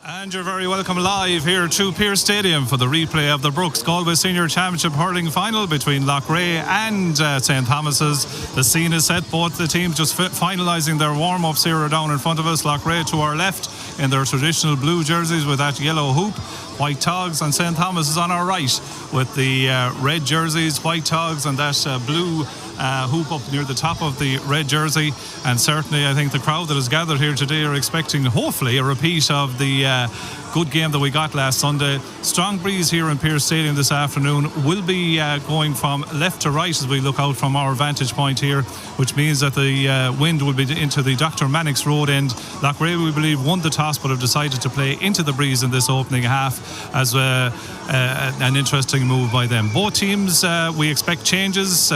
And you're very welcome live here to Pearse Stadium for the replay of the Brooks Galway Senior Championship hurling final between Loughrea and St. Thomas's. The scene is set. Both the teams just finalising their warm-ups here down in front of us. Loughrea to our left in their traditional blue jerseys with that yellow hoop, white togs, and St. Thomas is on our right with the red jerseys, white togs, and that blue hoop up near the top of the red jersey. And certainly I think the crowd that has gathered here today are expecting hopefully a repeat of the good game that we got last Sunday. Strong breeze here in Pearse Stadium this afternoon. Will be going from left to right as we look out from our vantage point here, which means that the wind will be into the Dr. Mannix Road end. Loughrea, we believe, won the toss but have decided to play into the breeze in this opening half as an interesting move by them. Both teams, we expect changes.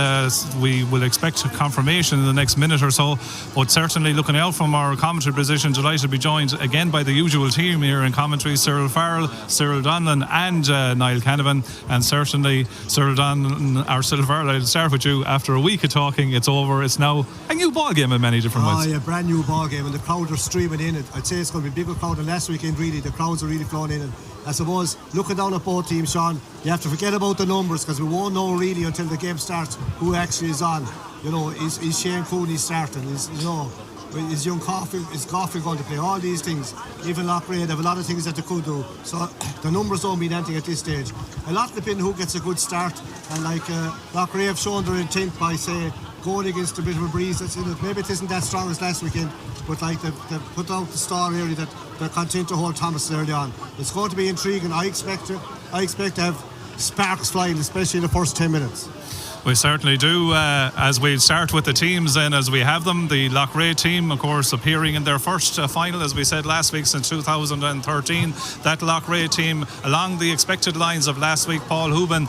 We we will expect confirmation in the next minute or so. But certainly looking out from our commentary position, delighted to be joined again by the usual team here in commentary: Cyril Farrell, Cyril Donlan and Niall Canavan. And certainly Cyril Donlan, or Cyril Farrell, I'll start with you. After a week of talking, it's over. It's now a new ball game in many different ways. Oh yeah, brand new ball game, and the crowd are streaming in. I'd say it's going to be a bigger crowd than last weekend. Really, the crowds are really flowing in. And I suppose looking down at both teams, Sean, you have to forget about the numbers, because we won't know really until the game starts who actually is on. You know, is Shane Cooney starting? Is young Caulfield going to play? All these things. Even Loughrea, they have a lot of things that they could do. So the numbers don't mean anything at this stage. A lot will depend who gets a good start. And like Loughrea have shown their intent by, say, going against a bit of a breeze that's in it. Maybe it isn't that strong as last weekend, but like they've put out the star area that they're content to hold Thomas early on. It's going to be intriguing. I expect to have sparks flying, especially in the first 10 minutes. We certainly do. As we start with the teams then, as we have them, the Loughrea team, of course, appearing in their first final, as we said last week, since 2013. That Loughrea team, along the expected lines of last week, Paul Hooban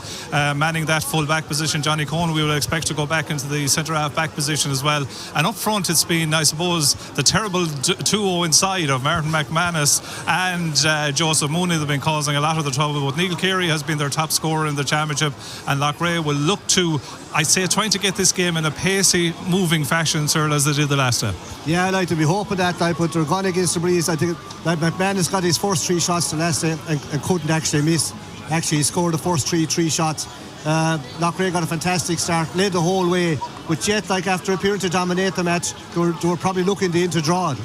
manning that full-back position. Johnny Cohen, we will expect to go back into the centre-half-back position as well. And up front, it's been, I suppose, the terrible duo inside of Martin McManus and Joseph Mooney that have been causing a lot of the trouble. But Neil Carey has been their top scorer in the championship, and Loughrea will look to, I say, trying to get this game in a pacey, moving fashion, Cyril, as they did the last time. Yeah, I'd like to be hoping that, but they're gone against the breeze. I think that McMahon got his first 3 shots the last day and couldn't actually miss. Actually, he scored the first three shots. Loughrea got a fantastic start, led the whole way, but yet, like, after appearing to dominate the match, they were probably looking to draw it.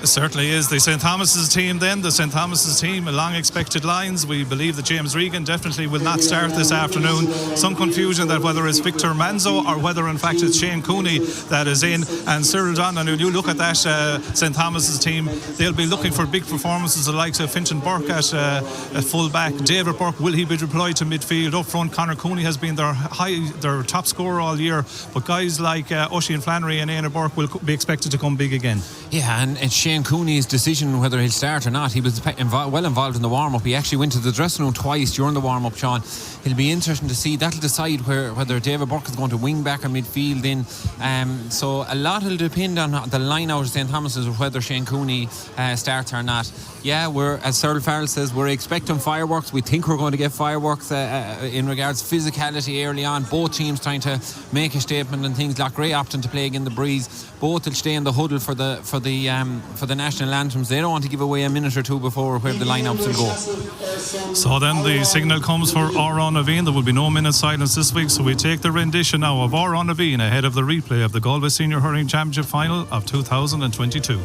It certainly is. The St. Thomas's team then, the St. Thomas's team along expected lines. We believe that James Regan definitely will not start this afternoon. Some confusion that whether it's Victor Manzo or whether in fact it's Shane Cooney that is in. And Cyril Donlan, when you look at that St. Thomas's team, they'll be looking for big performances, the likes of Fintan Burke at full back. David Burke, will he be deployed to midfield? Up front, Conor Cooney has been their top scorer all year, but guys like Oisin Flannery and Éanna Burke will be expected to come big again. Yeah, and Shane Cooney's decision whether he'll start or not, he was well involved in the warm-up. He actually went to the dressing room twice during the warm-up, Sean. It'll be interesting to see. That'll decide whether David Burke is going to wing back or midfield in. So a lot will depend on the line out of St. Thomas's of whether Shane Cooney starts or not. Yeah, as Cyril Farrell says, we're expecting fireworks. We think we're going to get fireworks in regards to physicality early on. Both teams trying to make a statement and things. Loughrea opting to play against the breeze. Both will stay in the huddle for the national anthems. They don't want to give away a minute or two before where the lineups will go. So then the signal comes for Áran Aveen. There will be no minute silence this week, so we take the rendition now of Áran Aveen ahead of the replay of the Galway Senior Hurling Championship final of 2022.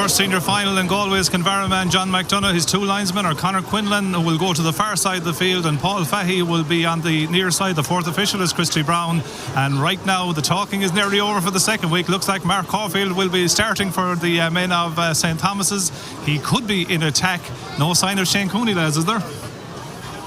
Senior final in Galway's Convera man John McDonough. His 2 linesmen are Conor Quinlan, who will go to the far side of the field, and Paul Fahey will be on the near side. The 4th official is Christy Brown, and right now the talking is nearly over for the second week. Looks like Mark Caulfield will be starting for the men of St. Thomas's. He could be in attack. No sign of Shane Cooney, lads, is there?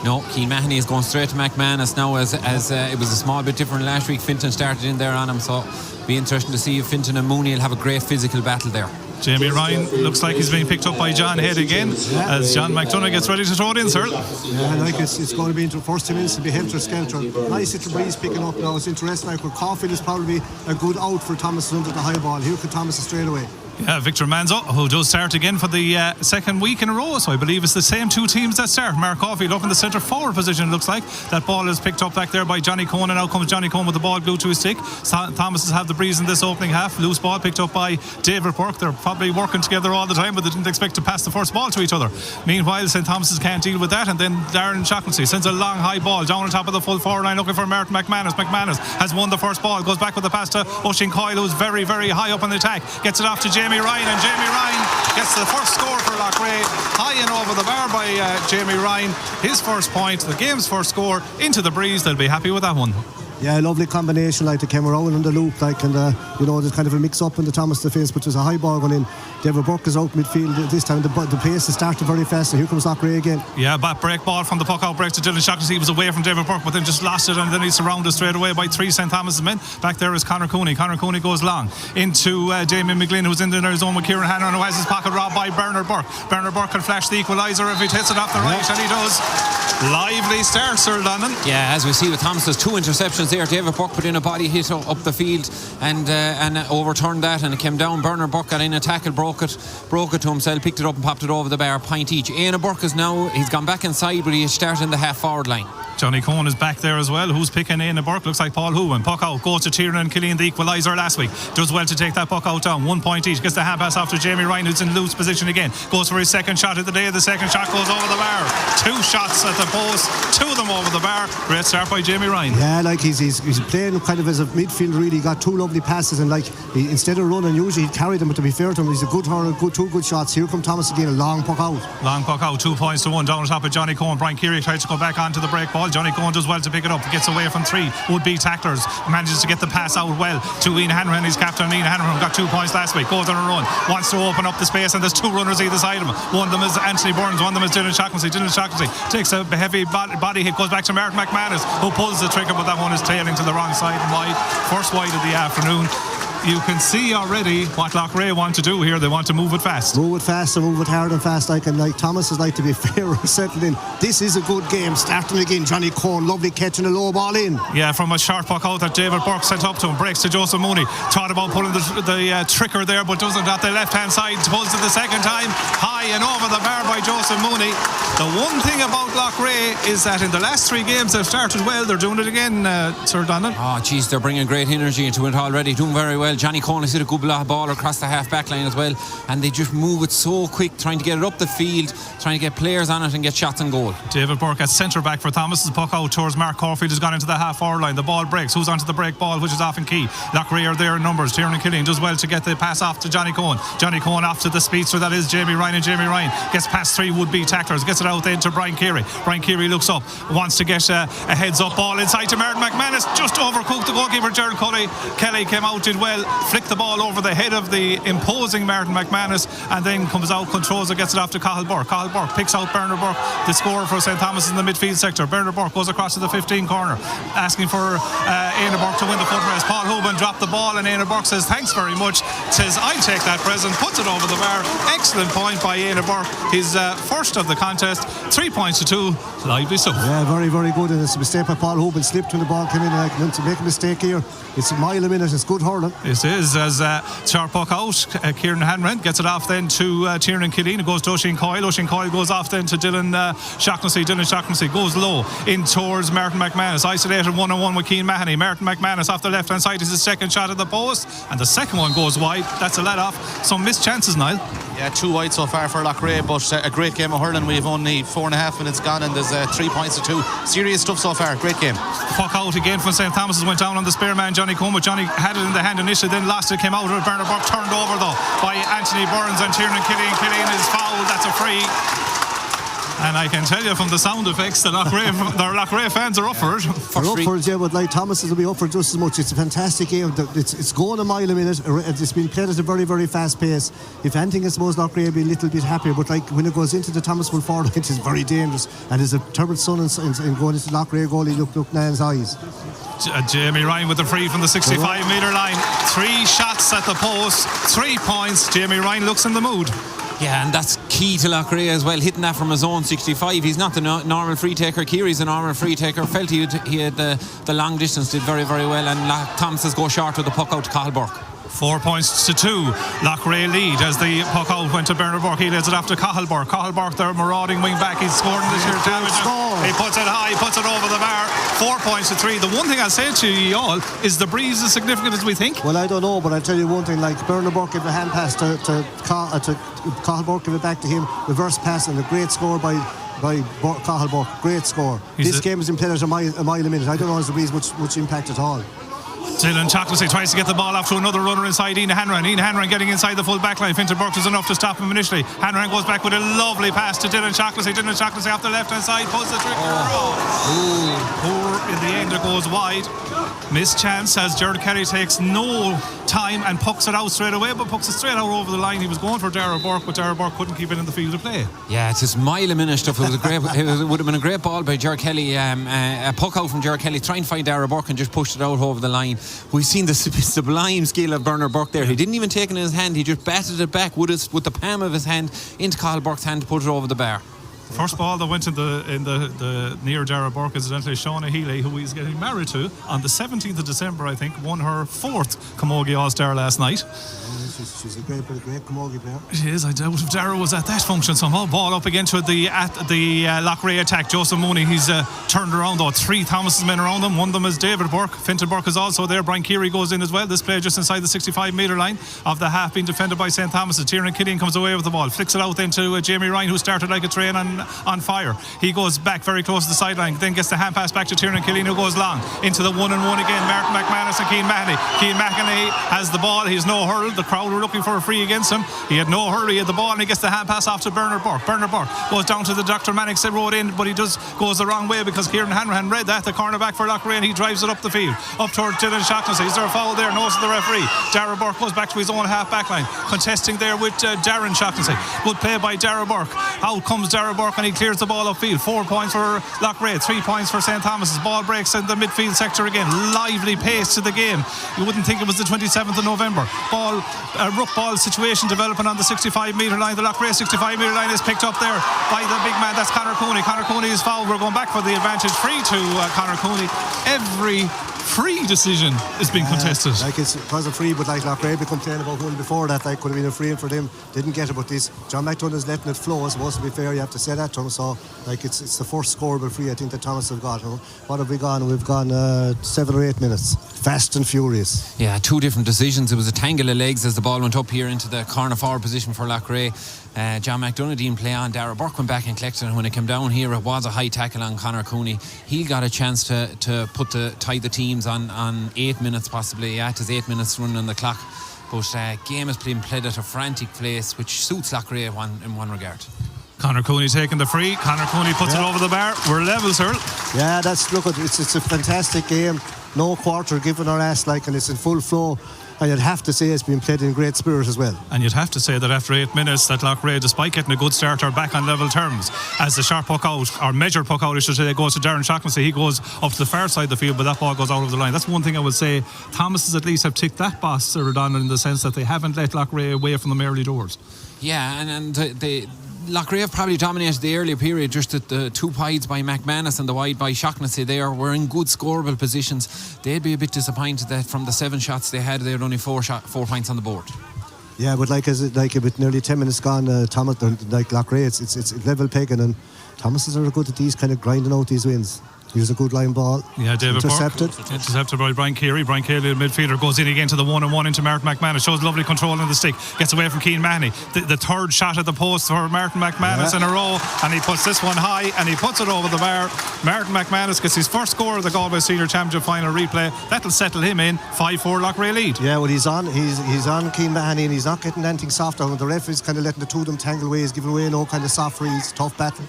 No, Keane Mahoney is going straight to McManus now, as it was a small bit different last week. Fintan started in there on him, so it'll be interesting to see if Fintan and Mooney will have a great physical battle there. Jamie Ryan looks like he's being picked up by John Head again as John McDonough gets ready to throw it in, sir. Yeah, like it's going to be into the first 10 minutes to be helter-skelter. Nice little breeze picking up now. It's interesting. Like, Caulfield is probably a good out for Thomas under the high ball. Here could Thomas straight away. Yeah, Victor Manzo, who does start again for the second week in a row. So I believe it's the same two teams that start. Mark Caulfield up in the centre forward position, it looks like. That ball is picked up back there by Johnny Cohen, and now comes Johnny Cohen with the ball glued to his stick. Thomases have the breeze in this opening half. Loose ball picked up by David Burke. They're probably working together all the time, but they didn't expect to pass the first ball to each other. Meanwhile, St. Thomas's can't deal with that, and then Darren Shaughnessy sends a long high ball down on top of the full forward line looking for Martin McManus. McManus has won the first ball, goes back with the pass to Oisin Coyle, who's very, very high up on the attack. Gets it off to Jamie Ryan, and Jamie Ryan gets the first score for Loughrea. High and over the bar by Jamie Ryan. His first point, the game's first score, into the breeze. They'll be happy with that one. Yeah, lovely combination, like they came around in the loop, like, and there's kind of a mix up in the Thomas defence, but there's a high ball going in. David Burke is out midfield this time. The pace has started very fast, and here comes Loughrea again. Yeah, back break ball from the puck out break to Dylan Shaughnessy. He was away from David Burke, but then just lost it, and then he's surrounded straight away by three St. Thomas's men. Back there is Conor Cooney. Conor Cooney goes long into Damien McGlynn, who's in their zone with Kieran Hannon, who has his pocket robbed by Bernard Burke. Bernard Burke can flash the equaliser if he hits it off the right, and he does. Lively start, Sir Donnan. Yeah, as we see with Thomas's two interceptions there, David Burke put in a body hit up the field and overturned that, and it came down. Bernard Burke got in a tackle, broke it to himself, picked it up and popped it over the bar, point each. Aina Burke is now, he's gone back inside, but he is starting in the half forward line. Johnny Cohen is back there as well. Who's picking Aina Burke? Looks like Paul Hooven. Puck out, goes to Tiernan Killeen, the equaliser last week. Does well to take that puck out down. 1 point each. Gets the hand pass off to Jamie Ryan, who's in loose position again. Goes for his second shot of the day. The second shot goes over the bar. 2 shots at the post, 2 of them over the bar. Great start by Jamie Ryan. Yeah, like he's playing kind of as a midfield, really. He got 2 lovely passes, and instead of running, usually he'd carry them, but to be fair to him, he's a good turner, 2 good shots. Here come Thomas again, a long puck out. Long puck out, 2 points to 1. Down on top of Johnny Cohen. Brian Keary tries to go back onto the break ball. Johnny Cohen does well to pick it up, gets away from 3 would-be tacklers, manages to get the pass out well to Ian Hanrahan. His captain Ian Hanrahan got 2 points last week, goes on a run, wants to open up the space, and there's 2 runners either side of him. One of them is Anthony Burns, one of them is Dylan Shaughnessy. Dylan Shaughnessy takes a heavy body hit, goes back to Martin McManus, who pulls the trigger, but that one is tailing to the wrong side and wide. First wide of the afternoon. You can see already what Loughrea want to do here. They want to move it fast. Move it fast and move it hard and fast. Like Thomas is like to be fair or settled in. This is a good game. Starting again, Johnny Cohen, lovely catching a low ball in. Yeah, from a sharp puck out that David Burke sent up to him. Breaks to Joseph Mooney. Thought about pulling the trigger there, but doesn't at the left hand side. Pulls it the second time. High and over the bar by Joseph Mooney. The one thing about Loughrea is that in the last 3 games they've started well. They're doing it again, Sir Donald. Oh, geez, they're bringing great energy into it already. Doing very well. Johnny Cohen has hit a good ball across the half back line as well, and they just move it so quick, trying to get it up the field, trying to get players on it and get shots on goal. David Burke at centre back for Thomas's puck out towards Mark Caulfield has gone into the half forward line. The ball breaks. Who's onto the break ball, which is often key? Loughrea are there in numbers. Tiernan Killeen does well to get the pass off to Johnny Cohen. Johnny Cohen off to the speedster that is Jamie Ryan, and Jamie Ryan gets past 3 would-be tacklers, gets it out then to Brian Keary. Brian Keary looks up, wants to get a heads up ball inside to Martin McManus, just overcooked the goalkeeper. Gerald Kelly came out, did well, flicked the ball over the head of the imposing Martin McManus, and then comes out, controls it, gets it off to Cathal Burke. Cathal Burke picks out Bernard Burke, the scorer for St. Thomas in the midfield sector. Bernard Burke goes across to the 15 corner, asking for Aina Burke to win the foot race. Paul Hoban dropped the ball, and Aina Burke says thanks very much, says I'll take that present, puts it over the bar. Excellent point by Aina Burke, his first of the contest. 3 points to 2. Lively stuff. Yeah, very, very good, and it's a mistake by Paul Hoban. Slipped when the ball came in, and to make a mistake here, it's a mile a minute. It's good hurling. It is, as sharp puck out. Kieran Hanrahan gets it off then to Tiernan Killeen. It goes to Oisin Coyle. Oisin Coyle goes off then to Dylan Shaughnessy. Dylan Shaughnessy goes low in towards Martin McManus. Isolated 1-on-1 with Cian Mahoney. Martin McManus off the left hand side is his second shot at the post, and the second one goes wide. That's a let off. Some missed chances, Niall. Yeah, 2 wide so far for Loughrea, but a great game of hurling. We've only 4.5 minutes gone, and there's 3 points to 2. Serious stuff so far. Great game. Puck out again from St. Thomas's, went down on the spare man Johnny Combs. Johnny had it in the hand initially, then lost it, came out of it. Bernard Burke turned over though by Anthony Burns, and Tiernan Killeen. Killeen is fouled. That's a free. And I can tell you from the sound effects that Loughrea fans are up for it. They're up for it, yeah, but like Thomas will be up for it just as much. It's a fantastic game. It's going a mile a minute. It's been played at a very, very fast pace. If anything, I suppose Loughrea will be a little bit happier, but like when it goes into the Thomas full forward, it is very dangerous. And there's a terrible sun in going into Loughrea goalie. Look Niall's eyes. Jamie Ryan with the free from the 65 metre line. 3 shots at the post, 3 points. Jamie Ryan looks in the mood. Yeah, and that's key to Loughrea as well, hitting that from his own 65. He's not the normal free taker. Kiri's a normal free taker. Felt he had the long distance, did very, very well, and Thomas go short with the puck out to Cathal Burke. 4 points to 2. Loughrea lead as the puck out went to Bernard Burke. He lays it off to Cathal Burke. Cathal Burke, their marauding wing back. He's scored in this year's championship. He puts it high, puts it over the bar. 4 points to 3. The one thing I'll say to you all is the breeze as significant as we think. Well, I don't know, but I'll tell you one thing. Like Bernard Burke gave a hand pass to Cathal Burke, give it back to him. Reverse pass and a great score by Cathal Burke. Great score. This game has been played at a mile a minute. I don't know if the breeze much impact at all. Dylan Chocklesy tries to get the ball off to another runner inside Ian Hanrahan. Ian Hanrahan getting inside the full back line. Fintan Burke was enough to stop him initially. Hanrahan goes back with a lovely pass to Dylan Chocklesy. Dylan Chocklesy off the left hand side, pulls the trigger. Poor in the end, it goes wide. Missed chance as Gerard Kelly takes no time and pucks it out straight away, but pucks it straight out over the line. He was going for Darragh Burke, but Darragh Burke couldn't keep it in the field of play. Yeah, it's this mile a minute stuff. It would have been a great ball by Gerard Kelly, a puck out from Gerard Kelly trying to find Darragh Burke and just pushed it out over the line. We've seen the sublime skill of Bernard Burke there. He didn't even take it in his hand, he just batted it back with the palm of his hand into Cathal Burke's hand to put it over the bar. First ball that went in the near Darragh Burke, incidentally, Shauna Healy, who he's getting married to on the 17th of December, I think, won her 4th Camogie All-Star last night. She's a great Camogie player. She is. I doubt if Darragh was at that function somehow. Ball up again to the Loughrea attack. Joseph Mooney, he's turned around though. 3 Thomas's men around him. One of them is David Burke. Fintan Burke is also there. Brian Keary goes in as well. This play just inside the 65 metre line of the half being defended by St. Thomas's. Tiernan Killian comes away with the ball. Flicks it out then to Jamie Ryan, who started like a train on fire. He goes back very close to the sideline. Then gets the hand pass back to Tiernan Killian, who goes long into the 1-1 again. Martin McManus and Cian Mahoney. Cian Mahoney has the ball. He has no hurl. The crowd were looking for a free against him. He had no hurry. He had the ball and he gets the hand pass off to Bernard Burke. Bernard Burke goes down to the Dr. Mannix road in, but he goes the wrong way because Kieran Hanrahan read that, the cornerback for Loughrea, and he drives it up the field up towards Dylan Shaughnessy. Is there a foul there? Notice the referee. Darragh Burke goes back to his own half back line, contesting there with Darren Shaughnessy. Good play by Darragh Burke. Out comes Darragh Burke and he clears the ball upfield. 4 points for Loughrea, 3 points for St. Thomas's. Ball breaks in the midfield sector again. Lively pace to the game. You wouldn't think it was the 27th of November. Ruck ball situation developing on the 65 metre line. The Loughrea 65 metre line is picked up there by the big man. That's Conor Cooney. Conor Cooney is fouled. We're going back for the advantage. Free to Conor Cooney. Every free decision is being contested. It was a free, but like Loughrea complaining about one before that, could have been a free for them. Didn't get it, but this John McDonough is letting it flow. It's supposed to be fair. You have to say that to him. So it's the first scoreable free I think that Thomas have got. What have we gone? We've gone 7 or 8 minutes. Fast and furious. Yeah, 2 different decisions. It was a tangle of legs as the ball went up here into the corner forward position for Loughrea. John McDonough didn't play on. Darragh Burke went back and collected, and when it came down here, it was a high tackle on Conor Cooney. He got a chance to tie the teams on 8 minutes possibly. Yeah, it is 8 minutes running on the clock. But game is being played at a frantic pace, which suits Loughrea in one regard. Conor Cooney taking the free. Conor Cooney puts it over the bar. We're level, sir. Yeah, it's a fantastic game. No quarter given or asked, and it's in full flow. And you'd have to say it's been played in great spirit as well. And you'd have to say that after 8 minutes that Loughrea, despite getting a good start, are back on level terms. As the sharp puck out, or measured puck out I should say, goes to Darren Shaughnessy. He goes up to the far side of the field, but that ball goes out of the line. That's one thing I would say. Thomas's at least have ticked that box, O'Donnell, in the sense that they haven't let Loughrea away from them early doors. Yeah, and Loughrea have probably dominated the earlier period. Just at the 2 wides by McManus and the wide by Shaughnessy there were in good scoreable positions. They'd be a bit disappointed that from the 7 shots they had only 4 points on the board. Yeah, but with nearly 10 minutes gone, Thomas, Loughrea, it's level pegging, and Thomas's are good at these kind of grinding out these wins. Here's a good line ball. Yeah, David intercepted. Intercepted by Brian Keary. Brian Keary, the midfielder, goes in again to the 1-on-1 into Martin McManus. Shows lovely control on the stick. Gets away from Cian Mahoney. The third shot at the post for Martin McManus in a row. And he puts this one high and he puts it over the bar. Martin McManus gets his first score of the Galway Senior Championship final replay. That'll settle him in. 5-4 Loughrea lead. Yeah, well, he's on Cian Mahoney, and he's not getting anything soft on him. The referee's kind of letting the two of them tangle away. He's giving away no kind of soft frees. Tough battle.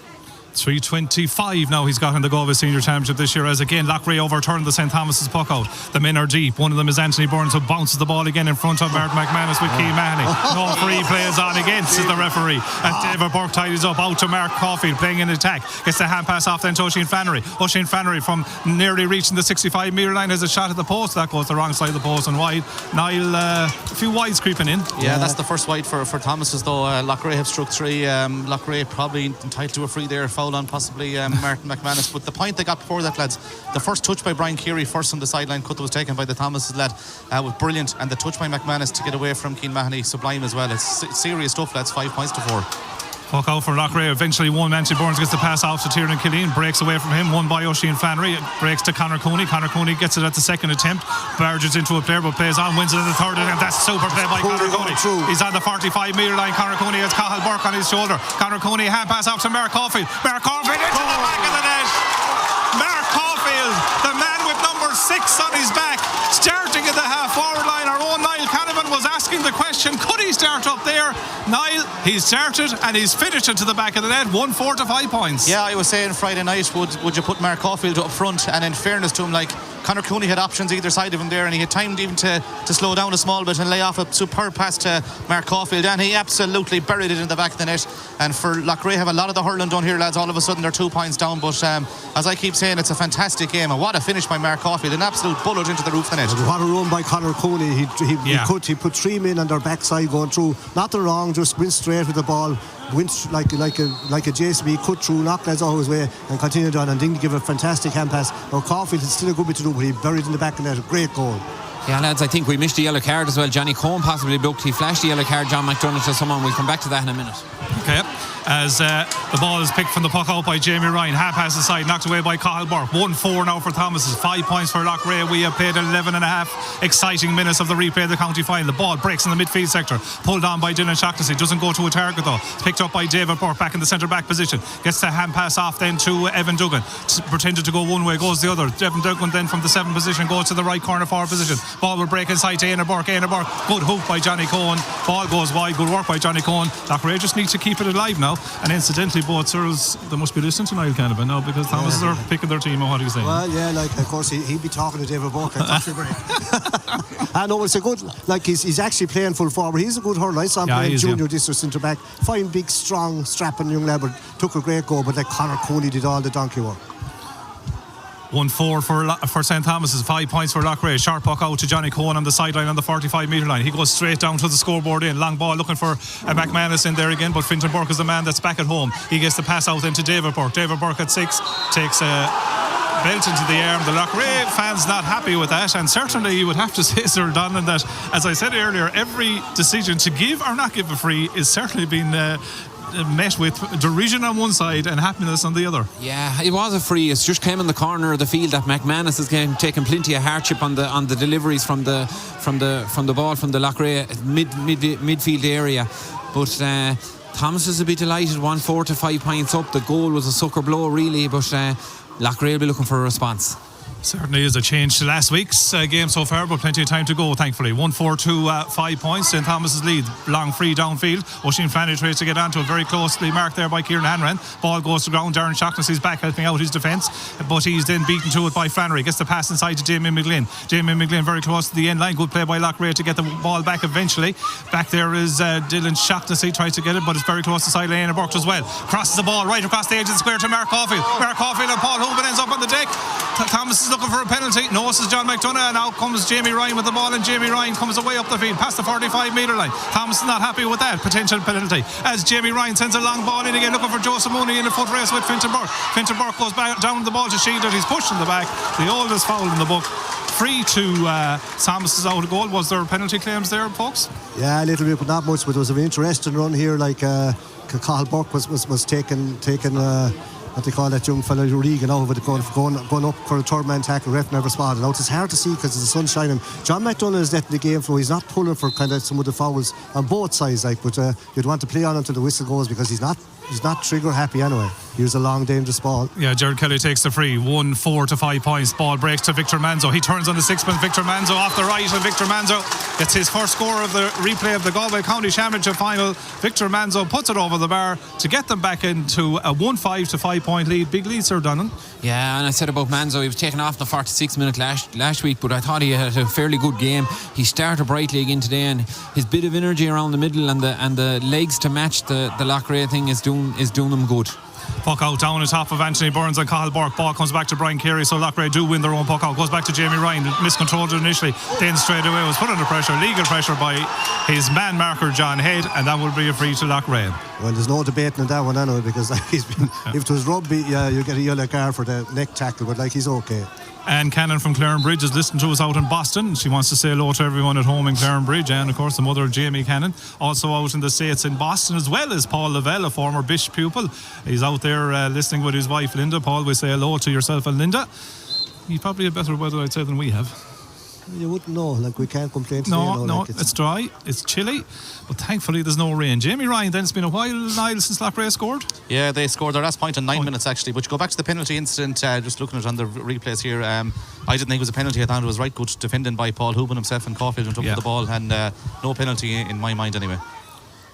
3:25 now he's got in the Galway Senior Championship this year, as again Loughrea overturned the St. Thomas's puck out. The men are deep. One of them is Anthony Burns, who bounces the ball again in front of Martin McManus with Cian Mahoney. No free plays on against, is the referee. As David Burke tidies up out to Mark Caulfield playing in attack. Gets the hand pass off then to Oisin Flannery. Oisin Flannery from nearly reaching the 65 metre line has a shot at the post. That goes the wrong side of the post and wide. Niall, a few wides creeping in. Yeah, that's the first wide for Thomas's though. Loughrea have struck 3. Loughrea probably entitled to a free there. foul on possibly Martin McManus. But the point they got before that, lads, the first touch by Brian Keary, first on the sideline cut that was taken by the Thomas lad, was brilliant. And the touch by McManus to get away from Keane Mahoney, sublime as well. It's serious stuff, lads. 5 points to 4. Puck out for Loughrea. Eventually one. Manchie Burns gets the pass off to Tiernan Killeen. Breaks away from him. Won by Oisin Flannery. Breaks to Conor Cooney. Conor Cooney gets it at the second attempt. Barges into a player but plays on. Wins it at the third attempt. That's super play by Conor Cooney. He's on the 45 metre line. Conor Cooney has Cathal Burke on his shoulder. Conor Cooney hand pass off to Mark Caulfield. Mark Caulfield into the back of the net. Mark Caulfield, the man with number 6 on his back, starting at the half forward line. Our own Niall Canavan was asking the question, could he start up there? Niall, he's started and he's finished it to the back of the net. 1-4 to 5 points. Yeah, I was saying Friday night, would you put Mark Caulfield up front? And in fairness to him, like, Conor Cooney had options either side of him there, and he had time even to slow down a small bit and lay off a superb pass to Mark Caulfield, and he absolutely buried it in the back of the net. And for Loughrea have a lot of the hurling done here, lads. All of a sudden they're 2 points down, but as I keep saying, it's a fantastic game, and what a finish by Mark Caulfield, an absolute bullet into the roof of the net. What a run by Conor Cooney. He put 3 men on their backside going through, nothing wrong, just went straight with the ball, went like a JCB, cut through, knocked lads out his way and continued on, and didn't give a fantastic hand pass. Now Caulfield is still a good bit to do, but he buried in the back of the net. A great goal. Yeah, lads, I think we missed the yellow card as well. Johnny Cohen possibly booked. He flashed the yellow card, John McDonough, to someone. We'll come back to that in a minute. Okay. As the ball is picked from the puck out by Jamie Ryan, half pass aside, knocked away by Cathal Burke. 1-4 now for Thomas. 5 points for Loughrea. We have played 11 and a half exciting minutes of the replay of the county final. The ball breaks in the midfield sector, pulled on by Dylan Shaughnessy. Doesn't go to a target though. It's picked up by David Burke back in the centre back position. Gets the hand pass off then to Evan Duggan. Pretended to go one way, goes the other. Evan Duggan then from the 7 position goes to the right corner forward position. Ball will break inside to Éanna Burke. Good hook by Johnny Cohen. Ball goes wide. Good work by Johnny Cohen. Loughrea just need to keep it alive now. And incidentally, both sirs, they must be listening to Niall Canavan now, because Thomas are picking their team. Or what do you say? Well, yeah, like of course he'd be talking to David Burke. I know it's a good, like he's actually playing full forward. He's a good hurler. I saw him playing junior district centre back. Fine, big, strong, strapping young lad, but took a great goal. But like Conor Cooney did all the donkey work. 1-4 for St. Thomas's. 5 points for Loughrea. Sharp puck out to Johnny Cohen on the sideline on the 45 metre line. He goes straight down to the scoreboard in. Long ball looking for McManus in there again, but Fintan Burke is the man that's back at home. He gets the pass out into David Burke. David Burke at 6 takes a belt into the arm. The Loughrea fans not happy with that, and certainly you would have to say, Sir Donlan, that, as I said earlier, every decision to give or not give a free is certainly been met with derision on one side and happiness on the other. Yeah, it was a free. It's just came in the corner of the field that McManus is taking plenty of hardship on the deliveries from the ball from the Loughrea midfield area. But Thomas is a bit delighted. 1-4 to 5 points up. The goal was a sucker blow really, but Loughrea will be looking for a response. Certainly is a change to last week's game so far, but plenty of time to go, thankfully. 1-4 to 5 points. St. Thomas's lead. Long free downfield. Oisin Flannery tries to get onto it, very closely marked there by Kieran Hanran. Ball goes to ground. Darren Shaughnessy's back helping out his defence, but he's then beaten to it by Flannery. Gets the pass inside to Damien McGlynn. Damien McGlynn very close to the end line. Good play by Loughrea to get the ball back eventually. Back there is Dylan Shaughnessy, tries to get it, but it's very close to side lane. Burke as well. Crosses the ball right across the edge of the square to Mark Caulfield. Mark Caulfield and Paul Hoban ends up on the deck. Thomas is looking for a penalty. No, this is John McDonough, and out comes Jamie Ryan with the ball, and Jamie Ryan comes away up the field past the 45 metre line. Thomas is not happy with that potential penalty, as Jamie Ryan sends a long ball in again, looking for Joseph Mooney in a foot race with Fintan Burke. Fintan Burke goes back down the ball to shield it. He's pushed in the back. The oldest foul in the book. Free to Thomas's out of goal. Was there penalty claims there, folks? Yeah, a little bit, but not much. But it was an interesting run here. Like Cathal Burke was taken. What they call that young fellow Regan over the going up for a third man tackle. Ref never spotted. Now it's hard to see because the sun's shining. John McDonough is letting the game flow. He's not pulling for kind of some of the fouls on both sides, like, but you'd want to play on until the whistle goes, because he's not trigger happy anyway. He was a long dangerous ball. Yeah, Gerard Kelly takes the free. 1-4 to 5 points. Ball breaks to Victor Manzo. He turns on the sixpence. Victor Manzo off the right, and Victor Manzo gets his first score of the replay of the Galway County Championship final. Victor Manzo puts it over the bar to get them back into a 1-5 to 5 point lead. Big lead, Sir Donnan. Yeah, and I said about Manzo, he was taken off the 46 minute last week, but I thought he had a fairly good game. He started brightly again today, and his bit of energy around the middle and the legs to match the Loughrea thing is doing them good. Puck out down on top of Anthony Burns and Cathal Burke. Ball comes back to Brian Carey, so Loughrea do win their own puck out. Goes back to Jamie Ryan, miscontrolled it initially, then straight away was put under pressure, legal pressure by his man marker John Head, and that will be a free to Loughrea. Well, there's no debating on that one anyway, because he's been, if it was rugby, you get a yellow card for the neck tackle, but he's okay. Anne Cannon from Clarenbridge is listening to us out in Boston. She wants to say hello to everyone at home in Clarenbridge, and of course the mother of Jamie Cannon, also out in the States in Boston, as well as Paul Lavelle, a former Bish pupil. He's out there listening with his wife Linda. Paul, we say hello to yourself and Linda. You probably have better weather, I'd say, than we have. You wouldn't know, we can't complain today. No, it's dry, it's chilly, but thankfully there's no rain. Jamie Ryan, then it's been a while, Niall, since Loughrea scored. Yeah, they scored their last point in 9 minutes actually, but you go back to the penalty incident, just looking at it on the replays here, I didn't think it was a penalty. I thought it was right good defending by Paul Houben himself, and Caulfield went up with the ball, and no penalty in my mind anyway.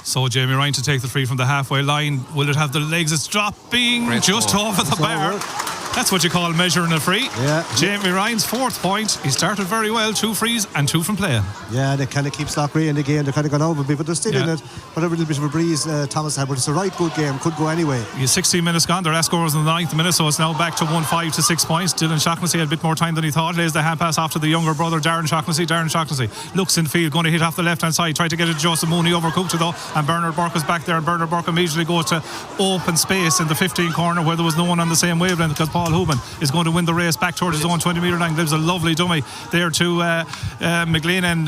So Jamie Ryan to take the free from the halfway line. Will it have the legs? It's dropping just over the bar. That's what you call measuring a free. Yeah. Jamie Ryan's 4th point. He started very well, 2 frees and 2 from play. Yeah, they kind of keep Loughrea in the game. They're kind of gone over a bit, but they're still in it. But a little bit of a breeze Thomas had, but it's a right good game. Could go anyway. 16 minutes gone. Their last score was in the 9th minute, so it's now back to 1-5 to 6 points. Dylan Shaughnessy had a bit more time than he thought. Lays the hand pass off to the younger brother, Darren Shaughnessy. Darren Shaughnessy looks in field, going to hit off the left-hand side. Tried to get it to Joseph Mooney, overcooked it though, and Bernard Burke was back there, and Bernard Burke immediately goes to open space in the 15 corner where there was no one on the same wavelength, because Paul Houben is going to win the race back towards his own 20-metre line. Gives a lovely dummy there to McLean, and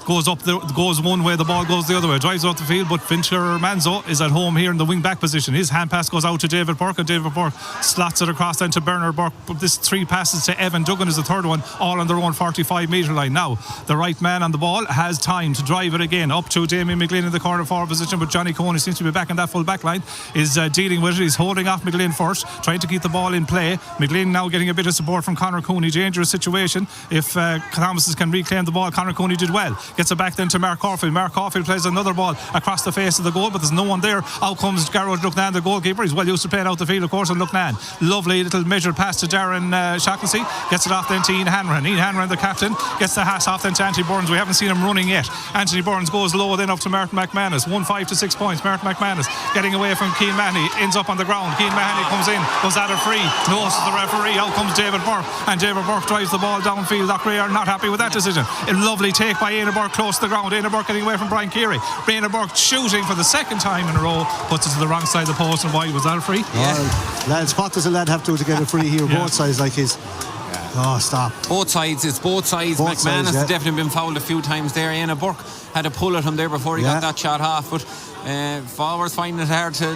goes one way, the ball goes the other way, drives out the field, but Fincher Manzo is at home here in the wing back position. His hand pass goes out to David Burke, and David Burke slots it across then to Bernard Burke, but this 3 passes to Evan Duggan is the third one, all on their own 45-metre line. Now the right man on the ball has time to drive it again up to Damien McLean in the corner forward position, but Johnny Cohen, who seems to be back in that full back line, is dealing with it. He's holding off McLean first, trying to keep the ball in play. McLean now getting a bit of support from Conor Cooney. Dangerous situation if Thomas can reclaim the ball. Conor Cooney did well, gets it back then to Mark Caulfield. Mark Caulfield plays another ball across the face of the goal, but there's no one there. Out comes Garrod Lucknan, the goalkeeper. He's well used to playing out the field, of course, and Lucknan, lovely little measured pass to Darren Shaughnessy, gets it off then to Ian Hanrahan. Ian Hanrahan, the captain, gets the pass off then to Anthony Burns. We haven't seen him running yet. Anthony Burns goes low then up to Martin McManus. 1-5 to 6 points. Martin McManus getting away from Keane Mahoney, ends up on the ground. Keane Mahoney comes in, goes at a free, knows the referee. Out comes David Burke, and David Burke drives the ball downfield. Loughrea are not happy with that decision. A lovely take by Éanna Burke close to the ground. Éanna Burke getting away from Brian Carey. Éanna Burke shooting for the 2nd time in a row, puts it to the wrong side of the post, and wide. Was that a free? Yeah. Lads, what does a lad have to get a free here? Both sides like his. Oh, stop. Both sides, it's both sides. McManus has definitely been fouled a few times there. Éanna Burke had a pull at him there before he got that shot off, but forwards finding it hard to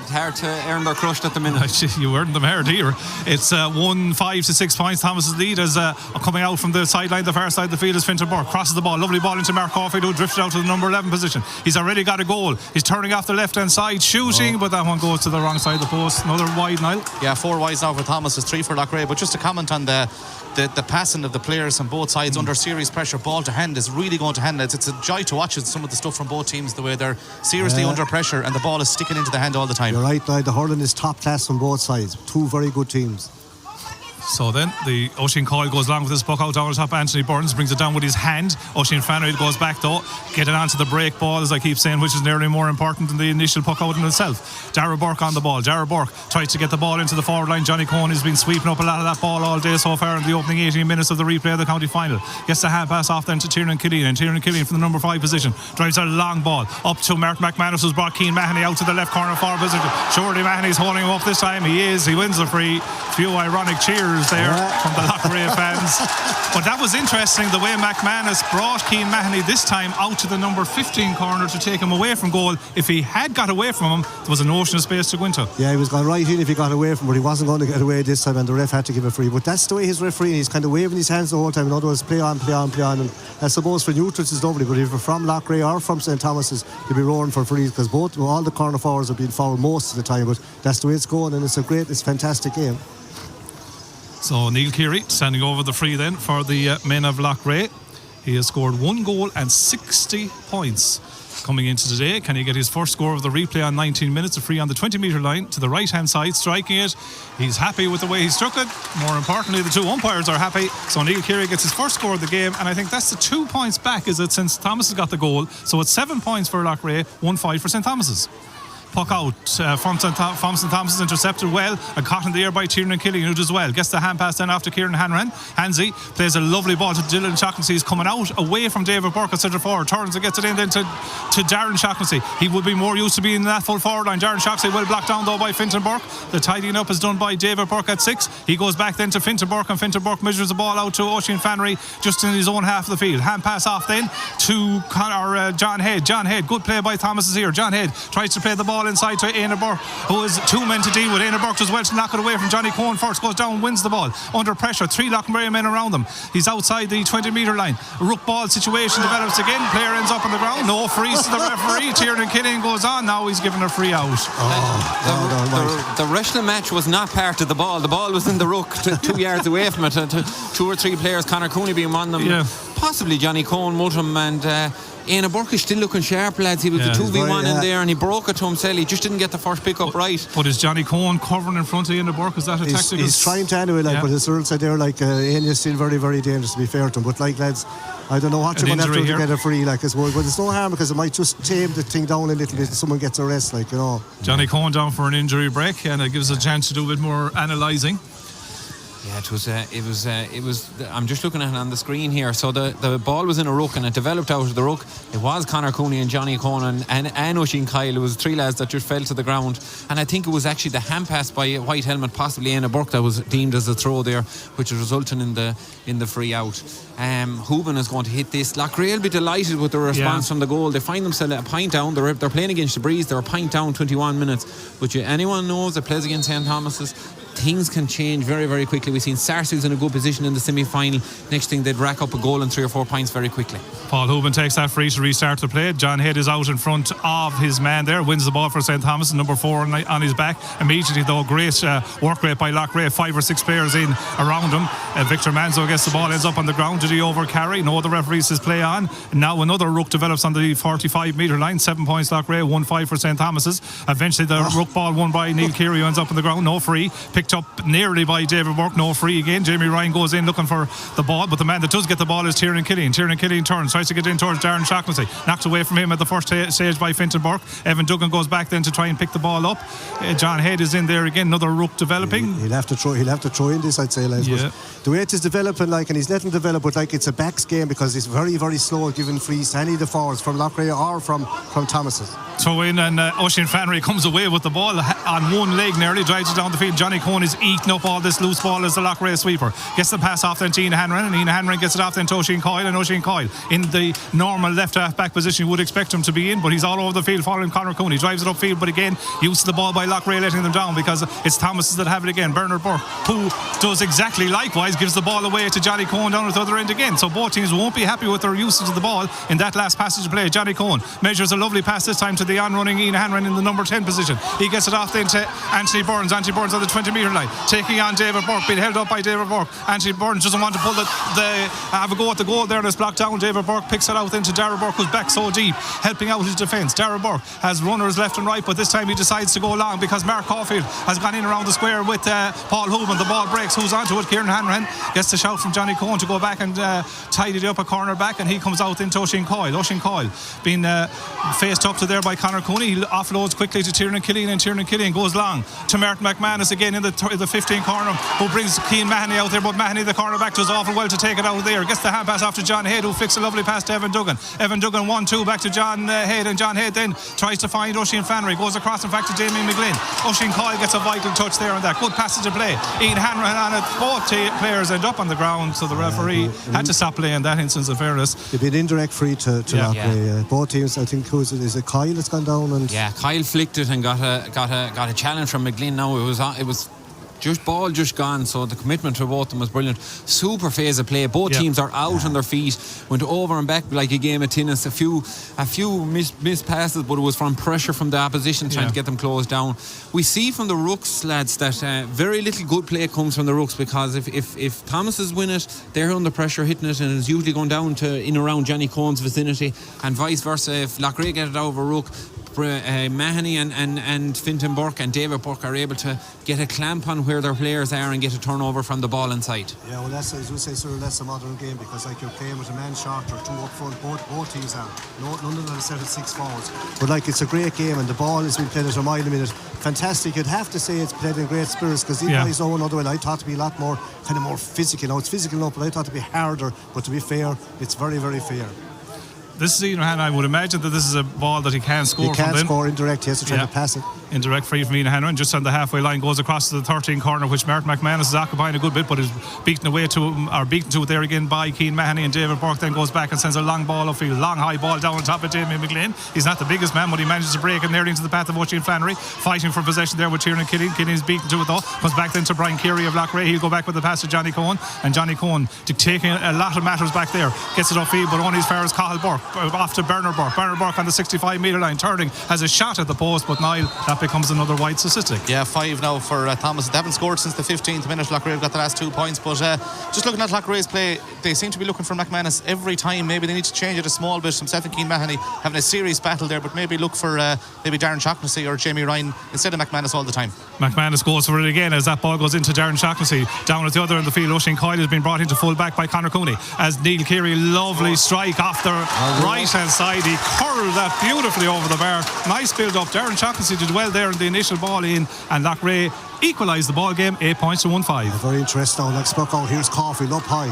earn their crust at the minute. You earned them hard here. It's 1-5 to 6 points. Thomas's lead is coming out from the sideline, the far side of the field is Fintan Burke. Crosses the ball, lovely ball into Mark Caulfield, who drifted out to the number 11 position. He's already got a goal. He's turning off the left hand side, shooting, but that one goes to the wrong side of the post. Another wide, Niall. Yeah, 4 wides now for Thomas, is 3 for Loughrea. But just to comment on the passing of the players on both sides under serious pressure, ball to hand is really going to hand. It's a joy to watch some of the stuff from both teams, the way they're seriously under pressure and the ball is sticking into the hand all the time. You're right, now the hurling is top class from both sides. 2 very good teams. So then the Oisin Coyle goes along with his puck out down the top. Anthony Burns brings it down with his hand. Oisin Fannery goes back though, getting onto the break ball, as I keep saying, which is nearly more important than the initial puck out in itself. Dara Burke on the ball. Dara Burke tries to get the ball into the forward line. Johnny Cohen has been sweeping up a lot of that ball all day so far in the opening 18 minutes of the replay of the county final. Gets the hand pass off then to Tiernan Killian, and Tiernan Killian from the number 5 position drives a long ball up to Martin McManus, who's brought Keane Mahoney out to the left corner forward position. Surely Mahoney's holding him up this time. He wins the free. Few ironic cheers there from the Loughrea fans. But that was interesting, the way McManus brought Keane Mahoney this time out to the number 15 corner to take him away from goal. If he had got away from him, there was an ocean of space to go into. Yeah, he was going right in if he got away from him, but he wasn't going to get away this time, and the ref had to give a free. But that's the way he's refereeing. He's kind of waving his hands the whole time. In other words, play on. And I suppose for neutrals it's lovely, but if you're from Loughrea or from St Thomas's, you'll be roaring for frees, because all the corner forwards are being fouled most of the time. But that's the way it's going, and it's a fantastic game. So Neil Keary standing over the free then for the men of Loughrea. He has scored 1 goal and 60 points coming into today. Can he get his first score of the replay on 19 minutes? A free on the 20-metre line to the right-hand side, striking it. He's happy with the way he struck it. More importantly, the 2 umpires are happy. So Neil Keary gets his first score of the game, and I think that's the 2 points back, is it, since Thomas has got the goal. So it's 7 points for Loughrea, 1-5 for St Thomas's. puck out from St. Thomas is intercepted well and caught in the air by Tiernan Killian, who does well. Gets the hand pass then after Kieran Hanran. Hansy plays a lovely ball to Dylan Shaughnessy. He's coming out away from David Burke at centre forward, turns and gets it in then to Darren Shaughnessy. He would be more used to being in that full forward line. Darren Shaughnessy well blocked down though by Fintan Burke. The tidying up is done by David Burke at 6. He goes back then to Fintan Burke, and Fintan Burke measures the ball out to Oisin Fannery just in his own half of the field. Hand pass off then to John Head. John Head, good play by Thomas is here. John Head tries to play the ball inside to Éanna Burke, who has 2 men to deal with. Éanna Burke does well to knock it away from Johnny Cohen first, goes down, wins the ball under pressure. 3 Lochmere men around him. He's outside the 20-metre line. A rook ball situation develops again. Player ends up on the ground. No freeze to the referee. Tiernan Killian goes on. Now he's given a free out. The wrestling match was not part of the ball. The ball was in the ruck 2 yards away from it. 2 or 3 players, Conor Cooney being one of them, possibly Johnny Cohen, Mutum, and Éanna Burke is still looking sharp, lads. He was the 2v1 in there and he broke it to himself. He just didn't get the first pick up right. But is Johnny Cohen covering in front of Éanna Burke? Is that a tactical? He's trying to anyway, but as Earl said there, Éanna's still very, very dangerous, to be fair to him. But lads, I don't know what you're going to have to get a free, as well. But there's no harm because it might just tame the thing down a little bit and someone gets a rest, Johnny Cohen down for an injury break, and it gives a chance to do a bit more analysing. Yeah, it was. I'm just looking at it on the screen here. So the ball was in a ruck and it developed out of the ruck. It was Conor Cooney and Johnny Cohen and Oisin Kyle. It was 3 lads that just fell to the ground. And I think it was actually the hand pass by a white helmet, possibly Éanna Burke, that was deemed as a throw there, which is resulting in the free out. Hooban is going to hit this. Loughrea will be delighted with the response from the goal. They find themselves a pint down. They're playing against the Breeze. They're a pint down, 21 minutes. But anyone knows that plays against St. Thomas's, things can change very, very quickly. We've seen Sarsfields in a good position in the semi-final. Next thing, they'd rack up a goal and 3 or 4 points very quickly. Paul Hooban takes that free to restart the play. John Head is out in front of his man there, wins the ball for St. Thomas, number 4 on his back. Immediately though, great work rate by Loughrea, 5 or 6 players in around him. Victor Manzo gets the ball, ends up on the ground. Did he over carry? No, the referee says play on. And now another ruck develops on the 45-metre line. 7 points Loughrea, 1-5 for St. Thomas's. Eventually the ruck ball won by Neil Keary, who ends up on the ground. No free. Picked up nearly by David Burke. No free again. Jamie Ryan goes in looking for the ball, but the man that does get the ball is Tiernan Killian. Tiernan Killian turns, tries to get in towards Darren Shaughnessy. Knocked away from him at the first stage by Fintan Burke. Evan Duggan goes back then to try and pick the ball up. John Head is in there again. Another ruck developing. He'll have to throw in this, I'd say, lads. Yeah. The way it is developing, and he's letting develop, but it's a backs game because he's very, very slow at giving frees to any of the forwards from Loughrea or from Thomas's. Throw in, and Oisin Fannery comes away with the ball on one leg, nearly drives it down the field. Johnny Cohen is eating up all this loose ball as the Loughrea sweeper. Gets the pass off then to Ian Hanran, and Ian Hanran gets it off then to Oisin Coyle, and Oisin Coyle in the normal left half back position you would expect him to be in, but he's all over the field following Conor Cooney. Drives it upfield, but again used to the ball by Loughrea, letting them down because it's Thomas that have it again. Bernard Burke, who does exactly likewise, gives the ball away to Johnny Cohen down at the other end again. So both teams won't be happy with their usage of the ball in that last passage of play. Johnny Cohen measures a lovely pass this time to the on-running Ian Hanran in the number 10 position. He gets it off then to Anthony Burns. Anthony Burns on the 20-metre line, taking on David Burke, being held up by David Burke. Anthony Burns doesn't want to pull have a go at the goal there, and it's blocked down. David Burke picks it out into Darragh Burke, who's back so deep, helping out his defence. Darragh Burke has runners left and right, but this time he decides to go long because Mark Caulfield has gone in around the square with Paul Hooban. The ball breaks. Who's onto it? Kieran Hanran gets the shout from Johnny Cohen to go back and tidy it up a corner back, and he comes out into Oisin Coyle. Oisin Coyle being faced up to there by Conor Cooney. He offloads quickly to Tiernan Killian, and Tiernan Killian goes long to Martin McManus again in the 15 corner, who brings Cian Mahoney out there, but Mahoney, the cornerback, does awful well to take it out there. Gets the hand pass off to John Head, who flicks a lovely pass to Evan Duggan. Evan Duggan 1-2 back to John Head, and John Head then tries to find Oisin Fannery, goes across in fact to Damien McGlynn. Oisin Coyle gets a vital touch there on that. Good passage of play. Ian Hanran on it. Both players end up on the ground, so the referee had to stop play in that instance, of fairness. It'd be an indirect free to Loughrea. Both teams, I think, is it Kyle that's gone down? And Kyle flicked it and got a challenge from McGlynn. Now it was just gone, so the commitment to both of them was brilliant. Super phase of play. Both teams are out on their feet, went over and back like a game of tennis. A few missed passes, but it was from pressure from the opposition trying to get them closed down. We see from the rooks, lads, that very little good play comes from the rooks, because if Thomas's win it, they're under pressure hitting it, and it's usually going down to in around Johnny Cohen's vicinity, and vice versa. If Loughrea get it out of a rook, Mahoney and Fintan Burke and David Burke are able to get a clamp on where their players are and get a turnover from the ball inside. Yeah, well, that's, as we say, sir, that's a modern game, because like you're playing with a man short or two up front. Both teams are. None of them are set at 6 forwards. But like, it's a great game, and the ball has been played at a mile a minute. Fantastic. You'd have to say it's played in great spirits, because these guys know another way. I thought to be a lot more physical. Now it's physical enough, but I thought to be harder. But to be fair, it's very, very fair. This is Ian Hannon. I would imagine that this is a ball that he can score from. He can't score indirect. He has to try to pass it. Indirect free from Ian Hannon, just on the halfway line, goes across to the 13 corner, which Martin McManus is occupying a good bit, but is beaten to it there again by Keane Mahoney, and David Burke then goes back and sends a long ball upfield, long high ball down on top of Damien McGlynn. He's not the biggest man, but he manages to break it nearly into the path of Oisin Flannery, fighting for possession there with Tiernan Killeen. Killeen's beaten to it though, comes back then to Brian Keary of Loughrea. He'll go back with the pass to Johnny Cohen, and Johnny Cohen taking a lot of matters back there, gets it upfield, but only as far as Cathal Burke, off to Bernard Burke on the 65 metre line, turning, has a shot at the post, but Niall, that becomes another wide statistic. Yeah, 5 now for Thomas. They haven't scored since the 15th minute. Loughrea have got the last 2 points, but just looking at Loughrea's play, they seem to be looking for McManus every time. Maybe they need to change it a small bit. Himself and Keane Mahoney having a serious battle there, but maybe look for maybe Darren Shaughnessy or Jamie Ryan instead of McManus all the time. McManus goes for it again as that ball goes into Darren Shaughnessy. Down at the other end of the field, Oisin Coyle has been brought into full back by Conor Cooney as Neil Keary, lovely strike off the right hand side. He curled that beautifully over the bar. Nice build up. Darren Shaughnessy did well there in the initial ball in, and Loughrea equalised the ball game 8 points to 1-5. Very interesting. Like spoke out, here's Caulfield up high.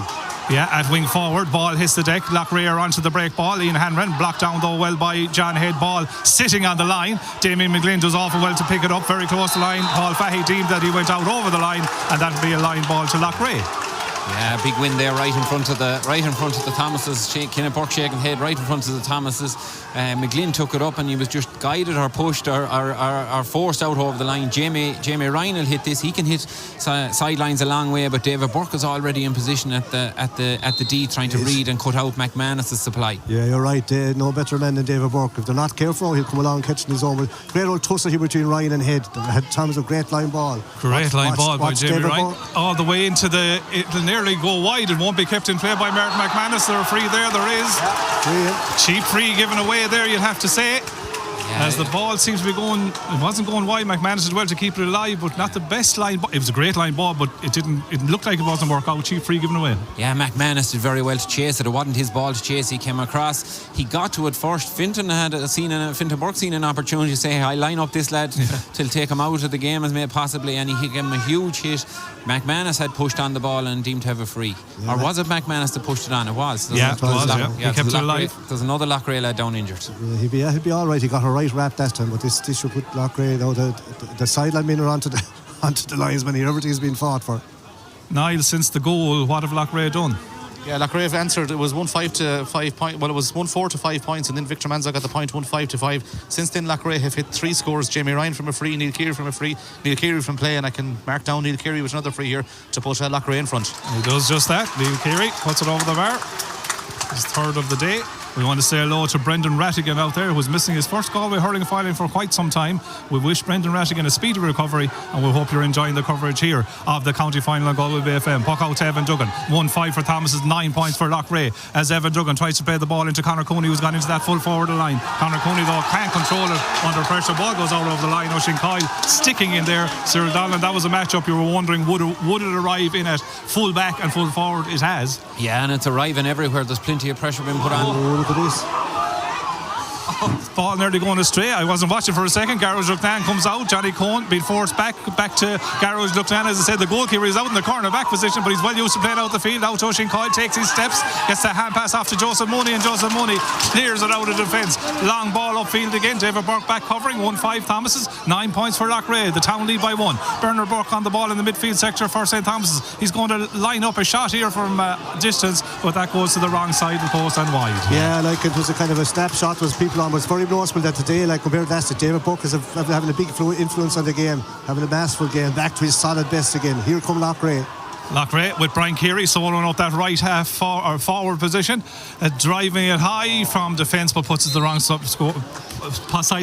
Yeah, at wing forward, ball hits the deck. Loughrea onto the break ball. Ian Hanran blocked down though well by John Head. Ball sitting on the line. Damien McGlynn does awful well to pick it up very close to the line. Paul Fahey deemed that he went out over the line, and that'll be a line ball to Loughrea. Yeah, big win there right in front of the Thomases. Kenneth Burke shaking head right in front of the Thomases. McGlynn took it up and he was just guided or pushed or forced out over the line. Jamie Ryan will hit this. He can hit sidelines a long way, but David Burke is already in position at the D, trying to read and cut out McManus' supply. Yeah, you're right. No better man than David Burke. If they're not careful, he'll come along catching his own. Great old tussle here between Ryan and Head. Had Thomas a great line ball. Great line ball by Jamie Ryan. All the way into it'll nearly go wide. It won't be kept in play by Martin McManus. There are free there. There is. Yeah. Cheap free given away there, you'd have to say. As the ball seems to be going, it wasn't going wide. McManus did well to keep it alive, but not the best line ball. It was a great line ball, but it looked like it wasn't work out. Cheap free given away. Yeah, McManus did very well to chase it. It wasn't his ball to chase. He came across, he got to it first. Fintan Burke seen an opportunity to say, I line up this lad to take him out of the game as may possibly, and he gave him a huge hit. McManus had pushed on the ball and deemed to have a free. Or was it McManus that pushed it on? It was. He kept it alive. There's another Loughrea lad down injured. Yeah, he'd be all right. He got a right wrap that time, but this should put Loughrea, the sideline men are onto the linesman here. Everything's been fought for. Niall, since the goal, what have Loughrea done? Yeah, Loughrea have answered. It was 1-5 to 5 points. Well, it was 1-4 to 5 points, and then Victor Manza got the point 1-5 to 5. Since then, Loughrea have hit 3 scores. Jamie Ryan from a free, Neil Keary from a free, Neil Keary from play, and I can mark down Neil Keary with another free here to put Loughrea in front. He does just that. Neil Keary puts it over the bar. His third of the day. We want to say hello to Brendan Rattigan out there, who's missing his first Galway hurling final for quite some time. We wish Brendan Rattigan a speedy recovery, and we hope you're enjoying the coverage here of the county final on Galway Bay FM. Puck out to Evan Duggan. 1-5 for Thomas's, 9 points for Loughrea as Evan Duggan tries to play the ball into Conor Cooney, who's gone into that full forward line. Conor Cooney though can't control it under pressure. Ball goes out over the line. Oisin Coyle sticking in there. Cyril Donlan, that was a matchup you were wondering would it arrive in at full back and full forward. It has. Yeah, and it's arriving everywhere. There's plenty of pressure being put on. Oh, look at this. Ball nearly going astray. I wasn't watching for a second. Garage Lucknan comes out. Johnny Cohen being forced back to Garage Lucknan. As I said, the goalkeeper is out in the corner back position, but he's well used to playing out the field. Out to Oisin Coyle, takes his steps, gets the hand pass off to Joseph Mooney, and Joseph Mooney clears it out of defence. Long ball upfield again. David Burke back covering. 1-5 Thomas's, 9 points for Loughrea. The town lead by 1. Bernard Burke on the ball in the midfield sector for St. Thomas's. He's going to line up a shot here from distance, but that goes to the wrong side of the post and wide. Yeah, like it was a kind of a snapshot. Was people on, but it's very noticeable that today, like compared to that, David Burke is having a big influence on the game, having a masterful game, back to his solid best again. Here come Loughrea. Loughrea with Brian Keary soloing up that right half forward position, driving it high from defence, but puts it the wrong side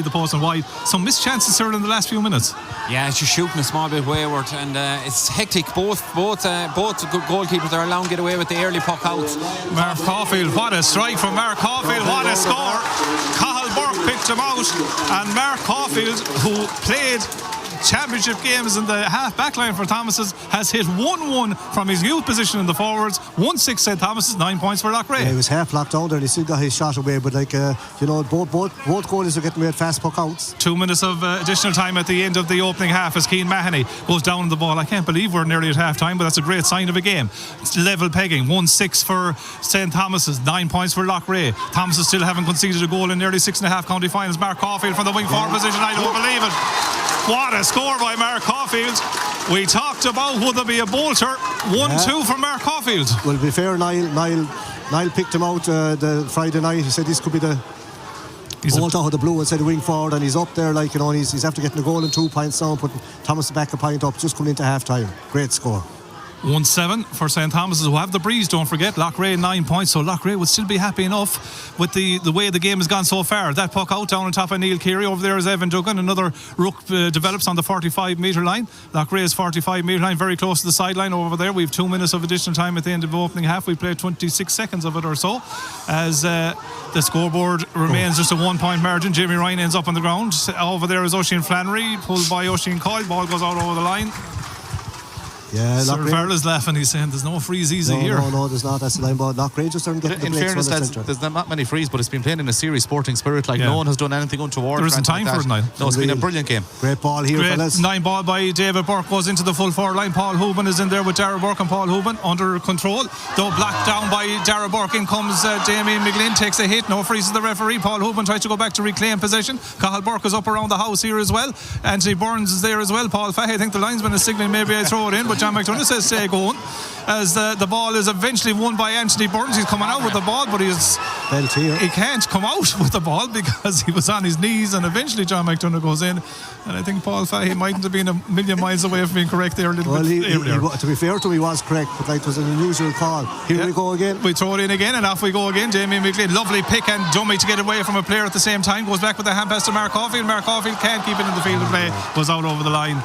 the post and wide. Some missed chances here in the last few minutes. Yeah, it's just shooting a small bit wayward, and it's hectic. Both goalkeepers are allowed to get away with the early puck out. Mark Caulfield, what a strike from Mark Caulfield, what a score. Cathal Burke picked him out, and Mark Caulfield, who played championship games in the half back line for Thomas's, has hit 1-1 from his youth position in the forwards. 1-6 St Thomas's, 9 points for Loughrea. He was half locked down there and he still got his shot away, but both goalies are getting made fast puck outs. 2 minutes of additional time at the end of the opening half as Cian Mahoney goes down the ball. I can't believe we're nearly at half time, but that's a great sign of a game. It's level pegging, 1-6 for St Thomas's, 9 points for Loughrea. Thomas's still haven't conceded a goal in nearly 6.5 county finals. Mark Caulfield from the wing forward position, I don't believe it. What a score by Mark Caulfield. We talked about would there be a bolter. 1-2 for Mark Caulfield. Well, to be fair, Niall picked him out the Friday night. He said this could be the bolt out of the blue and said the wing forward, and he's up there and he's after getting a goal and 2 points down, putting Thomas back a point up, just coming into half time. Great score. 1-7 for St Thomas's, who have the breeze, don't forget. Loughrea 9 points, so Loughrea would still be happy enough with the way the game has gone so far. That puck out down on top of Neil Keary. Over there is Evan Duggan. Another ruck develops on the 45 metre line. Loughrea's 45 metre line, very close to the sideline over there. We've 2 minutes of additional time at the end of the opening half. We played 26 seconds of it or so, as the scoreboard remains just a 1 point margin. Jamie Ryan ends up on the ground. Over there is Oisin Flannery, pulled by Oisin Coyle. Ball goes out over the line. Yeah, Sir Farrell's laughing. He's saying there's no freeze easy here. No, there's not. That's the line. But Loughrea just aren't getting in the breaks. fairness, there's not many frees, but it's been played in a serious sporting spirit. No one has done anything untoward. There isn't time for it now. No, it's been a brilliant game. Great ball here, fellas. 9 ball by David Burke goes into the full forward line. Paul Hooban is in there with Dara Burke, and Paul Hooban under control. Though blocked down by Dara Burke. In comes Damien McGlynn, takes a hit. No freezes the referee. Paul Hooban tries to go back to reclaim possession. Cathal Burke is up around the house here as well. Anthony Burns is there as well. Paul Fahey, I think the linesman is signalling maybe I throw it in, but John McDonough says stay going. As the ball is eventually won by Anthony Burns. He's coming out with the ball, but he can't come out with the ball because he was on his knees, and eventually John McDonough goes in, and I think Paul Fahey mightn't have been a million miles away from being correct there a little bit earlier. To be fair to him, he was correct, but it was an unusual call. Here we go again. We throw it in again, and off we go again. Jamie McLean, lovely pick and dummy to get away from a player at the same time. Goes back with the hand pass to Mark Caulfield. Mark Caulfield can't keep it in the field of play. Goes out over the line.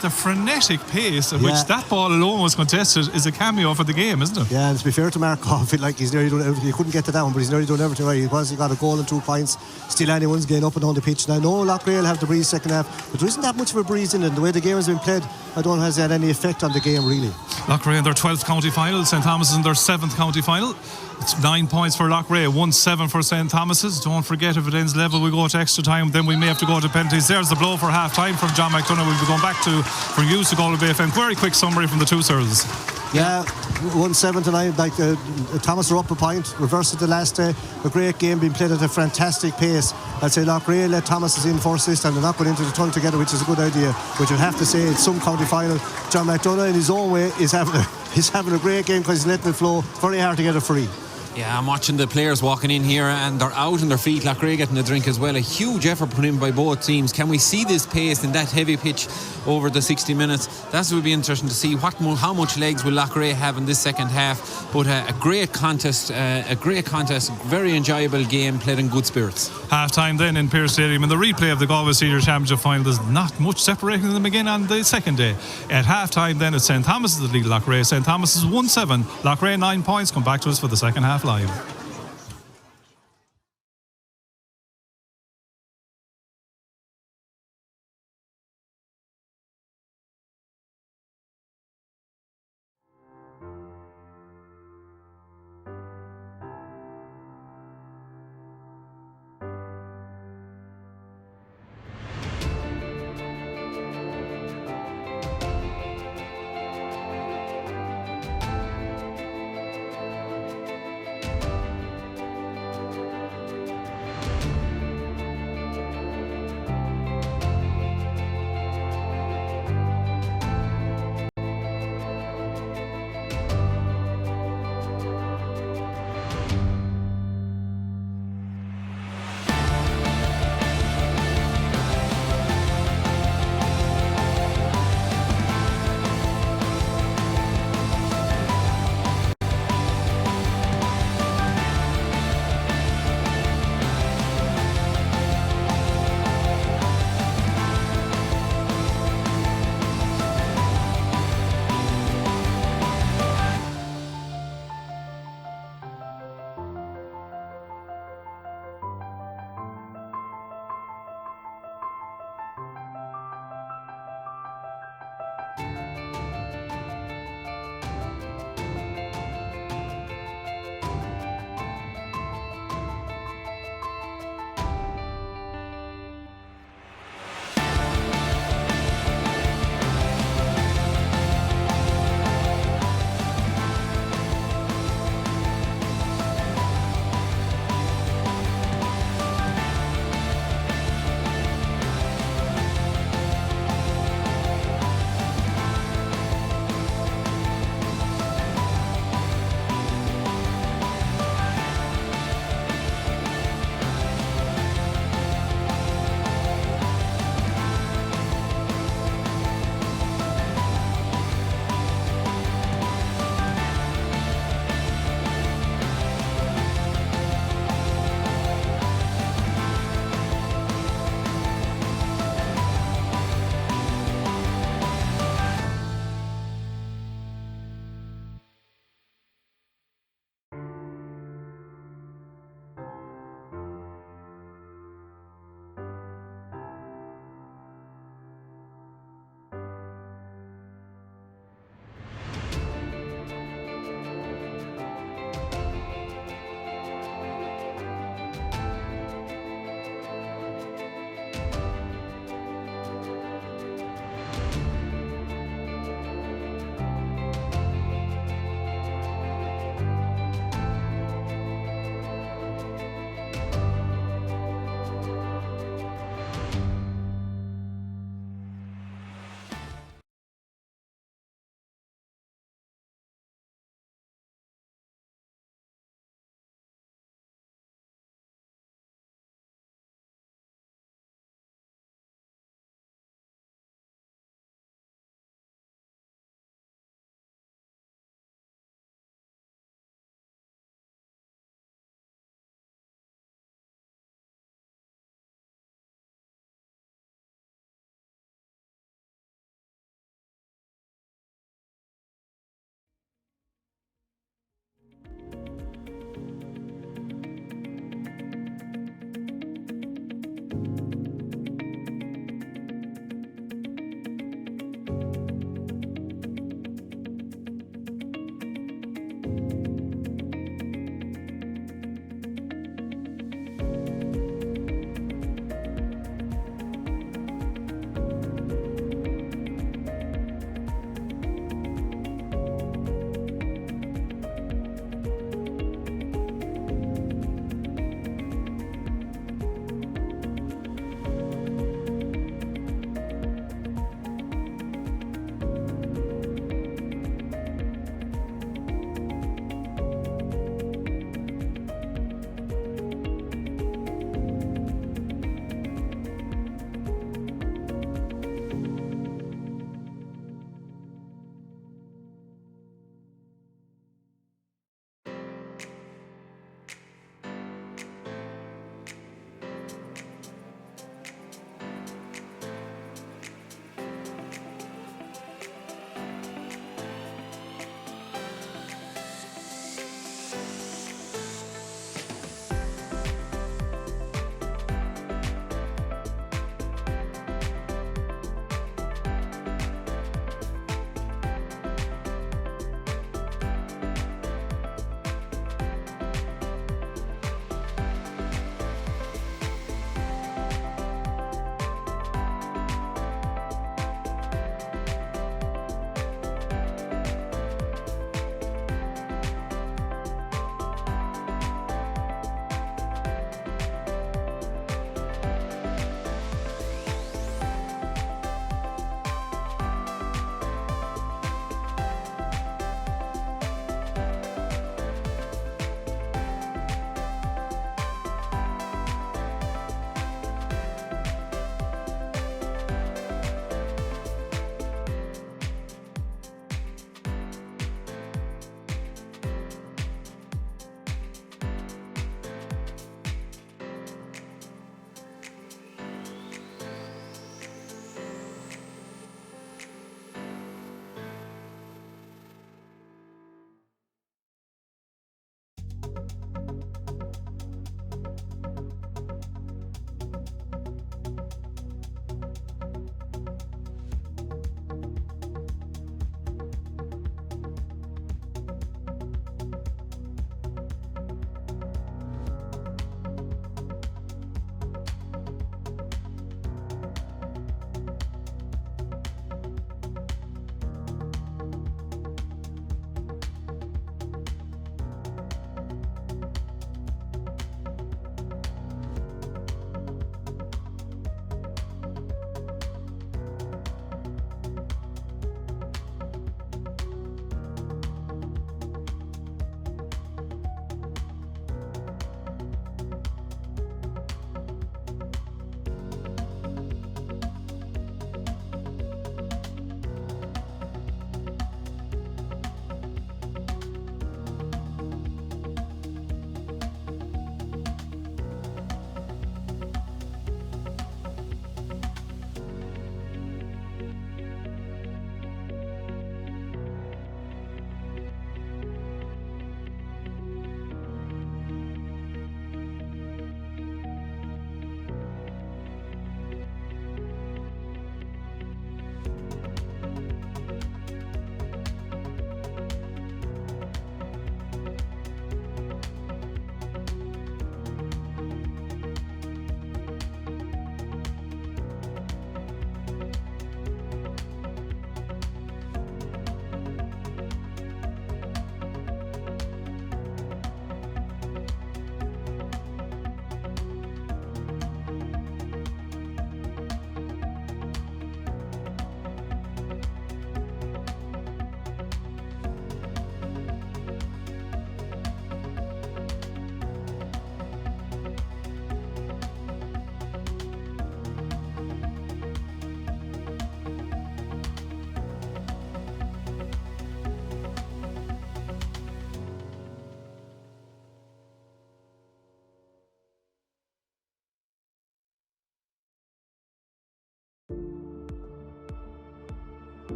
The frenetic pace at which that ball alone was contested is a cameo for the game, isn't it? Yeah, and to be fair to Mark Caulfield, he's nearly done everything. He couldn't get to that one, but he's nearly done everything right. He got a goal and 2 points. Still anyone's getting up and down the pitch. Now, no, Loughrea will have the breeze second half, but there isn't that much of a breeze in it. The way the game has been played, I don't know has had any effect on the game, really. Loughrea in their 12th county final, St Thomas in their 7th county final. It's 9 points for Loughrea, 1-7 for St Thomas's. Don't forget, if it ends level, we go to extra time, then we may have to go to penalties. There's the blow for half time from John McDonough. We'll be going back from Hughes to Galway Bay FM. Very quick summary from the two sirs. Yeah, 1-7 tonight. Thomas are up a point, reversed it the last day. A great game being played at a fantastic pace. I'd say Loughrea let Thomas in first this time. They're not going into the tunnel together, which is a good idea. But you'd have to say it's some county final. John McDonough, in his own way, is having a great game because he's letting it flow. Very hard to get it free. Yeah, I'm watching the players walking in here and they're out on their feet. Loughrea getting a drink as well. A huge effort put in by both teams. Can we see this pace in that heavy pitch over the 60 minutes? That would be interesting to see how much legs will Loughrea have in this second half. But a great contest, very enjoyable game played in good spirits. Half time then in Pearse Stadium, and the replay of the Galway Senior Championship final. There's not much separating them again on the second day. At half time then, it's St Thomas's that lead Loughrea. St Thomas's 1-7, Loughrea 9 points. Come back to us for the second half live.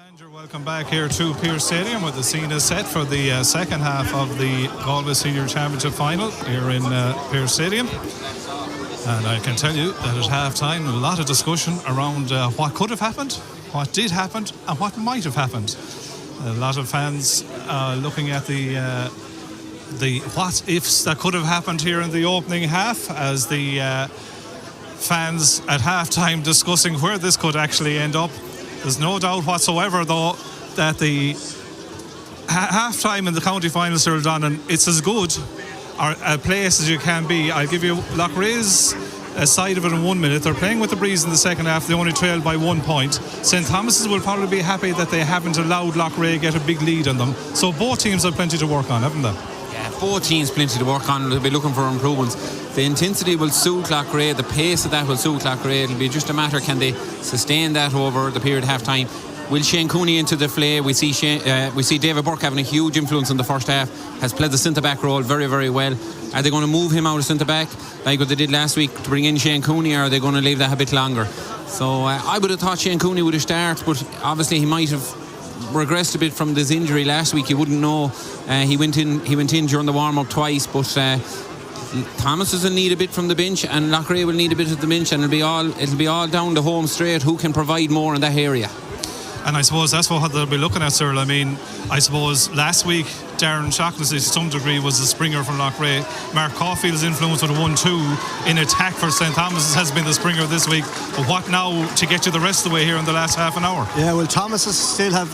And you're welcome back here to Pearse Stadium, where the scene is set for the second half of the Galway Senior Championship final here in Pearse Stadium. And I can tell you that at half-time, a lot of discussion around what could have happened, what did happen, and what might have happened. A lot of fans looking at the what-ifs that could have happened here in the opening half, as the fans at half-time discussing where this could actually end up. There's no doubt whatsoever, though, that the half-time in the county final, Cyril Donnan, it's as good a place as you can be. I'll give you Loughrea's side of it in 1 minute. They're playing with the breeze in the second half. They only trailed by 1 point. St. Thomas's will probably be happy that they haven't allowed Loughrea get a big lead on them. So both teams have plenty to work on, haven't they? Yeah, both teams plenty to work on. They'll be looking for improvements. The intensity will suit Loughrea. The pace of that will suit Loughrea. It'll be just a matter, can they sustain that over the period half time? Will Shane Cooney into the fray? We see David Burke having a huge influence in the first half. Has played the centre back role very, very well. Are they going to move him out of centre back like what they did last week to bring in Shane Cooney, or are they going to leave that a bit longer? So I would have thought Shane Cooney would have started, but obviously he might have regressed a bit from this injury last week. You wouldn't know. He went in during the warm up twice, but Thomas will need a bit from the bench, and Loughrea will need a bit of the bench, and it'll be all down the home straight who can provide more in that area. And I suppose that's what they'll be looking at, Cyril. I mean, I suppose last week Darren Shaughnessy to some degree was the springer from Loughrea. Mark Caulfield's influence with a 1-2 in attack for St. Thomas's has been the springer this week. But what now to get you the rest of the way here in the last half an hour? Yeah, well, Thomas's still have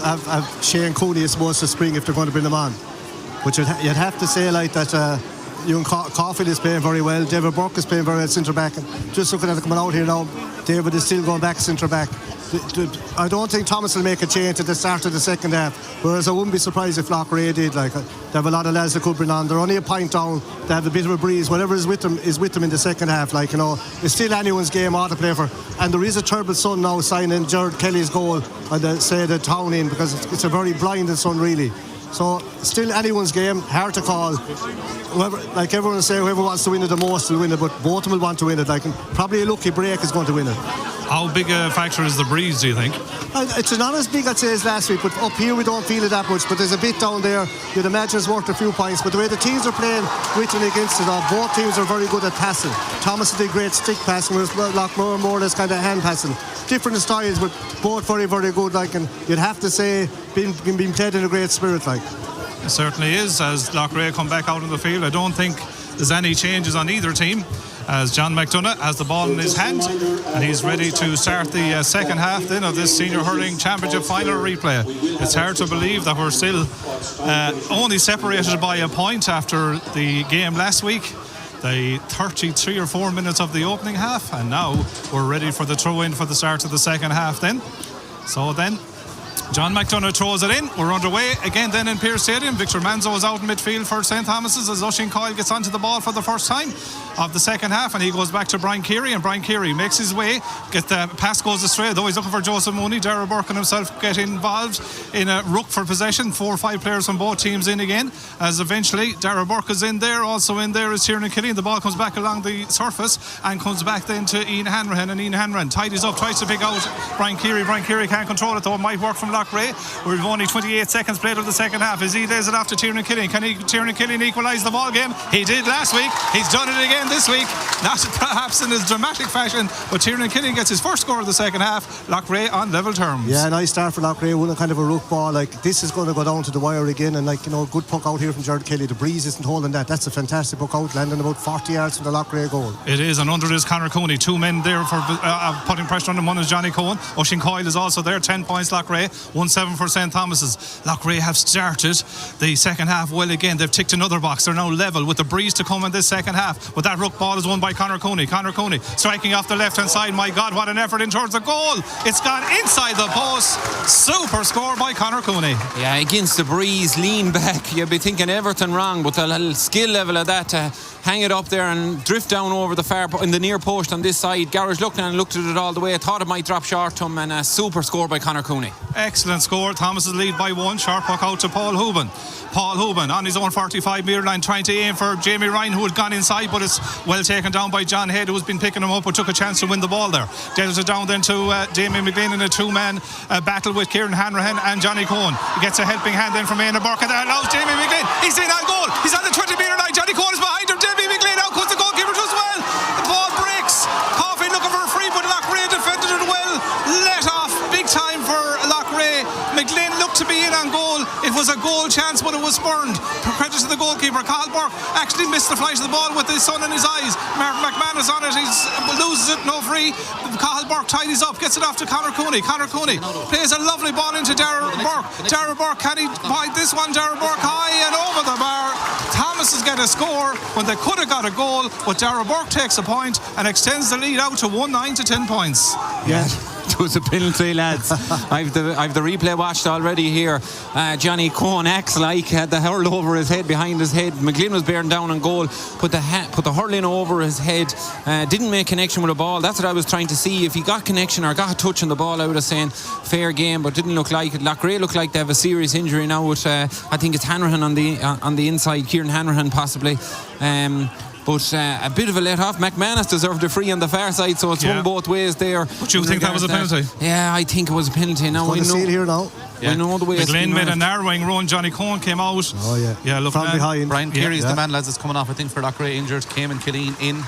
Shane Cooney, I suppose, to spring if they're going to bring them on. But you'd have to say like that Caulfield is playing very well. David Burke is playing very well centre back. And just looking at it coming out here now, David is still going back centre back. I don't think Thomas will make a change at the start of the second half, whereas I wouldn't be surprised if Loughrea did. Like, they have a lot of lads that could bring on. They're only a point down. They have a bit of a breeze. Whatever is with them in the second half. Like, it's still anyone's game ought to play for. And there is a terrible sun now signing Gerard Kelly's goal on the town in, because it's a very blinding sun really. So still anyone's game, hard to call. Like everyone will say, whoever wants to win it the most will win it, but both of them will want to win it. Like, and probably a lucky break is going to win it. How big a factor is the breeze, do you think? It's not as big, I'd say, as last week, but up here we don't feel it that much. But there's a bit down there, you'd imagine it's worth a few points. But the way the teams are playing with and against it, both teams are very good at passing. Thomas did great stick passing, whereas Loughrea more or less kind of hand passing. Different styles, but both very, very good. Like, and you'd have to say, being played in a great spirit. Like. It certainly is, as Loughrea come back out on the field. I don't think there's any changes on either team, as John McDonough has the ball in his hand and he's ready to start the second half then of this Senior Hurling Championship final replay. It's hard to believe that we're still only separated by a point after the game last week, the 33 or 4 minutes of the opening half, and now we're ready for the throw-in for the start of the second half then. So then John McDonough throws it in. We're underway again then in Pearse Stadium. Victor Manzo is out in midfield for St. Thomas's as Oisin Coyle gets onto the ball for the first time of the second half, and he goes back to Brian Keary, and Brian Keary makes his way. The pass goes astray, though he's looking for Joseph Mooney. Dara Burke and himself get involved in a ruck for possession. 4 or 5 players from both teams in again, as eventually Dara Burke is in there. Also in there is Tiernan Killeen. The ball comes back along the surface and comes back then to Ian Hanrahan, and Ian Hanrahan tidies up, tries to pick out Brian Keary. Brian Keary can't control it, though it might work from Loughrea. We've only 28 seconds played of the second half as he lays it off to Tiernan Killeen. Can Tiernan Killeen equalise the ball game? He did last week. He's done it again this week. Not perhaps in his dramatic fashion, but Tiernan Killeen gets his first score of the second half. Loughrea on level terms. Yeah, nice start for Loughrea, winning kind of a rook ball. Like, this is going to go down to the wire again, and good puck out here from Jared Kelly. The breeze isn't holding that. That's a fantastic puck out, landing about 40 yards from the Loughrea goal. It is, and under is Conor Cooney. 2 men there for putting pressure on him. One is Johnny Cohen. Oisin Coyle is also there. 10 points Loughrea, 1-7 for St. Thomas's. Loughrea have started the second half well again. They've ticked another box. They're now level with the breeze to come in this second half. But that ruck ball is won by Conor Cooney. Conor Cooney striking off the left hand side. My God, what an effort in towards the goal. It's gone inside the post. Super score by Conor Cooney. Yeah, against the breeze, lean back. You'd be thinking everything wrong, but the little skill level of that to hang it up there and drift down over the far in the near post on this side. Garage looked at it all the way. I thought it might drop short to him, and a super score by Conor Cooney. Excellent score. Thomas's lead by 1. Sharp puck out to Paul Houben. Paul Houben on his own 45 metre line, trying to aim for Jamie Ryan, who had gone inside, but it's well taken down by John Head, who's been picking him up, but took a chance to win the ball there. Deals it down then to Damien McLean in a 2-man battle with Kieran Hanrahan and Johnny Cohen. He gets a helping hand then from Éanna Burke, and that allows Damien McLean. He's in on goal. He's on the 20 metre line. Johnny Cohen is behind him. Damien McLean out comes the goalkeeper as well. The ball breaks. Coffey looking for a free, but Loughrea defended it well. Let off big time for Loughrea. McLean looked to be in on goal. It was a goal chance, but it was spurned. Credit to the goalkeeper. Cathal Burke actually missed the flight of the ball with his sun in his eyes. Mark McManus on it. He loses it, no free. Cathal Burke tidies up, gets it off to Conor Cooney. Conor Cooney plays a lovely ball into Dara Burke. Dara Burke, can he bite this one? Dara Burke high and over the bar. Thomas has got a score when they could have got a goal, but Dara Burke takes a point and extends the lead out to 1-9 to 10 points. Yeah. It was a penalty, lads. I've the replay watched already here. Johnny Cohen acts like had the hurl over his head, behind his head. McGlynn was bearing down on goal, put the hurl in over his head, didn't make connection with the ball. That's what I was trying to see. If he got connection or got a touch on the ball, I would have saying fair game, but didn't look like it. Loughrea looked like they have a serious injury now with I think it's Hanrahan on the inside, Kieran Hanrahan possibly. But a bit of a let off. McManus deserved a free on the far side, so it's swung both ways there. But you think that was a penalty? Yeah, I think it was a penalty. Now we know. See it here now. We know the way McLean made a narrowing run. Johnny Cohen came out. Oh yeah. Yeah, look from behind. Brian Keary's the man, lads, that's coming off. I think for Loughrea injured. Cayman Killeen in,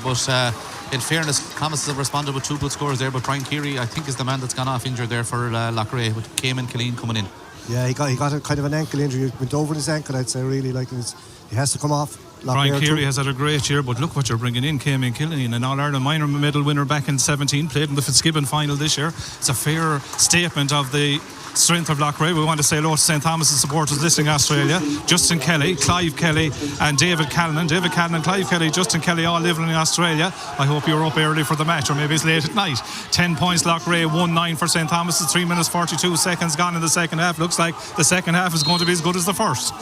but in fairness, Thomas has responded with 2 good scores there. But Brian Keary, I think, is the man that's gone off injured there for Loughrea, with Cayman Killeen coming in. Yeah, he got a kind of an ankle injury. It went over his ankle, I'd say. Really, like he has to come off. Brian Keary has had a great year, but look what you're bringing in. Cayman Killeen, an All-Ireland minor medal winner back in 17, played in the Fitzgibbon final this year. It's a fair statement of the strength of Loughrea. We want to say hello to St. Thomas's supporters listening in Australia. Justin Kelly, Clive Kelly and David Callan. David Callan and Clive Kelly, Justin Kelly all living in Australia. I hope you're up early for the match, or maybe it's late at night. 10 points Loughrea, 1-9 for St. Thomas's. 3 minutes 42 seconds gone in the second half. Looks like the second half is going to be as good as the first,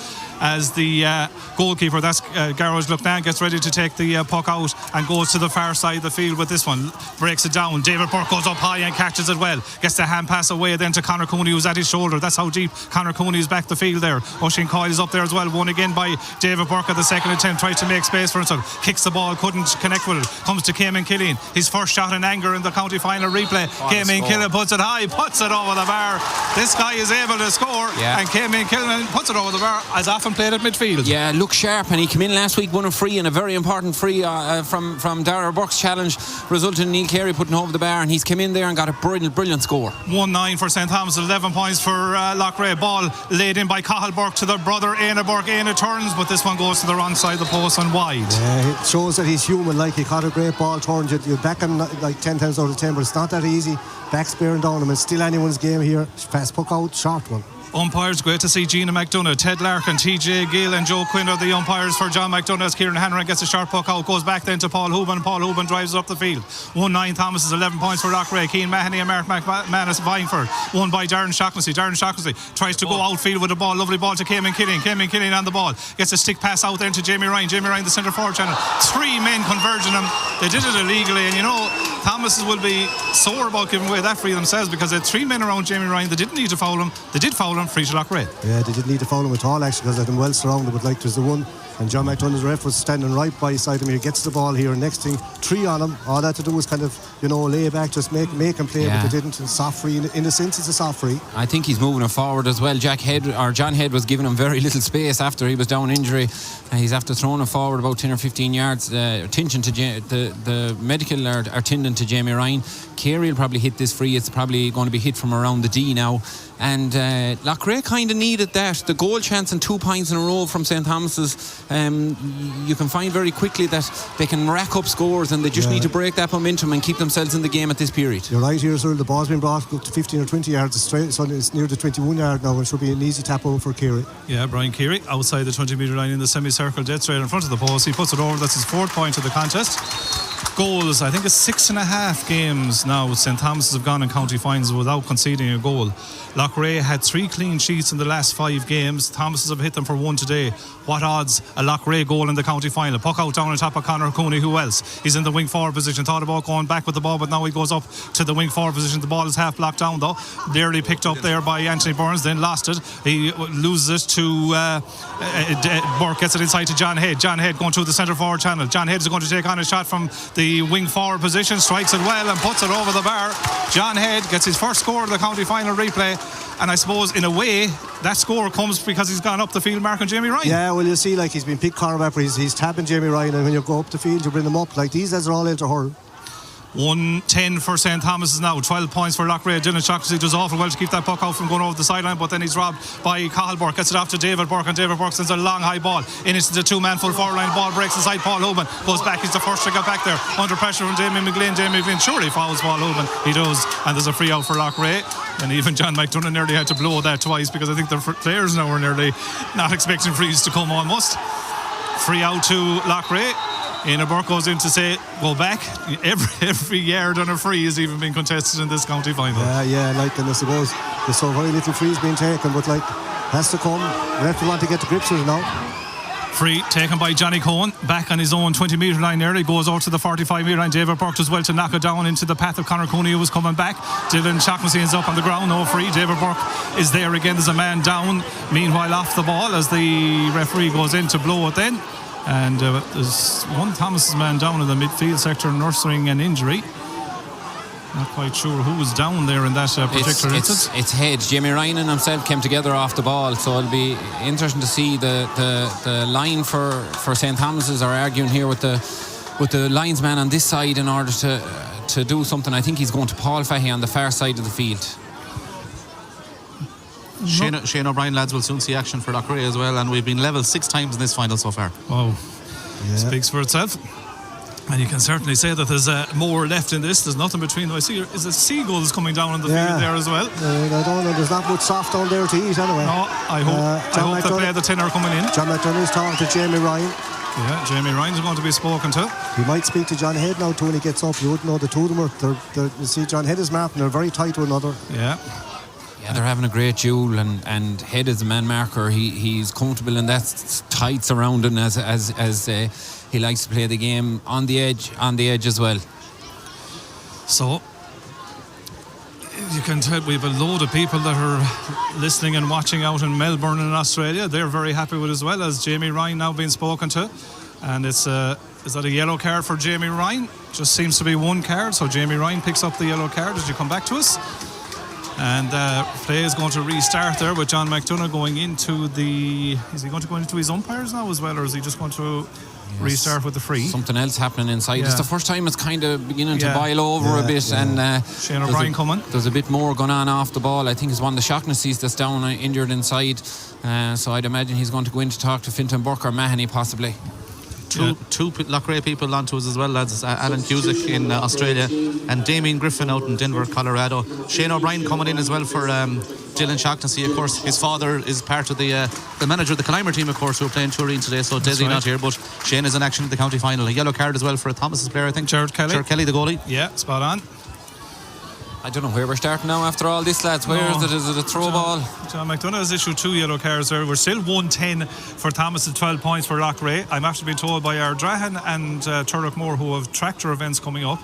as the goalkeeper, that's Garage Lucknan, gets ready to take the puck out and goes to the far side of the field with this one. Breaks it down. David Burke goes up high and catches it well. Gets the hand pass away then to Conor Cooney, who's at his shoulder. That's how deep Conor Cooney is back the field there. Oisin Coyle is up there as well. Won again by David Burke at the second attempt. Tried to make space for himself. Kicks the ball, couldn't connect with it. Comes to Cayman Killeen. His first shot in anger in the county final replay. Cayman Killeen puts it high, puts it over the bar. This guy is able to score, and Cayman Killeen puts it over the bar as often and played at midfield. Yeah, look sharp, and he came in last week, won a free, and a very important free from Dara Burke's challenge, resulting in Neil Carey putting over the bar, and he's come in there and got a brilliant score. 1-9 for St. Thomas, 11 points for Loughrea. Ball laid in by Cathal Burke to their brother Éanna Burke. Éanna turns, but this one goes to the wrong side of the post and wide. Yeah, it shows that he's human. Like, he caught a great ball, turned it. You back him like 10 times out of 10, but it's not that easy. Back's bearing down him. It's still anyone's game here. Fast puck out, short one. Umpires, great to see Gina McDonough, Ted Larkin, TJ Gill and Joe Quinn are the umpires for John McDonough as Kieran Hanrahan gets a sharp puck out, goes back then to Paul Hooban. Paul Hooban drives it up the field. 1-9 Thomas is 11 points for Loughrea. Keane Mahoney and Mark McManus vying for it. Won by Darren Shaughnessy. Darren Shaughnessy tries to go outfield with the ball. Lovely ball to Cayman Killian. Cayman Killian on the ball. Gets a stick pass out there to Jamie Ryan. Jamie Ryan, the centre forward channel. 3 men converging him. They did it illegally, and you know, Thomas will be sore about giving away that free themselves because they had 3 men around Jamie Ryan. They didn't need to foul him. They did foul him. Free to Loughrea. Yeah, they didn't need to foul him at all, actually, because they had him well surrounded. But like, there's the one, and John McDonough's ref was standing right by side him. He gets the ball here. Next thing, 3 on him. All that to do was kind of, you know, lay back, just make him play, but they didn't. And soft free, in a sense, it's a soft free. I think he's moving it forward as well. John Head was giving him very little space after he was down injury. He's after throwing it forward about 10 or 15 yards. Attention to the medical are tending to Jamie Ryan. Carey will probably hit this free. It's probably going to be hit from around the D now. And Loughrea kind of needed that. The goal chance and 2 points in a row from St. Thomas's. You can find very quickly that they can rack up scores, and they just need to break that momentum and keep themselves in the game at this period. You're right here, sir. The ball's been brought up to 15 or 20 yards straight, so it's near the 21 yard now. It should be an easy tap over for Carey. Yeah, Brian Carey outside the 20-metre line in the semicircle, dead straight in front of the post. He puts it over. That's his 4th point of the contest. Goals, I think it's 6.5 games now St. Thomas have gone in county finals without conceding a goal. Loughrea had 3 clean sheets in the last 5 games. Thomas have hit them for 1 today. What odds a Loughrea goal in the county final? Puck out down on top of Conor Cooney. Who else? He's in the wing forward position. Thought about going back with the ball, but now he goes up to the wing forward position. The ball is half blocked down though. Nearly picked up there by Anthony Burns, then lost it. He loses it to Burke, gets it inside to John Head. John Head going to the centre forward channel. John Head is going to take on a shot from the wing forward position, strikes it well and puts it over the bar. John Head gets his first score of the county final replay, and I suppose in a way that score comes because he's gone up the field marking Jamie Ryan. Yeah, well, you see, like, he's been picked cornerback, but he's tapping Jamie Ryan, and when you go up the field you bring them up. Like, these lads are all into hurl. 1-10 for St. Thomas's now, 12 points for Loughrea. Dylan Shaughnessy does awful well to keep that puck out from going over the sideline, but then he's robbed by Cathal Burke. Gets it off to David Burke, and David Burke sends a long high ball in. It's the 2-man full forward line. Ball breaks inside Paul Hooban, goes back. He's the first to get back there under pressure from Damien McGlynn. Damien McGlynn surely fouls Paul Hooban. He does, and there's a free out for Loughrea. And even John McDonough nearly had to blow that twice because I think the players now are nearly not expecting frees to come almost. Free out to Loughrea. Éanna Burke goes in to say, go back. Every yard on a free has even been contested in this county final. Yeah, like, and I suppose there's so very little frees being taken, but like, has to come. We have to want to get to grips with it now. Free taken by Johnny Cohen, back on his own 20-metre line there. He goes out to the 45-metre line. David Burke does well to knock it down into the path of Conor Cooney, who was coming back. Dylan Shaughnessy ends up on the ground, no free. David Burke is there again. There's a man down, meanwhile off the ball as the referee goes in to blow it then. And there's one Thomas's man down in the midfield sector nursing an injury. Not quite sure who was down there in that particular instance. It's Head. Jamie Ryan and himself came together off the ball, so it'll be interesting to see the line for St. Thomas's are arguing here with the linesman on this side in order to do something. I think he's going to Paul Fahey on the far side of the field. Shane O'Brien lads will soon see action for Loughrea as well, and we've been level 6 times in this final so far. Wow, speaks for itself. And you can certainly say that there's more left in this. There's nothing between them. I see is it seagulls coming down on the field there as well. I don't know, there's not much soft down there to eat anyway. No, I hope the play the 10 are coming in. John McDonough is talking to Jamie Ryan. Yeah, Jamie Ryan's going to be spoken to. He might speak to John Head now too when he gets up. You wouldn't know the two of them are, you see John Head is marking, they're very tight to another. Yeah, they're having a great duel, and Head is a man marker. He's comfortable in that tight surrounding as he likes to play the game on the edge as well. So you can tell we have a load of people that are listening and watching out in Melbourne in Australia. They're very happy with it as well, as Jamie Ryan now being spoken to. And is that a yellow card for Jamie Ryan? Just seems to be one card, so Jamie Ryan picks up the yellow card as you come back to us. And play is going to restart there with John McDonough going into the... Is he going to go into his umpires now as well, or is he just going to restart with the free? Something else happening inside. It's the first time it's kind of beginning to boil over a bit. And Shane O'Brien coming. There's a bit more going on off the ball. I think it's one of the Shaughnessy's that's down injured inside. So I'd imagine he's going to go in to talk to Fintan Burke or Mahoney possibly. Two Loughrea people onto us as well, lads. Alan Cusick in Australia and Damien Griffin out in Denver, Colorado. Shane O'Brien coming in as well for Dylan Shaughnessy. Of course, his father is part of the manager of the Climber team, of course, who are playing Turin today. So Desi not here, but Shane is in action at the county final. A yellow card as well for Thomas's player, I think. Jared Kelly, the goalie. Yeah, spot on. I don't know where we're starting now after all this, lads. Where is it? Is it a throw ball? John McDonough has issued 2 yellow cards there. We're still 1-10 for Thomas and 12 points for Loughrea. I'm actually being told by our Drahan and Turlockmore, who have tractor events coming up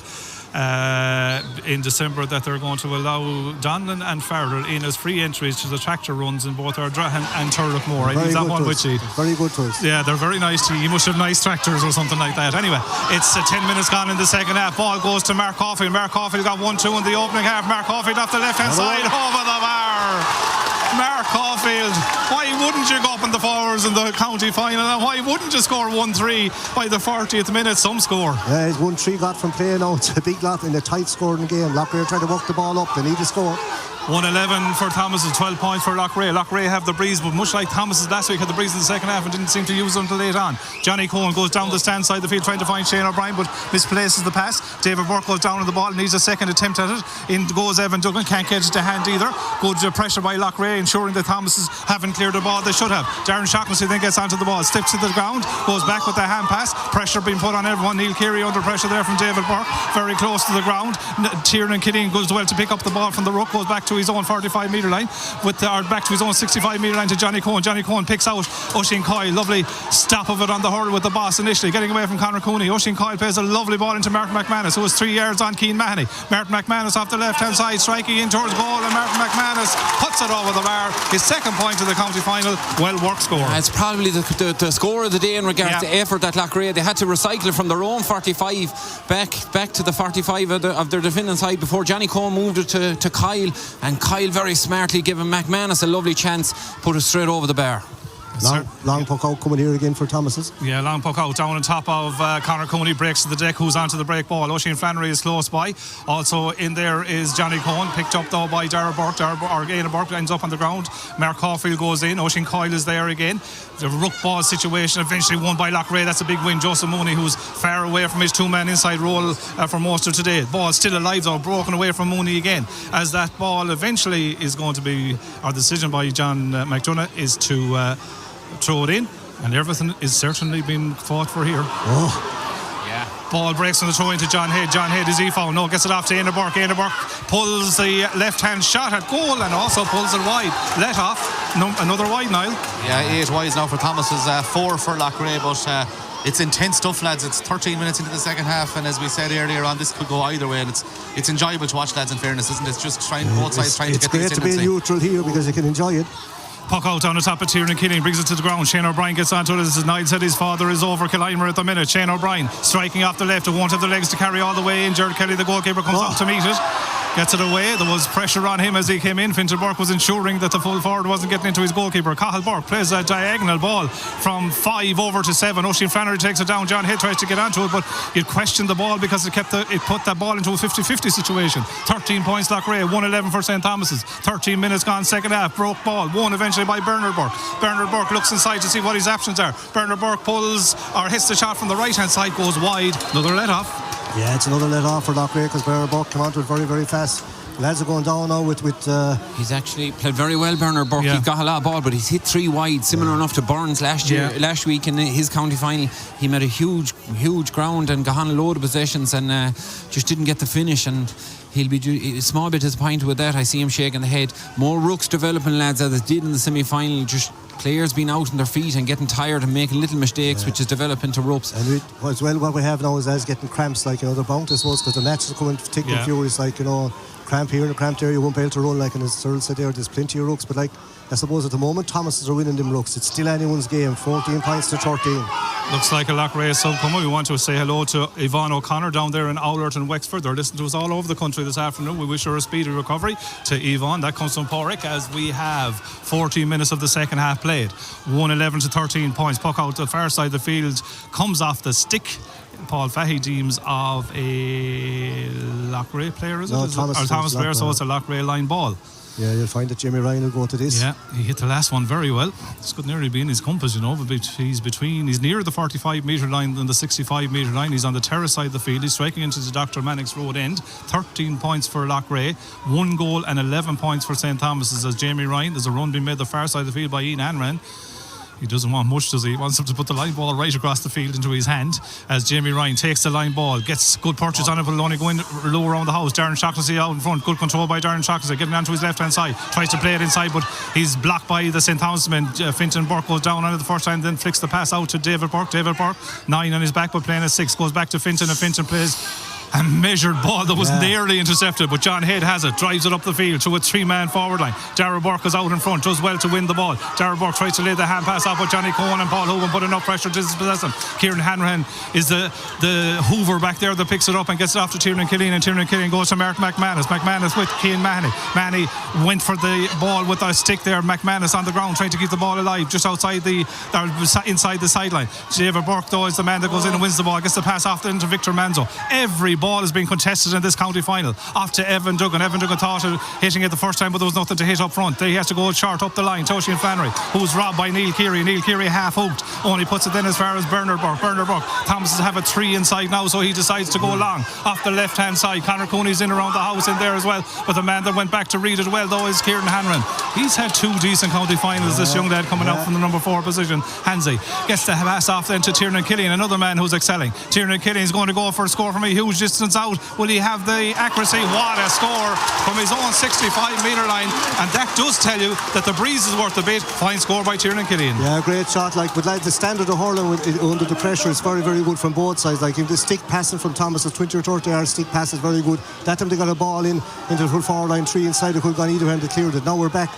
in December, that they're going to allow Donlan and Farrell in as free entries to the tractor runs in both our Drahan and Turlockmore. I leave that one with you. Very good to us. Yeah, they're very nice to you. You must have nice tractors or something like that. Anyway, it's 10 minutes gone in the second half. Ball goes to Mark Caulfield. Mark Caulfield got 1-2 in the opening half. Mark Caulfield off the left-hand side, over the bar. Mark Caulfield, why wouldn't you go up in the forwards in the county final, and why wouldn't you score 1-3 by the 40th minute? Some score. Yeah, it's 1-3 got from play now. It's a big lot in a tight scoring game. Loughrea trying to work the ball up. They need to score. 1-11 for Thomas and 12 points for Loughrea. Loughrea have the breeze, but much like Thomas's last week, had the breeze in the second half and didn't seem to use it until late on. Johnny Cohen goes down the stand side of the field trying to find Shane O'Brien, but misplaces the pass. David Burke goes down on the ball and needs a second attempt at it. In goes Evan Duggan, can't get it to hand either. Good pressure by Loughrea, ensuring that Thomas's haven't cleared the ball. They should have. Darren Shaughnessy then gets onto the ball, steps to the ground, goes back with the hand pass. Pressure being put on everyone. Neil Keary under pressure there from David Burke, very close to the ground. Tiernan Killeen goes well to pick up the ball from the ruck, goes back to his own 45 metre line, back to his own 65 metre line to Johnny Cohen. Johnny Cohen picks out Oisin Coyle. Lovely stop of it on the hurl with the boss initially, getting away from Conor Cooney. Oisin Coyle plays a lovely ball into Martin McManus, who was 3 yards on Keane Mahoney. Martin McManus off the left hand side, striking in towards goal, and Martin McManus puts it over the bar. His second point of the county final. Well worked score. It's probably the score of the day in regards to effort that Loughrea. They had to recycle from their own 45 back to the 45 of their defending side before Johnny Cohen moved it to Kyle, and Kyle very smartly giving McManus a lovely chance, put it straight over the bar. Long puck out coming here again for Thomas's. Yeah, long puck out down on top of Conor Cooney, breaks to the deck, who's onto the break ball. Oisin Flannery is close by. Also in there is Johnny Cohen, picked up though by Dara Burke. Gaina Burke ends up on the ground. Mark Caulfield goes in. Oisin Coyle is there again. The ruck ball situation eventually won by Loughrea. That's a big win. Joseph Mooney, who's far away from his 2-man inside role for most of today. Ball still alive though, broken away from Mooney again, as that ball eventually is going to be, our decision by John McDonough is to throw it in, and everything is certainly being fought for here. Ball breaks on the throw into John Head. John Head, is he foul? No, gets it off to Éanna Burke. Éanna Burke pulls the left hand shot at goal and also pulls it wide. Let off. Another wide, Niall. Yeah, 8 wides now for Thomas's, 4 for Loughrea, but it's intense stuff, lads. It's 13 minutes into the second half, and as we said earlier on, this could go either way, and it's enjoyable to watch, lads, in fairness, isn't it? It's just both sides trying to get the It's great to be neutral here because you can enjoy it. Puck out on the top of Tiernan Killeen, brings it to the ground. Shane O'Brien gets onto it. As Niall said, his father is over Killimer at the minute. Shane O'Brien striking off the left, who won't have the legs to carry all the way in. Jared Kelly, the goalkeeper, comes up to meet it. Gets it away. There was pressure on him as he came in. Fintan Burke was ensuring that the full forward wasn't getting into his goalkeeper. Cathal Burke plays a diagonal ball from 5 over to 7. Oisin Flannery takes it down. John Head tries to get onto it, but it questioned the ball because it put that ball into a 50-50 situation. 13 points Loughrea, 1-11 for St. Thomas's. 13 minutes gone, second half. Broke ball, won eventually by Bernard Burke. Bernard Burke looks inside to see what his options are. Bernard Burke pulls or hits the shot from the right hand side, goes wide. Another let off. Yeah, it's another let off for Loughrea because Bernard Burke came onto it very, very fast. Lads are going down now with he's actually played very well, Bernard Burke. He's got a lot of ball, but he's hit 3 wide, similar enough to Burns last week in his county final. He made a huge ground and got on a load of possessions and just didn't get the finish, and he'll be a small bit disappointed with that. I see him shaking the head. More rooks developing, lads, as it did in the semi-final. Just players being out on their feet and getting tired and making little mistakes, which is developing to ropes. And as well, what we have now is getting cramps, like, they're bound, I suppose, because the matches are coming thick and furious, like, cramp here and a cramp there, you won't be able to run, like, and as Cyril said there's plenty of rooks, but like, I suppose at the moment Thomas's are winning them rooks. It's still anyone's game, 14 points to 13. Looks like a Loughrea sub coming. We want to say hello to Yvonne O'Connor down there in Owlert and Wexford. They're listening to us all over the country this afternoon. We wish her a speedy recovery. To Yvonne, that comes from Porrick, as we have 14 minutes of the second half played. 1-11 to 13 points. Puck out the far side of the field, comes off the stick. Paul Fahey deems of a Loughrea player, is it? Thomas player, so it's a Loughrea line ball. Yeah, you'll find that Jamie Ryan will go to this. Yeah, he hit the last one very well. This could nearly be in his compass, but he's near the 45 metre line than the 65 metre line. He's on the terrace side of the field. He's striking into the Dr. Mannix Road end. 13 points for Loughrea, 1 goal and 11 points for St. Thomas's as Jamie Ryan. There's a run being made the far side of the field by Ian Hanran. He doesn't want much, does he? He wants him to put the line ball right across the field into his hand as Jamie Ryan takes the line ball, gets good purchase on it, but will only go in low around the house. Darren Shaughnessy out in front, good control by Darren Shaughnessy, getting onto his left hand side, tries to play it inside, but he's blocked by the St. Thomas men. Fintan Burke goes down on it the first time, then flicks the pass out to David Burke. 9 on his back, but playing a 6, goes back to Fintan, and Fintan plays a measured ball that was nearly intercepted, but John Head has it, drives it up the field to a 3-man forward line. Darragh Burke is out in front, does well to win the ball. Darragh Burke tries to lay the hand pass off, but Johnny Cohen and Paul Hogan put enough pressure to dispossess him. Kieran Hanrahan is the Hoover back there that picks it up and gets it off to Tiernan Killeen, and Tiernan Killeen goes to Mark McManus with Cian Mahoney. Mahoney went for the ball with a stick there. McManus on the ground trying to keep the ball alive just inside the sideline. David Burke though is the man that goes in and wins the ball, gets the pass off into Victor Manzo. Every ball is being contested in this county final. Off to Evan Duggan. Evan Duggan thought of hitting it the first time, but there was nothing to hit up front. He has to go short up the line. Toshien Flannery, who's robbed by Neil Keary. Neil Keary half hooked, only puts it then as far as Bernard Burke. Thomas have a 3 inside now, so he decides to go long off the left hand side. Conor Cooney's in around the house in there as well, but the man that went back to read it well though is Kieran Hanran. He's had 2 decent county finals, this young lad coming out from the number 4 position. Hansey gets the pass off then to Tiernan Killeen, another man who's excelling. Tiernan Killeen is going to go for a score from a huge distance out. Will he have the accuracy? What a score from his own 65 metre line, and that does tell you that the breeze is worth a bit. Fine score by Tiernan Killeen. Yeah, great shot. But the standard of hurling under the pressure is very, very good from both sides. Like if the stick passing from Thomas is 20 or 30 yards, stick pass is very good. That time they got a ball into the full forward line, 3 inside. They could have gone either end, they cleared it. Now we're back.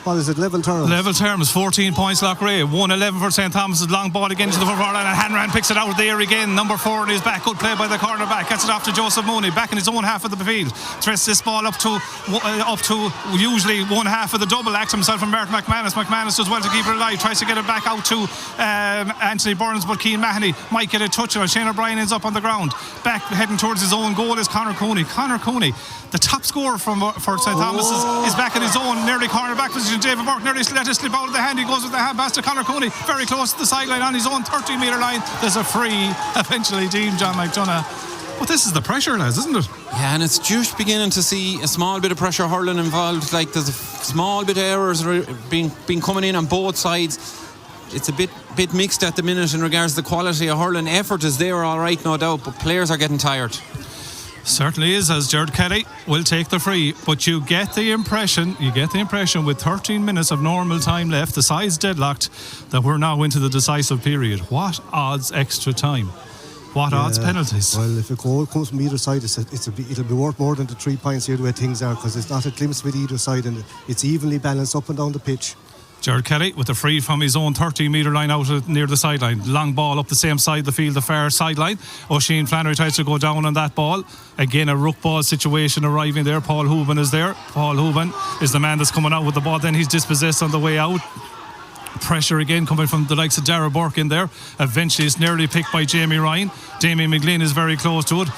What is it? Level terms, 14 points Loughrea, 1-11 for St. Thomas's. Long ball again to the forward line, and Hanran picks it out there again. Number 4 in his back, good play by the cornerback, gets it off to Joseph Mooney, back in his own half of the field. Threads this ball up to usually one half of the double act himself and Martin McManus. McManus does well to keep it alive, tries to get it back out to Anthony Burns, but Cian Mahoney might get a touch on it. Shane O'Brien ends up on the ground. Back heading towards his own goal is Conor Cooney. Conor Cooney, the top scorer for St. Thomas, is back in his own nearly cornerback position. David Burke nearly let it slip out of the hand. He goes with the hand pass to Conor Cooney, very close to the sideline on his own 30 metre line. There's a free eventually deemed John McDonough. But this is the pressure, lads, isn't it? Yeah, and it's just beginning to see a small bit of pressure hurling involved. Like there's a small bit of errors being coming in on both sides. It's a bit mixed at the minute in regards to the quality of hurling. Effort is there, all right, no doubt, but players are getting tired. Certainly is, as Gerard Kelly will take the free, but you get the impression with 13 minutes of normal time left, the sides deadlocked, that we're now into the decisive period. What odds extra time? What odds penalties? Well, if a goal comes from either side, it'll be worth more than the 3 points here the way things are, because it's not a glimpse with either side, and it's evenly balanced up and down the pitch. Gerard Kelly with a free from his own 30 metre line out near the sideline. Long ball up the same side of the field, the far sideline. O'Sheen Flannery tries to go down on that ball. Again, a ruck ball situation arriving there. Paul Hooban is there. Paul Hooban is the man that's coming out with the ball. Then he's dispossessed on the way out. Pressure again coming from the likes of Darragh Burke in there. Eventually it's nearly picked by Jamie Ryan. Damien McGlynn is very close to it.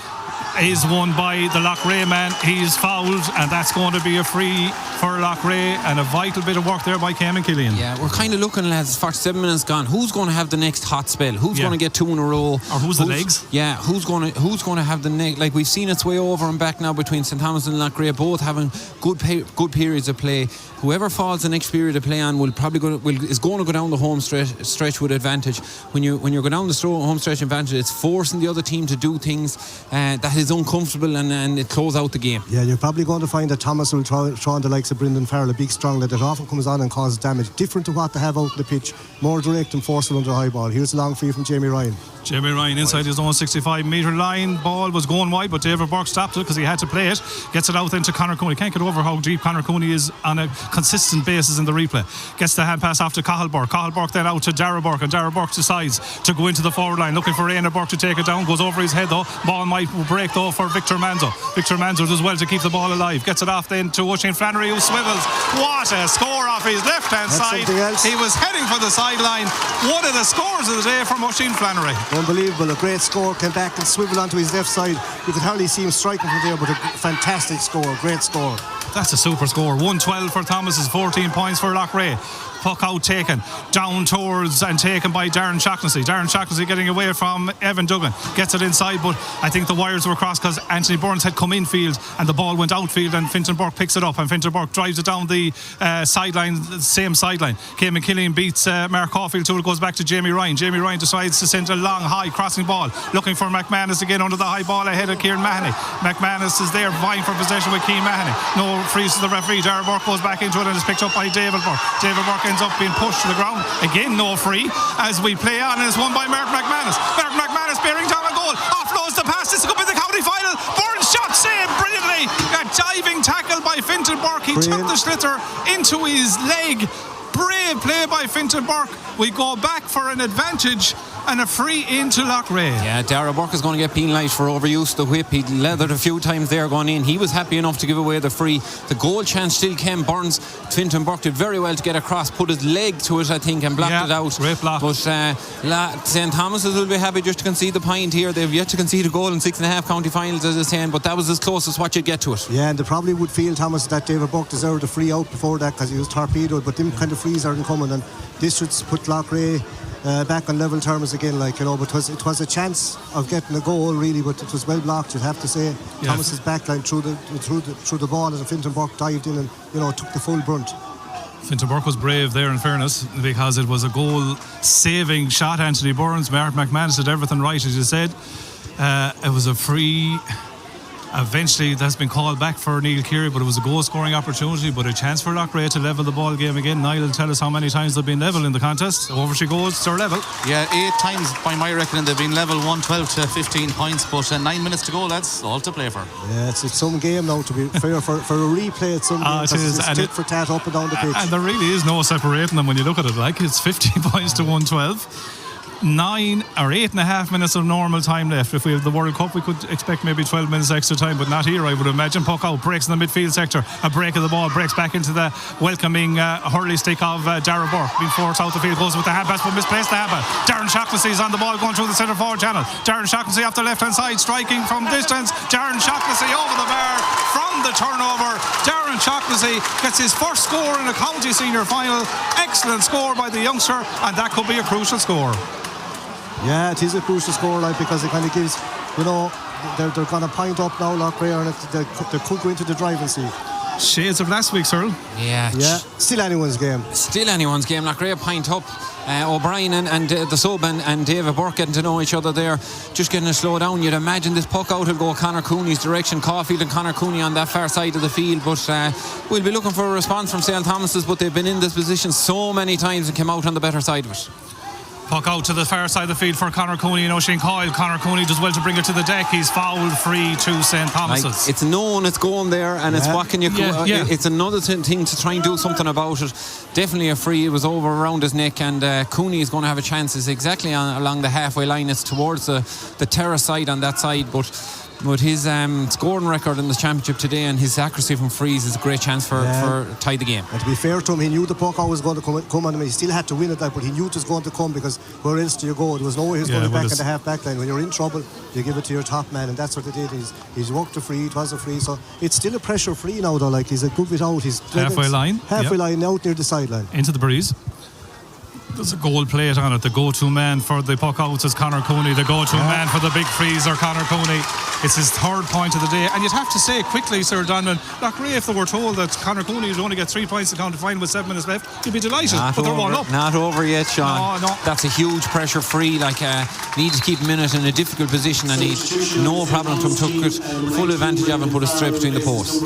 Is won by the Loughrea man. He's fouled, and that's going to be a free for Loughrea, and a vital bit of work there by Cayman Killian. Yeah, we're kind of looking, lads, 47 minutes gone. Who's going to have the next hot spell? Who's going to get 2 in a row? Or who's the legs? Yeah, who's going to have the next? Like we've seen its way over and back now between St. Thomas and Loughrea, both having good periods of play. Whoever falls the next period of play on is going to go down the home stretch with advantage. When you go down the home stretch advantage, it's forcing the other team to do things that is uncomfortable and it close out the game. Yeah, you're probably going to find that Thomas will throw on the likes of Brendan Farrell, a big strong lad that often comes on and causes damage. Different to what they have out on the pitch. More direct and forceful under the high ball. Here's a long free from Jamie Ryan. Jamie Ryan inside his own 65-metre line. Ball was going wide, but David Burke stopped it because he had to play it. Gets it out into Conor Cooney. Can't get over how deep Conor Cooney is on a consistent basis in the replay. Gets the hand pass off to Cathal Burke. Cathal Burke then out to Dara Burke, and Dara Burke decides to go into the forward line, looking for Éanna Burke to take it down. Goes over his head though. Ball might break though for Victor Manzo. Victor Manzo does well to keep the ball alive. Gets it off then to Oisin Flannery, who swivels. What a score off his left-hand side. He was heading for the sideline. One of the scores of the day from Oisin Flannery. Unbelievable. A great score. Came back and swiveled onto his left side. You could hardly see him striking from there, but a fantastic score. Great score. That's a super score. 112 for Thomas's, 14 points for Loughrea. Puck out taken down towards and taken by Darren Shaughnessy. Darren Shaughnessy getting away from Evan Duggan. Gets it inside, but I think the wires were crossed because Anthony Burns had come infield and the ball went outfield, and Fintan Burke picks it up, and Fintan Burke drives it down the sideline, the same sideline. Cayman Killian beats Mark Caulfield to it. Goes back to Jamie Ryan. Jamie Ryan decides to send a long high crossing ball, looking for McManus again under the high ball ahead of Kieran Mahoney. McManus is there vying for possession with Keane Mahoney. No freeze to the referee. Darren Burke goes back into it and is picked up by David Burke. David Burke ends up being pushed to the ground. Again, no free as we play on, and it's won by Mark McManus. Mark McManus bearing down a goal. Offloads the pass. This is going to be the county final. Burns shot saved brilliantly. A diving tackle by Fintan Burke. He took the sliotar into his leg. Brave play by Fintan Burke. We go back for an advantage and a free into Loughrea. Yeah, Dara Burke is going to get penalised for overuse of the whip. He leathered a few times there going in. He was happy enough to give away the free. The goal chance still came. Burns, Fintan Burke did very well to get across, put his leg to it, I think, and blocked it out. Great block. But St. Thomas's will be happy just to concede the point here. They've yet to concede a goal in 6.5 county finals, as I was saying, but that was as close as what you'd get to it. Yeah, and they probably would feel, Thomas, that David Burke deserved a free out before that because he was torpedoed, but them kind of frees aren't coming, and this should put Loughrea back on level terms again, like, you know. But it was a chance of getting a goal really, but it was well blocked, you'd have to say. Yeah. Thomas's backline through the ball, and Fintan Burke dived in and, you know, took the full brunt. Fintan Burke was brave there, in fairness, because it was a goal saving shot. Anthony Burns, Mark McManus did everything right, as you said. It was a free. Eventually that's been called back for Neil Keary, but it was a goal scoring opportunity, but a chance for Loughrea to level the ball game again. Niall will tell us how many times they've been level in the contest. Over she goes, they're level. Yeah, 8 times by my reckoning they've been level, 112 to 15 points, but 9 minutes to go, lads, all to play for. Yeah, it's some game now, to be fair, for a replay. It's some game, it's tit for tat up and down the pitch, and there really is no separating them when you look at it. Like, it's 15 points to 112. 9 or 8.5 minutes of normal time left. If we have the World Cup, we could expect maybe 12 minutes extra time, but not here, I would imagine. Puck out, breaks in the midfield sector, a break of the ball, breaks back into the welcoming hurley stick of Dara Burke, being forced out the field, goes with the hand pass, but misplaced the hand pass. Darren Shaughnessy is on the ball, going through the centre forward channel. Darren Shaughnessy off the left hand side, striking from distance. Darren Shaughnessy over the bar from the turnover. Darren Shaughnessy gets his first score in a county senior final. Excellent score by the youngster, and that could be a crucial score. Yeah, it is a crucial score, like, because it kind of gives, you know, they're going to point up now, Loughrea, and they could go into the driving seat. Shades of last week's, Earl. Yeah. Still anyone's game. Still anyone's game. Loughrea pint up. O'Brien and the sub and David Burke getting to know each other there, just getting to slow down. You'd imagine this puck out will go Conor Cooney's direction. Caulfield and Conor Cooney on that far side of the field, but we'll be looking for a response from St. Thomas's, but they've been in this position so many times and came out on the better side of it. Puck out to the far side of the field for Conor Cooney and Oisin Coyle. Conor Cooney does well to bring it to the deck. He's fouled free to St. Thomas's. Like, it's known it's going there, and it's what can you it's another thing to try and do something about it. Definitely a free. It was over around his neck, and Cooney is going to have a chance. It's exactly along the halfway line. It's towards the terrace side on that side, but his scoring record in the championship today and his accuracy from frees is a great chance for tie the game. And to be fair to him, he knew the puck was going to come on him. He still had to win it, but he knew it was going to come, because where else do you go? There was no way he was going back in the half back line. When you're in trouble, you give it to your top man, and that's what they did. He's worked a free. It was a free, so it's still a pressure free now, though. Like, he's a good bit out. He's halfway line out near the sideline into the breeze. There's a gold plate on it. The go-to man for the puck outs is Conor Cooney. The go-to man for the big frees are Conor Cooney. It's his third point of the day. And you'd have to say quickly, Sir Donnan, Loughrea, if they were told that Conor Cooney would only get 3 points to county final with 7 minutes left, you'd be delighted. But they're 1 up. Not over yet, Sean. No. That's a huge pressure free. Like, needed to keep him in it in a difficult position, and he no problem to him, took it full advantage of and put it straight between the posts.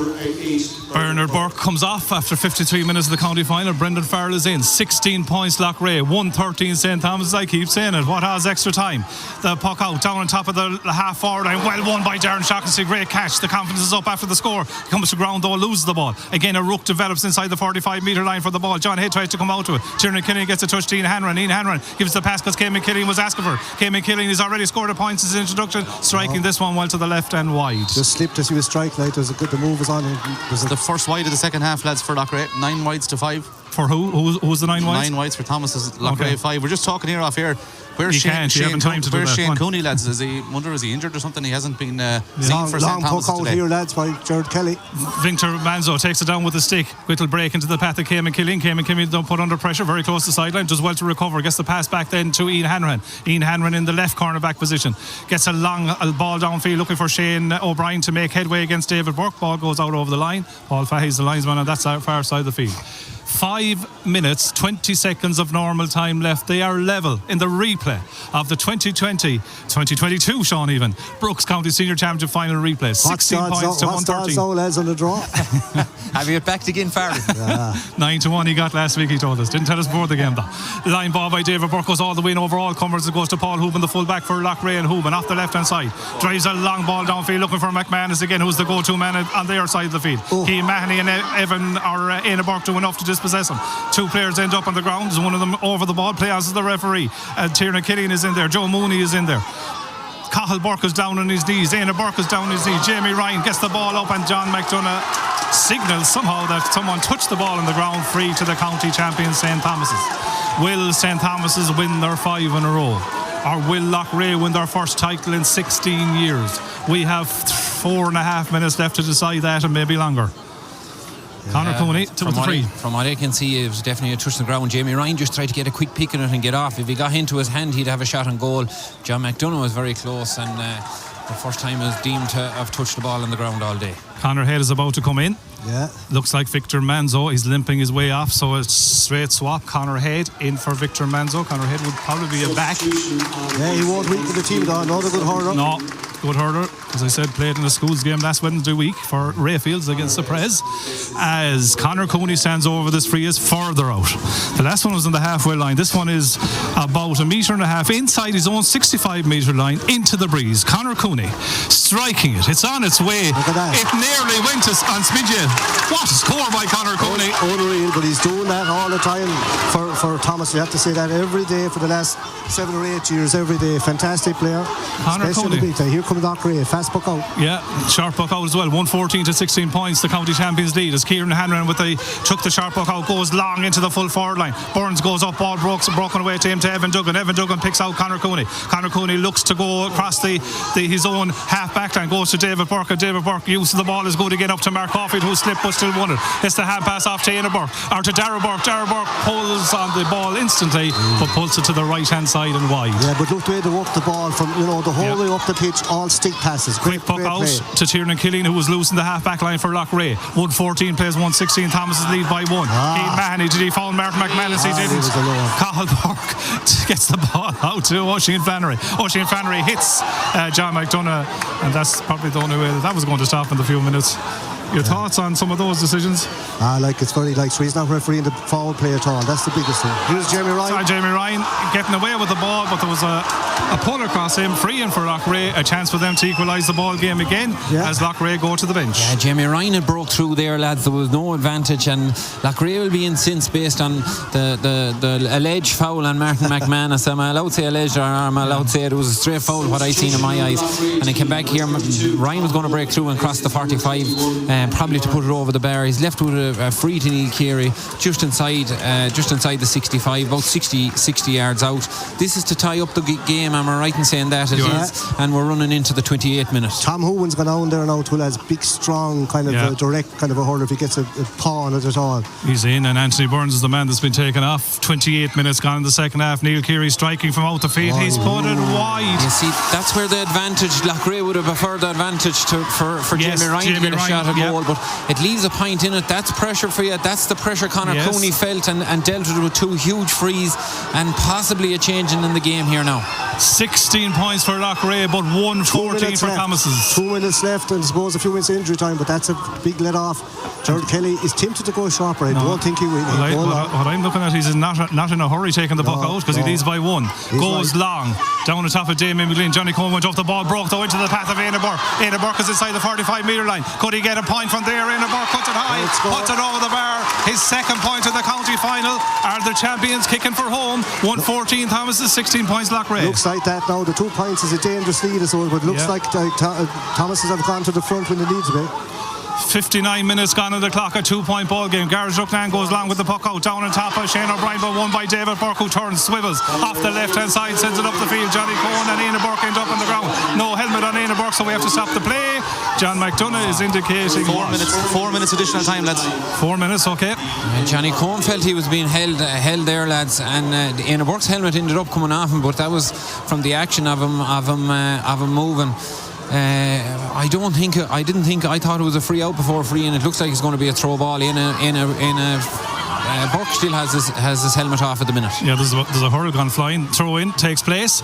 Bernard Burke comes off after 53 minutes of the county final. Brendan Farrell is in. 16 points Loughrea, 113 St. Thomas. I keep saying it. What has extra time? The puck out down on top of the half forward line. Well won by Darren Shaughnessy. Great catch. The confidence is up after the score. Comes to ground though, loses the ball. Again, a ruck develops inside the 45 metre line for the ball. John Hay tries to come out to it. Tiernan Killian gets a touch to Ian Hanran. Ian Hanran gives the pass because Cayman Killian was asking for it. Cayman Killian has already scored a point since his introduction, striking this one well to the left and wide. Just slipped as he was striking. Like, the move was on. The first wide of the second half, lads, for Loughrea. 9 wides to 5. For who? Who was the 9 wides? 9 wides for Thomas's Loughrea 5. We're just talking here off here. Where's Shane Cooney, lads? Is he injured or something? He hasn't been seen for St. Thomas puck out today. here, lads, by Gerard Kelly. Victor Manzo takes it down with a stick. Whittle break into the path of Cayman Killian. Cayman Killian don't put under pressure, very close to the sideline, does well to recover, gets the pass back then to Ian Hanran. Ian Hanran in the left corner back position, gets a long ball downfield looking for Shane O'Brien to make headway against David Burke. Ball goes out over the line. Paul Fahey's the linesman, and that's our far side of the field. 5 minutes 20 seconds of normal time left. They are level in the replay of the 2020-2022 Sean even Brooks County Senior Championship final replay. 16 points to 113. What's lads on the draw? Have you got back to again, Farrell? 9-1 he got last week, he told us. Didn't tell us before the game though. Line ball by David Burke goes all the way in over all comers. It goes to Paul Hooban, the full back for Loughrea, and Hooban off the left hand side drives a long ball downfield looking for McManus again, who's the go-to man on their side of the field. Keane Mahoney and Evan or Aina Burke do enough to dispossess him. 2 players end up on the ground. One of them over the ball. Play as the referee. Tiernan Killian is in there. Joe Mooney is in there. Cathal Burke is down on his knees. Aina Burke is down on his knees. Jamie Ryan gets the ball up, and John McDonough signals somehow that someone touched the ball on the ground, free to the county champions St. Thomas's. Will St. Thomas's win their 5 in a row? Or will Loughrea win their first title in 16 years? We have 4.5 minutes left to decide that, and maybe longer. Conor Cooney to the 3. From what I can see, it was definitely a touch on the ground. Jamie Ryan just tried to get a quick pick on it and get off. If he got into his hand, he'd have a shot on goal. John McDonough was very close, and the first time is deemed to have touched the ball on the ground all day. Conor Head is about to come in. Yeah. Looks like Victor Manzo. He's limping his way off, so it's straight swap. Conor Head in for Victor Manzo. Conor Head would probably be a back. Yeah, he won't weaken the team down. Not a good hurler. No, good hurler. As I said, played in the schools game last Wednesday week for Rayfields against the Prez. As Conor Cooney stands over, this free is further out. The last one was on the halfway line. This one is about 1.5 meters inside his own 65 metre line into the breeze. Conor Cooney striking it. It's on its way. Look at that. It nearly went on Smidgen. What a score by Conor Cooney. Unreal, but he's doing that all the time for Thomas. You have to say that every day for the last 7 or 8 years, every day. Fantastic player. Conor Cooney. Here comes Loughrea. Fast puck out. Yeah, sharp puck out as well. 114 to 16 points. The county champions lead as Kieran Hanran took the sharp puck out, goes long into the full forward line. Burns goes up, ball broken away to him to Evan Duggan. Evan Duggan picks out Conor Cooney. Conor Cooney looks to go across his own half back line, goes to David Burke. David Burke use of the ball is good again up to Mark Caulfield, who slipped but still won it. It's the hand pass off to Aina Burke, or to Darragh Burke. Darragh Burke pulls on the ball instantly, but pulls it to the right hand side and wide. Yeah, but look the way they work the ball from the whole way up the pitch, all stick passes. Quick puck out to Tiernan Killian, who was loose in the half back line for Loughrea. 114 plays 116. Thomas is lead by 1. Keane Mahoney, did he foul Martin McManus? He didn't. Cathal Burke gets the ball out to Oisin Flannery. Oisin Flannery hits John McDonough, and that's probably the only way that was going to stop in the few minutes. Your thoughts on some of those decisions? It's very so he's not refereeing the foul play at all. That's the biggest thing. Here's Jamie Ryan. Jamie Ryan getting away with the ball, but there was a pull across him, freeing for Loughrea, a chance for them to equalise the ball game again as Loughrea go to the bench. Yeah, Jamie Ryan had broke through there, lads. There was no advantage, and Loughrea will be in since based on the alleged foul on Martin McManus. Am I allowed to say alleged, or am I allowed to say it was a straight foul, what I seen in my eyes? And he came back here. Ryan was going to break through and cross the 45. Probably to put it over the bar. He's left with a free to Neil Carey just inside the 65, about 60 yards out. This is to tie up the game. Am I right in saying that? It is. And we're running into the 28 minutes. Tom Hooven's gone down there now, too, as big, strong, kind of direct kind of a hurler if he gets a paw on it at all. He's in, and Anthony Burns is the man that's been taken off. 28 minutes gone in the second half. Neil Carey striking from out the field. He's put it wide. You see, that's where the advantage, Loughrea would have preferred the advantage for Jamie Ryan to get a shot at goal, but it leaves a point in it. That's pressure for you. That's the pressure Conor Cooney felt and dealt with two huge frees and possibly a change in the game here now. 16 points for Loughrea, but 114 for Thomas's. 2 minutes left, and I suppose a few minutes injury time, but that's a big let off. Jared Kelly is tempted to go sharper. I don't think he will. What I'm looking at, he's not in a hurry taking the puck out, because he leads by one. Goes long down the top of Damien McLean. Johnny Cohen went off the ball, broke though into the path of Éanna Burke. Éanna Burke is inside the 45-metre line. Could he get a point from there? Éanna Burke cuts it high, puts it over the bar. His second point in the county final. Are the champions kicking for home? 114 Thomas's, 16 points Loughrea. Looks like that now. The 2 points is a dangerous lead, but looks like Thomas's have gone to the front when they need to be. 59 minutes gone on the clock, a 2-point ball game. Gareth Rucknan goes long with the puck out, down on top by Shane O'Brien, but won by David Burke, who turns, swivels off the left hand side, sends it up the field. Johnny Cohen and Éanna Burke end up on the ground. No helmet on Éanna Burke, so we have to stop the play. John McDonough is indicating 4 minutes additional time, lads. 4 minutes, okay. Johnny Cohen felt he was being held there, lads, and Éanna Burke's helmet ended up coming off him, but that was from the action of him moving. I thought it was a free out before free, and it looks like it's going to be a throw ball in a Burke still has his helmet off at the minute. Yeah, there's a hurl gone flying. Throw in takes place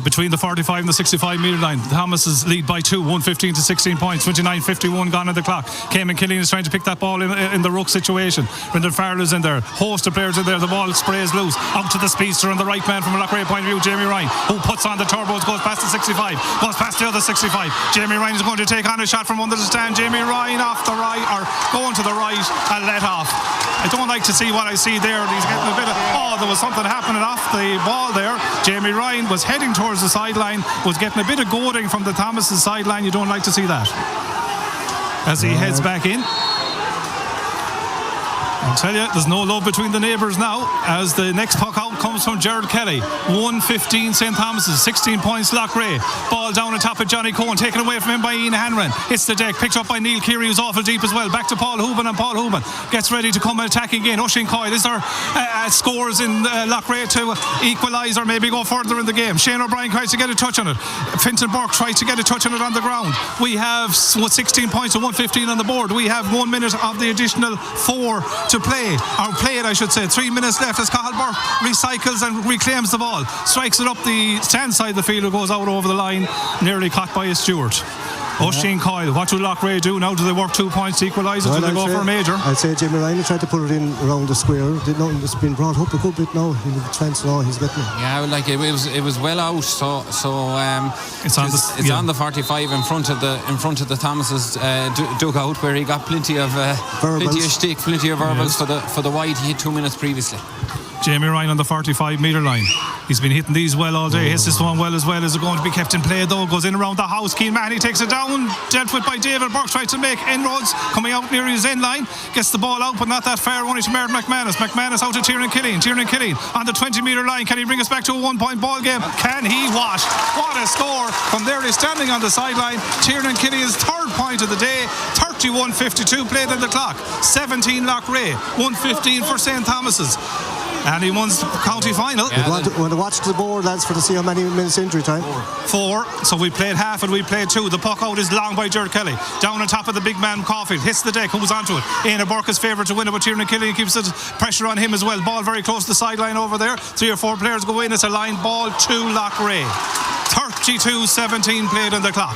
between the 45 and the 65 metre line. Thomas's lead by 2, 115 to 16 points. 29:51 gone on the clock. Cayman Killeen is trying to pick that ball in the ruck situation. Brendan Farrell's in there, host of players in there. The ball sprays loose out to the speedster on the right man from a Loughrea point of view, Jamie Ryan, who puts on the turbos, goes past the 65, goes past the other 65. Jamie Ryan is going to take on a shot from under the stand. Jamie Ryan off the right, or going to the right and let off. I don't like to see what I see there. He's getting a bit of, there was something happening off the ball there. Jamie Ryan was heading towards the sideline, was getting a bit of goading from the Thomas's sideline. You don't like to see that. As he heads back in. I'll tell you, there's no love between the neighbours now, as the next puck out comes from Jared Kelly. 115 St. Thomas's, 16 points Loughrea. Ball down on top of Johnny Cohen, taken away from him by Ian Hanran. Hits the deck, picked up by Neil Keary, who's awful deep as well. Back to Paul Hooban, and Paul Hooban gets ready to come and attack again. Oisin Coyle, is there scores in Loughrea to equalise or maybe go further in the game? Shane O'Brien tries to get a touch on it. Fintan Burke tries to get a touch on it on the ground. We have 16 points and 115 on the board. We have 1 minute of the additional 4 to play, or play it I should say. 3 minutes left as Cathal Burke recycles and reclaims the ball, strikes it up the stand side of the field. It goes out over the line, nearly caught by a Stewart. Oisin Coyle, what do Loughrea do now? Do they work 2 points to equalise it? Do they go for a major? I'd say Jimmy Ryan tried to put it in around the square. It's been brought up a good bit now. He's getting it. Yeah, like it was well out. So it's on the 45 in front of the Thomas's dugout, where he got plenty of stick, plenty of verbals for the wide. He hit 2 minutes previously. Jamie Ryan on the 45 metre line. He's been hitting these well all day. Hits this one well as well. Is it going to be kept in play though? Goes in around the house. Keane Mahoney takes it down. Dealt with by David Burke. Tries to make inroads. Coming out near his end line. Gets the ball out, but not that far. Only to Merritt McManus. McManus out to Tiernan Killeen. Tiernan Killeen on the 20 metre line. Can he bring us back to a 1 point ball game? Can he wash? What a score from there. He's standing on the sideline. Tiernan Killeen's third point of the day. 31:52 played on the clock. 17 Loughrea. 115 for St. Thomas's. And he won the county final. Yeah, want to watch the board, lads, to see how many minutes injury time. 4. So we played half and we played 2. The puck out is long by Jared Kelly. Down on top of the big man Caulfield. Hits the deck. Who's onto it? Éanna Burke is favourite to win it, but Tiernan Killeen keeps the pressure on him as well. Ball very close to the sideline over there. 3 or 4 players go in. It's a line ball to Loughrea. 32:17 played on the clock.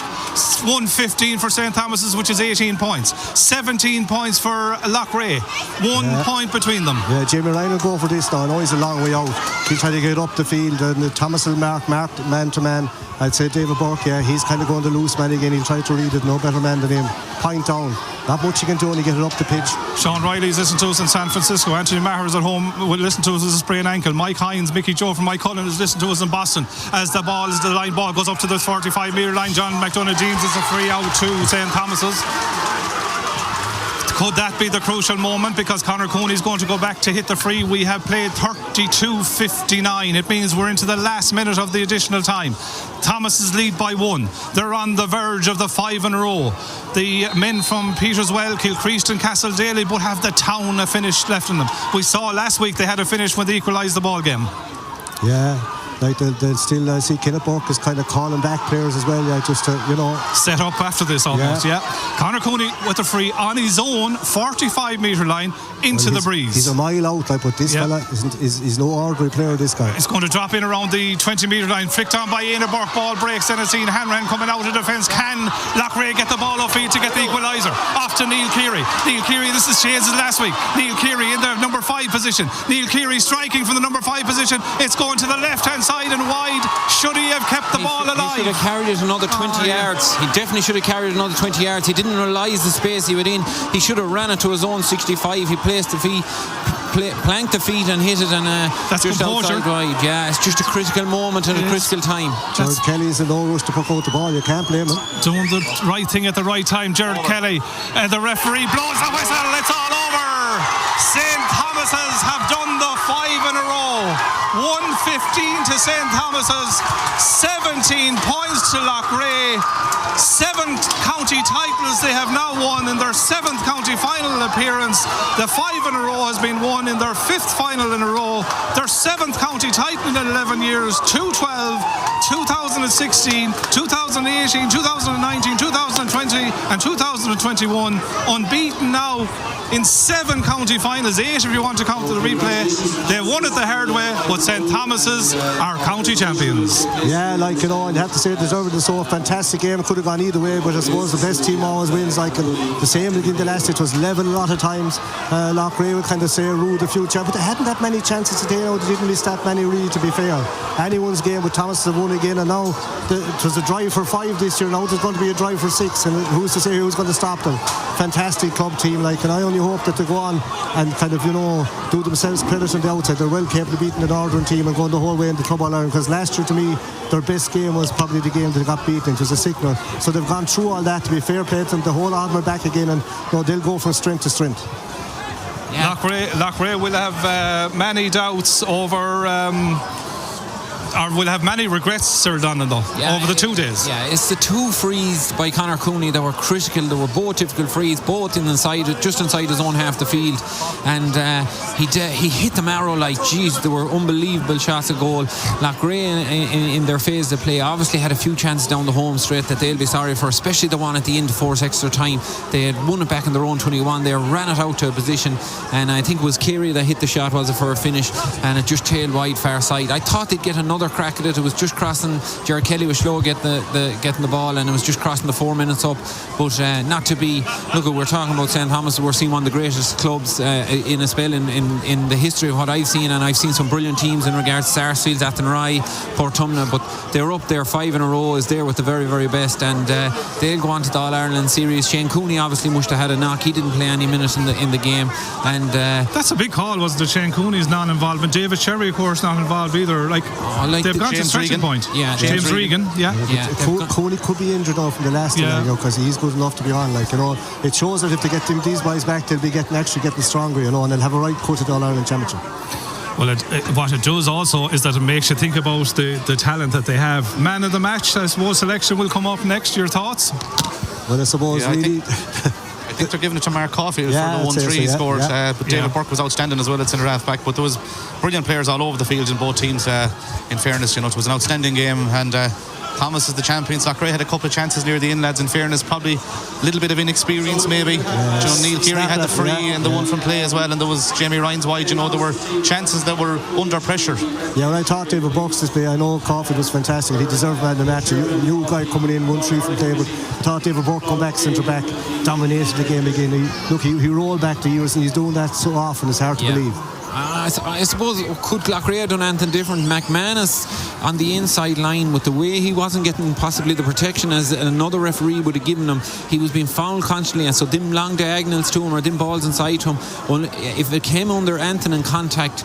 115 for St. Thomas's, which is 18 points. 17 points for Loughrea. 1 point between them. Yeah, Jamie Ryan will go for this now. I know he's a long way out. He's trying to get up the field, and the Thomas will mark man to man. I'd say David Burke, he's kind of going to loose man again. He'll try to read it. No better man than him. Point down. Not much he can do when he get it up the pitch. Sean Riley's listening to us in San Francisco. Anthony Maher is at home, will listen to us as a sprained ankle. Mike Hines, Mickey Joe from Mike Cullen is listening to us in Boston as the line ball goes up to the 45 metre line. John McDonough James is a free out to St. Thomas's. Could that be the crucial moment? Because Conor Cooney is going to go back to hit the free. We have played 32:59. It means we're into the last minute of the additional time. Thomas's lead by 1. They're on the verge of the 5 in a row. The men from Peterswell, Kilcreast and Castledaly both have the town a finish left in them. We saw last week they had a finish when they equalised the ball game. Yeah. like they'll still see Kenneth Burke is kind of calling back players as well, just to, set up after this almost. Conor Cooney with the free on his own 45 metre line into the breeze. He's a mile out, but this fella is no ordinary player, this guy. It's going to drop in around the 20 metre line, flicked on by Éanna Burke, ball breaks, and it's seen Hanrahan coming out of defence. Can Loughrea get the ball off feet to get the equaliser? Off to Neil Keary. Neil Keary, this is Shades last week. Neil Keary in the number 5 position. Neil Keary striking from the number 5 position. It's going to the left hand side and wide. Should he have kept the ball alive? He should have carried it another 20 yards. He definitely should have carried another 20 yards. He didn't realise the space he was in. He should have ran it to his own 65. He placed the feet, planked the feet and hit it, and that's just outside wide. Yeah, it's just a critical moment and a critical time. Jared Kelly is in no rush to puck out the ball. You can't blame him. Doing the right thing at the right time, Jared Kelly. The referee blows the whistle. It's all over. St. Thomas's have done the 5 in a row. 115 to St. Thomas's, 17 points to Loughrea. 7 county titles they have now won in their 7th county final appearance. The 5 in a row has been won in their 5th final in a row. Their 7th county title in 11 years. 2012, 2016, 2018, 2019, 2020 and 2021. Unbeaten now in 7 county finals, 8 if you want to count the replay. They won it the hard way, but St. Thomas's are county champions. Yeah, I'd have to say deservedly so. A fantastic game. It could have gone either way, but I suppose the best team always wins. The same in the last, it was level a lot of times. Loughrea would kind of say ruled the future, but they hadn't that many chances today. They didn't miss that many, really, to be fair. Anyone's game, with Thomas have won again, and now it was a drive for 5 this year. Now there's going to be a drive for 6, and who's to say who's going to stop them? Fantastic club team, and I only hope that they go on and kind of do themselves credit on the outside. They're well capable of beating the Northern team and going the whole way in the Club All-Ireland, because last year to me their best game was probably the game that they got beaten. It was a sickener. So they've gone through all that. To be fair play to them, the whole armour back again, and they'll go from strength to strength. Yeah. Loughrea will have many doubts over or will have many regrets, Sir Donald, over the 2 days. Yeah, it's the 2 frees by Conor Cooney that were critical. They were both difficult frees, both just inside his own half the field, and he hit them arrow they were unbelievable shots of goal. Loughrea in their phase of play obviously had a few chances down the home straight that they'll be sorry for, especially the one at the end to force extra time. They had won it back in their own 21. They ran it out to a position, and I think it was Keary that hit the shot, was it, for a finish, and it just tailed wide far side. I thought they'd get another crack at it. It was just crossing. Jared Kelly was slow getting the ball, and it was just crossing the 4 minutes up, but not to be. Look, we're talking about St. Thomas. We're seeing one of the greatest clubs in a spell in the history of what I've seen, and I've seen some brilliant teams in regards to Sarsfield, Athenry, Portumna, but they're up there 5 in a row, is there with the very, very best, and they'll go on to the All-Ireland series. Shane Cooney obviously must have had a knock. He didn't play any minutes in the game, and that's a big call, wasn't it? Shane Cooney's non-involvement. David Cherry, of course, not involved either. They've got to stretching point. Yeah, James Regan. Cooney could be injured now from the last game, because he's good enough to be on. It shows that if they get these boys back, they'll be getting stronger, and they'll have a right cut at the All-Ireland Championship. Well, what it does also is that it makes you think about the talent that they have. Man of the match, I suppose, selection will come up next. Your thoughts? Well, I suppose really. I think they're giving it to Mark Caulfield for the 1-3 he scored. But David Burke was outstanding as well at centre half back. But there was brilliant players all over the field in both teams. In fairness, it was an outstanding game, and Thomas is the champions. Loughrea had a couple of chances near the in, lads. In fairness, probably a little bit of inexperience maybe. Neil Keary had the free and the one from play as well, and there was Jamie Ryan's wide. There were chances that were under pressure. Yeah, when I talked to David Burke's display, I know Caulfield was fantastic. He deserved man of the match. A new guy coming in, 1-3 from play, but I thought David Burke come back centre back, dominated the game again. He rolled back the years, and he's doing that so often. It's hard to believe. I suppose, could Loughrea done anything different? McManus on the inside line, with the way he wasn't getting possibly the protection as another referee would have given him, he was being fouled constantly, and so them long diagonals to him or them balls inside to him, well, if it came under Anton in contact,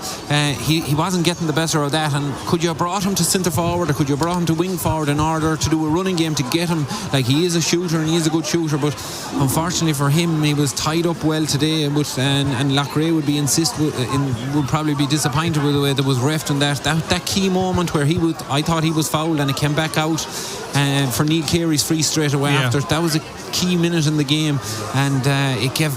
he wasn't getting the better of that. And could you have brought him to centre forward, or could you have brought him to wing forward in order to do a running game to get him? He is a shooter and he is a good shooter, but unfortunately for him, he was tied up well today, and Loughrea would be insist in would probably be disappointed with the way that was refed in that key moment where I thought he was fouled and it came back out for Neil Carey's free straight away after. That was a key minute in the game, and it gave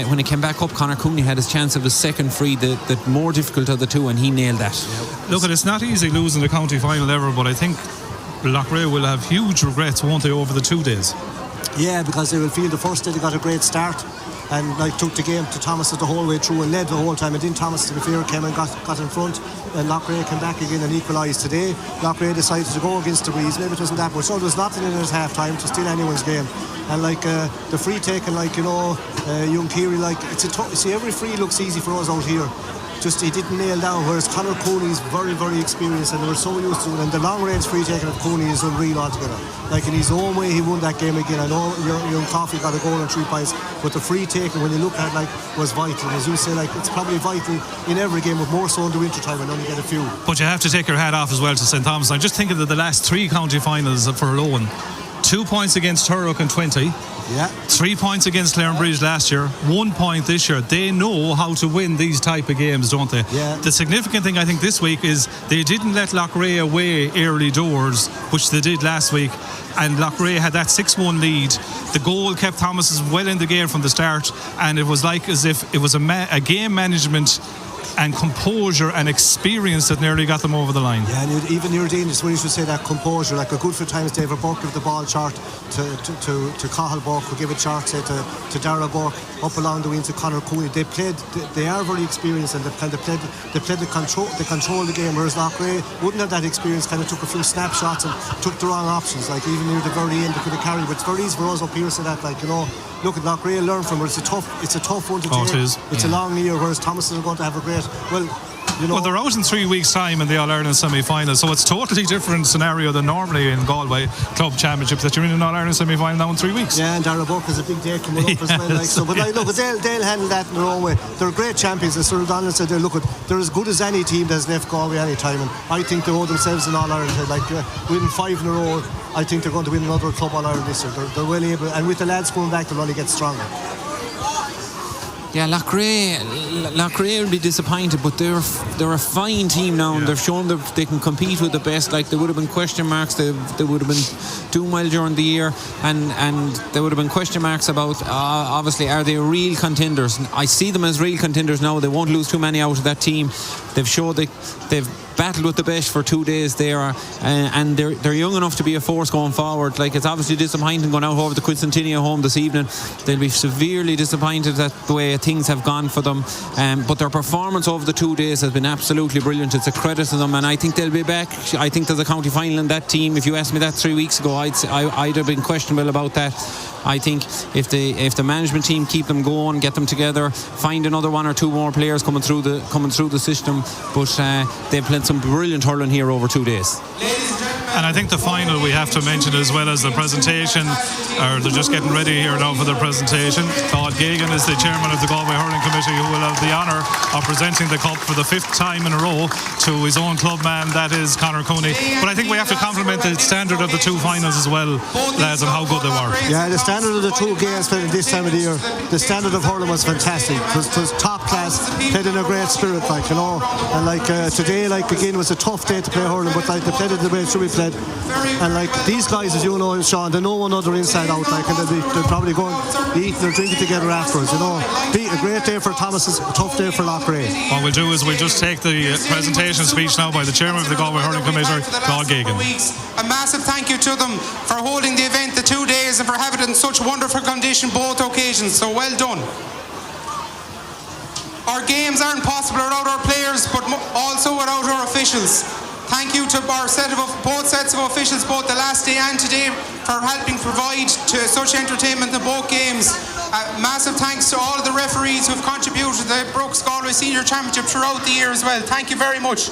when it came back up, Conor Cooney had his chance of his second free, the more difficult of the two, and he nailed that. Look, it's not easy losing the county final ever, but I think Loughrea will have huge regrets, won't they, over the 2 days? Yeah, because they will feel the first day they got a great start and took the game to Thomas the whole way through and led the whole time, and then Thomas, to be fair, came and got in front, and Loughrea came back again and equalised. Today Loughrea decided to go against the breeze. Maybe it wasn't that much, so there was nothing in it at half time to steal anyone's game, and the free taking, young Keary, it's a see, every free looks easy for us out here. Just he didn't nail down, whereas Conor Cooney's very, very experienced, and they were so used to it. And the long range free taking of Cooney is unreal altogether. In his own way, he won that game again. I know young Coffey got a goal and 3 points, but the free taking, when you look at was vital. As you say, it's probably vital in every game, but more so in the winter time when only get a few. But you have to take your hat off as well to St. Thomas. I'm just thinking of the last 3 county finals for Lowen. 2 points against Turrock in 20. Yeah. 3 points against Clarenbridge last year, 1 point this year. They know how to win these type of games, don't they? Yeah. The significant thing I think this week is they didn't let Loughrea away early doors, which they did last week, and Loughrea had that 6-1 lead. The goal kept Thomas well in the game from the start, and it was as if it was a game management and composure and experience that nearly got them over the line. Yeah, and even near dangerous when you should say that composure. A good few times David Burke gave the ball short to Cathal Burke, who gave it short, say to Dara Burke, up along the wing to Conor Cooney. They are very experienced, and they control the game, whereas Loughrea wouldn't have that experience, kind of took a few snapshots and took the wrong options, even near the very end they could have carried. But it's very easy for us up here, so that look at Loughrea, learn from it. It's a tough one to take. It is. It's a long year, whereas Thomas is going to have a great. Well, they're out in 3 weeks' time in the All-Ireland semi-final, so it's totally different scenario than normally in Galway Club Championships, that you're in an All-Ireland semi-final now in 3 weeks. Yeah, and Dara Burke has a big day coming up as well. But look, they'll handle that in their own way. They're great champions, as Sir Donald said. They're as good as any team that's left Galway any time, and I think they owe themselves an All-Ireland. Winning 5 in a row, I think they're going to win another Club All-Ireland this year. They're well able, and with the lads coming back, they'll only get stronger. Yeah, Loughrea will be disappointed, but they're a fine team now, and they've shown that they can compete with the best. There would have been question marks. They would have been doing well during the year, and there would have been question marks about obviously, are they real contenders? I see them as real contenders now. They won't lose too many out of that team. They've showed they've battled with the best for 2 days there, and they're young enough to be a force going forward. It's obviously disappointing going out over the Quincentennial home this evening. They'll be severely disappointed at the way things have gone for them, but their performance over the 2 days has been absolutely brilliant. It's a credit to them, and I think they'll be back. I think there's a county final in that team. If you asked me that 3 weeks ago, I'd have been questionable about that. I think if the management team keep them going, get them together, find another 1 or 2 more players coming through the system, but they've played some brilliant hurling here over 2 days. And I think the final we have to mention, as well as the presentation, or they're just getting ready here now for their presentation. Todd Gagan is the chairman of the Galway Hurling Committee, who will have the honour of presenting the cup for the 5th time in a row to his own club man, that is Conor Cooney. But I think we have to compliment the standard of the 2 finals as well, lads, and how good they were. Yeah, the standard of the 2 games played at this time of the year, the standard of hurling was fantastic. It was top class, played in a great spirit, and today, again, was a tough day to play hurling, but they played it the way it should be played. And these guys, as you know, Sean, they know one another inside out, and they'll probably go and eat or drink it together afterwards. A great day for Thomas's, a tough day for Loughrea. What we'll do is we'll just take the presentation speech now by the chairman of the Galway Hurling Committee, Todd Gagan. A massive thank you to them for holding the event the 2 days and for having it in such wonderful condition both occasions, so well done. Our games aren't possible without our players, but also without our officials. Thank you to both sets of officials, both the last day and today, for helping provide to such entertainment in both games. Massive thanks to all of the referees who have contributed to the Brooks Galway Senior Championship throughout the year as well. Thank you very much.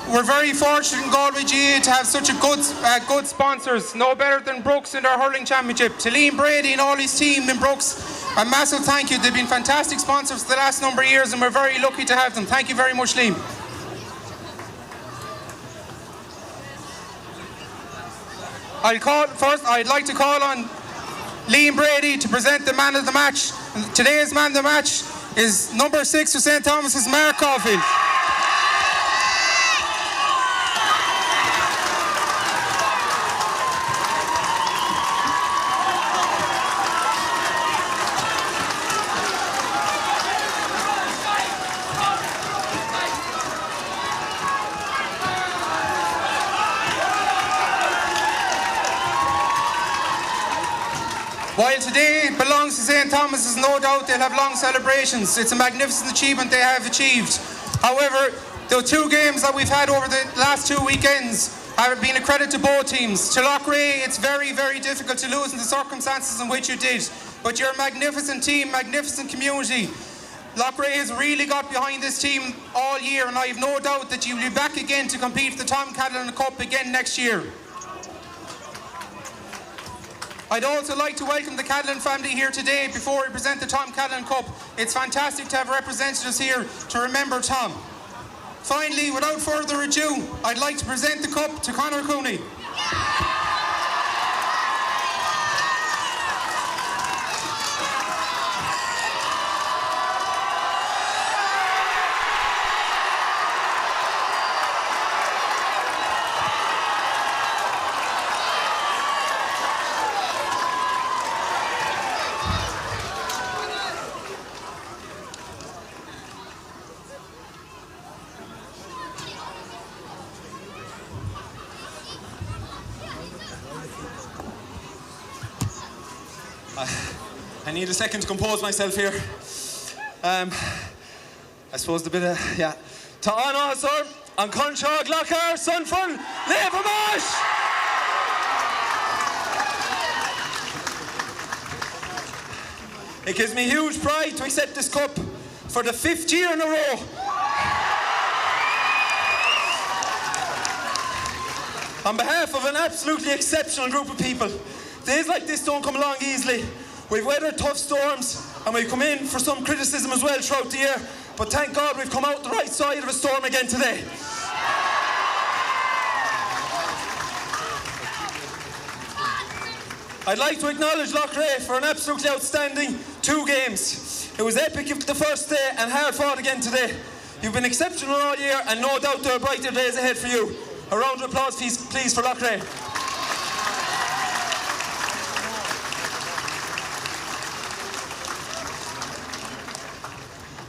We're very fortunate in Galway GA to have such a good sponsors. No better than Brooks in their hurling championship. To Liam Brady and all his team in Brooks, a massive thank you. They've been fantastic sponsors for the last number of years, and we're very lucky to have them. Thank you very much, Liam. I'd like to call on Liam Brady to present the man of the match. And today's man of the match is number 6 for St. Thomas's, Mark Caulfield. While today belongs to St. Thomas's, no doubt they'll have long celebrations. It's a magnificent achievement they have achieved. However, the 2 games that we've had over the last 2 weekends have been a credit to both teams. To Loughrea, it's very, very difficult to lose in the circumstances in which you did. But you're a magnificent team, magnificent community. Loughrea has really got behind this team all year, and I have no doubt that you'll be back again to compete for the Tom Callanan Cup again next year. I'd also like to welcome the Callanan family here today before we present the Tom Callanan Cup. It's fantastic to have representatives here to remember Tom. Finally, without further ado, I'd like to present the cup to Conor Cooney. I need a second to compose myself here. I suppose the bit of, yeah. Tá an áasar, an Conchag Loughrea, Sunfern, Levermash! It gives me huge pride to accept this cup for the 5th year in a row. On behalf of an absolutely exceptional group of people, days like this don't come along easily. We've weathered tough storms and we've come in for some criticism as well throughout the year, but thank God we've come out the right side of a storm again today. I'd like to acknowledge Loughrea for an absolutely outstanding 2 games. It was epic the first day and hard fought again today. You've been exceptional all year and no doubt there are brighter days ahead for you. A round of applause please for Loughrea.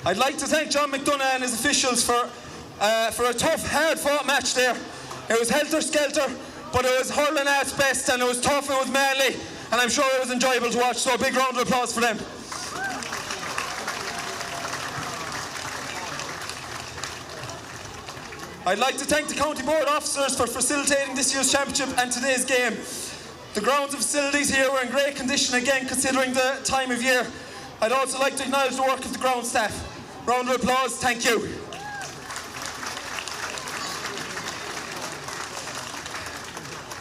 I'd like to thank John McDonough and his officials for a tough, hard-fought match there. It was helter-skelter, but it was hurling at its best, and it was tough, it was manly, and I'm sure it was enjoyable to watch, so a big round of applause for them. I'd like to thank the County Board officers for facilitating this year's championship and today's game. The grounds and facilities here were in great condition again, considering the time of year. I'd also like to acknowledge the work of the ground staff. Round of applause, thank you.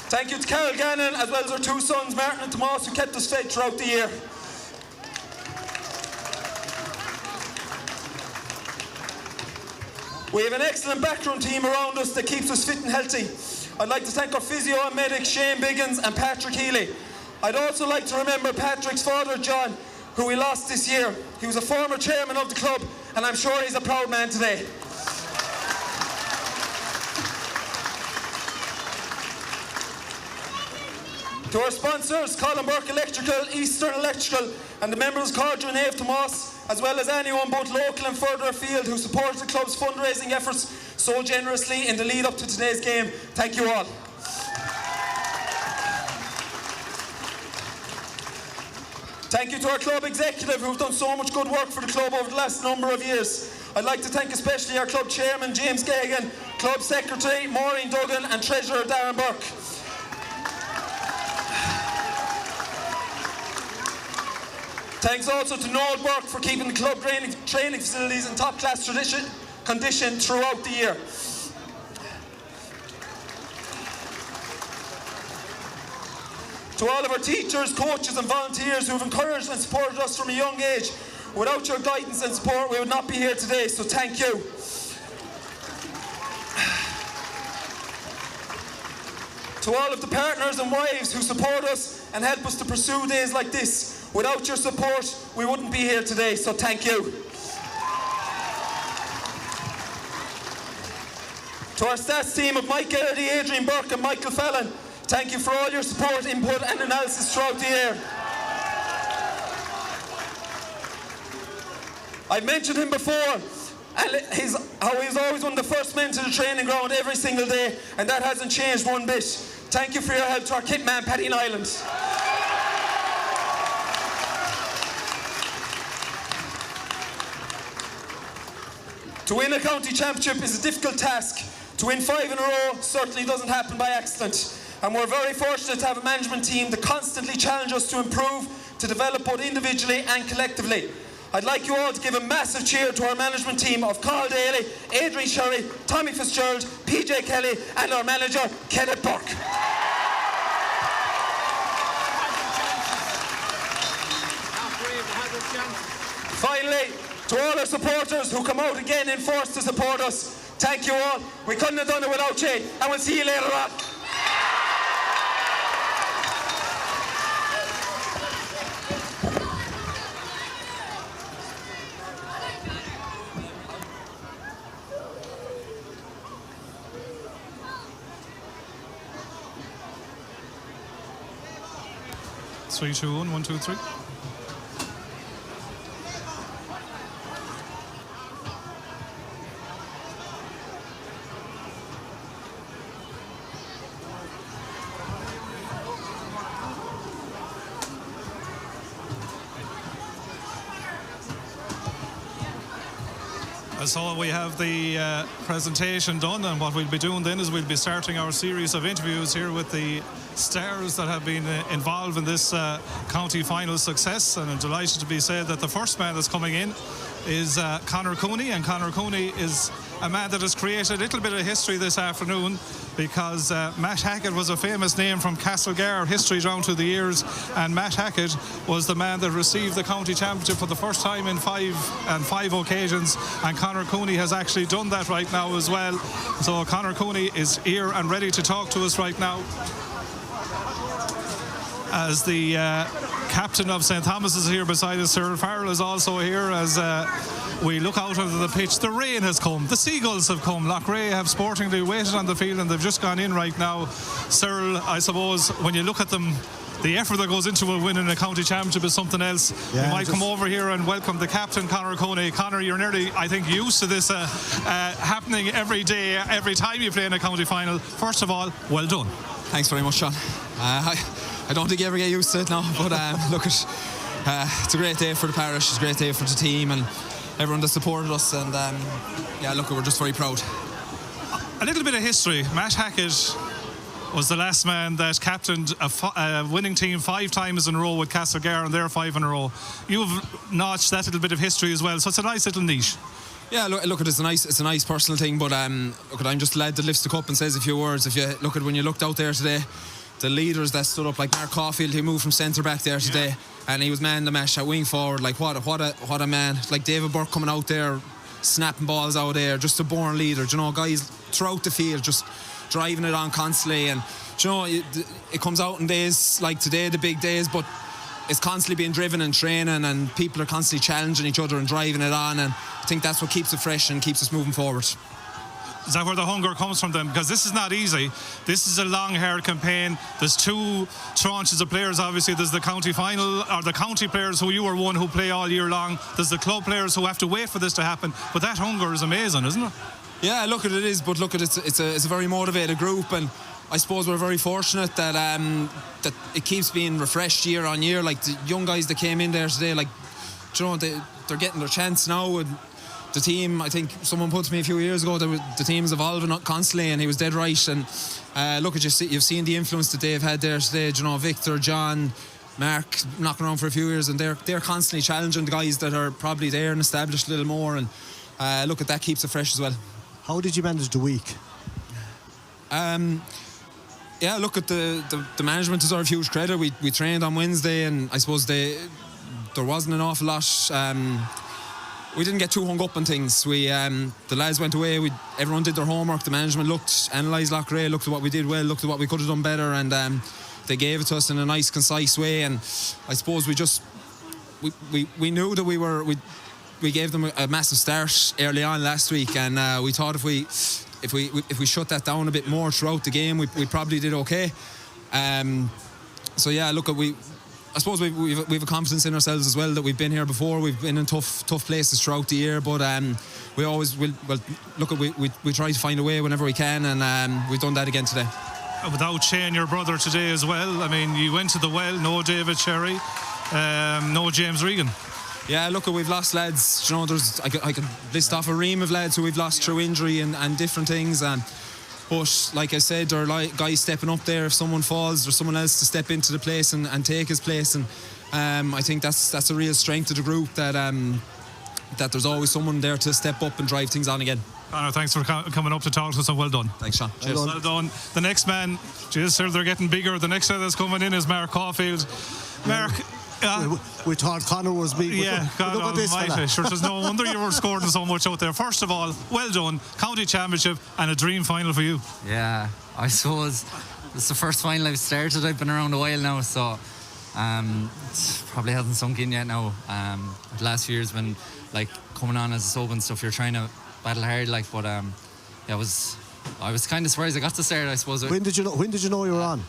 Thank you to Carol Gannon as well as her 2 sons, Martin and Tomas, who kept us fed throughout the year. We have an excellent backroom team around us that keeps us fit and healthy. I'd like to thank our physio and medic, Shane Biggins and Patrick Healy. I'd also like to remember Patrick's father, John, who we lost this year. He was a former chairman of the club, and I'm sure he's a proud man today. To our sponsors, Colin Burke Electrical, Eastern Electrical, and the members Cordra and Ave Tomas, as well as anyone both local and further afield who supports the club's fundraising efforts so generously in the lead up to today's game. Thank you all. Thank you to our club executive who've done so much good work for the club over the last number of years. I'd like to thank especially our club chairman James Gagan, club secretary Maureen Duggan and treasurer Darren Burke. Thanks also to Noel Burke for keeping the club training facilities in top class condition throughout the year. To all of our teachers, coaches and volunteers who have encouraged and supported us from a young age. Without your guidance and support, we would not be here today, so thank you. To all of the partners and wives who support us and help us to pursue days like this. Without your support, we wouldn't be here today, so thank you. To our stats team of Mike Garrity, Adrian Burke and Michael Fallon, thank you for all your support, input and analysis throughout the year. I've mentioned him before, and how he's always one of the first men to the training ground every single day, and that hasn't changed one bit. Thank you for your help to our kit man, Paddy Nyland. To win a county championship is a difficult task. To win 5 in a row certainly doesn't happen by accident. And we're very fortunate to have a management team that constantly challenge us to improve, to develop both individually and collectively. I'd like you all to give a massive cheer to our management team of Carl Daly, Adrian Sherry, Tommy Fitzgerald, PJ Kelly and our manager, Kenneth Burke. Finally, to all our supporters who come out again in force to support us, thank you all. We couldn't have done it without you, and we'll see you later on. Three, two, one, 1, 2, 3. So we have the presentation done, and what we'll be doing then is we'll be starting our series of interviews here with the stars that have been involved in this county final success. And I'm delighted to be said that the first man that's coming in is Conor Cooney, and Conor Cooney is a man that has created a little bit of history this afternoon, because Matt Hackett was a famous name from Castlegar history down through the years, and Matt Hackett was the man that received the county championship for the first time in five occasions, and Conor Cooney has actually done that right now as well. So Conor Cooney is here and ready to talk to us right now, as the captain of St. Thomas is here beside us. Cyril Farrell is also here as we look out onto the pitch. The rain has come, the seagulls have come. Loughrea have sportingly waited on the field and they've just gone in right now. Cyril, I suppose when you look at them, the effort that goes into winning a county championship is something else. Yeah, you might come over here and welcome the captain, Conor Cooney. Conor, you're nearly, I think, used to this happening every day, every time you play in a county final. First of all, well done. Thanks very much, Sean. I don't think you ever get used to it now, but look, it's a great day for the parish, it's a great day for the team and everyone that supported us, and yeah, look, we're just very proud. A little bit of history. Matt Hackett was the last man that captained a winning team 5 times in a row with Castlegar, and they're 5 in a row. You've notched that little bit of history as well, so it's a nice little niche. Yeah, look, it's a nice personal thing, but look, I'm just a lad that lifts the cup and says a few words. If you look at when you looked out there today, the leaders that stood up, like Mark Caulfield, he moved from centre back there today, and he was man the match at wing forward. Like what a man! Like David Burke coming out there, snapping balls out there, just a born leader. You know, guys throughout the field just driving it on constantly, and you know, it comes out in days like today, the big days, but it's constantly being driven and training, and people are constantly challenging each other and driving it on, and I think that's what keeps it fresh and keeps us moving forward. Is that where the hunger comes from then? Because this is not easy. This is a long, hard campaign. There's 2 tranches of players, obviously. There's the county final, or the county players who you are one who play all year long. There's the club players who have to wait for this to happen. But that hunger is amazing, isn't it? Yeah, look, it is. But look, it's a very motivated group, and I suppose we're very fortunate that that it keeps being refreshed year on year. Like the young guys that came in there today, like, you know, they're getting their chance now. And the team, I think someone put to me a few years ago that the team is evolving constantly, and he was dead right. And look, you've seen the influence that they've had there today. You know, Victor, John, Mark knocking around for a few years, and they're constantly challenging the guys that are probably there and established a little more. And look, at that keeps it fresh as well. How did you manage the week? Yeah, look, at the management deserve huge credit. We trained on Wednesday, and I suppose there wasn't an awful lot. We didn't get too hung up on things. The lads went away. Everyone did their homework. The management analysed Loughrea, looked at what we did well, looked at what we could have done better, and they gave it to us in a nice, concise way. And I suppose we knew that we gave them a massive start early on last week, and we thought if we if we shut that down a bit more throughout the game, we probably did okay. So yeah, look, I suppose we've a confidence in ourselves as well that we've been here before. We've been in tough places throughout the year, but we always will. Well, look, we try to find a way whenever we can, and we've done that again today. Without Shane, your brother, today as well. I mean, you went to the well. No David Cherry, no James Regan. Yeah, look, we've lost lads. You know, I could list off a ream of lads who we've lost through injury and different things. But like I said, there are guys stepping up there. If someone falls, there's someone else to step into the place and take his place. And I think that's a real strength of the group, that there's always someone there to step up and drive things on again. Conor, thanks for coming up to talk to us, and well done. Thanks, Sean. Cheers. Well done. The next man, geez, sir, they're getting bigger. The next guy that's coming in is Mark Caulfield. Mark. We thought Conor was big. Yeah, God almighty. Sure, there's no wonder you were scoring so much out there. First of all, well done. County Championship and a dream final for you. Yeah, I suppose it's the first final I've started. I've been around a while now, so it probably hasn't sunk in yet now. The last few years been like coming on as a sub and stuff. You're trying to battle hard, like, but yeah, I was kind of surprised I got to start, I suppose. When did you know you were on?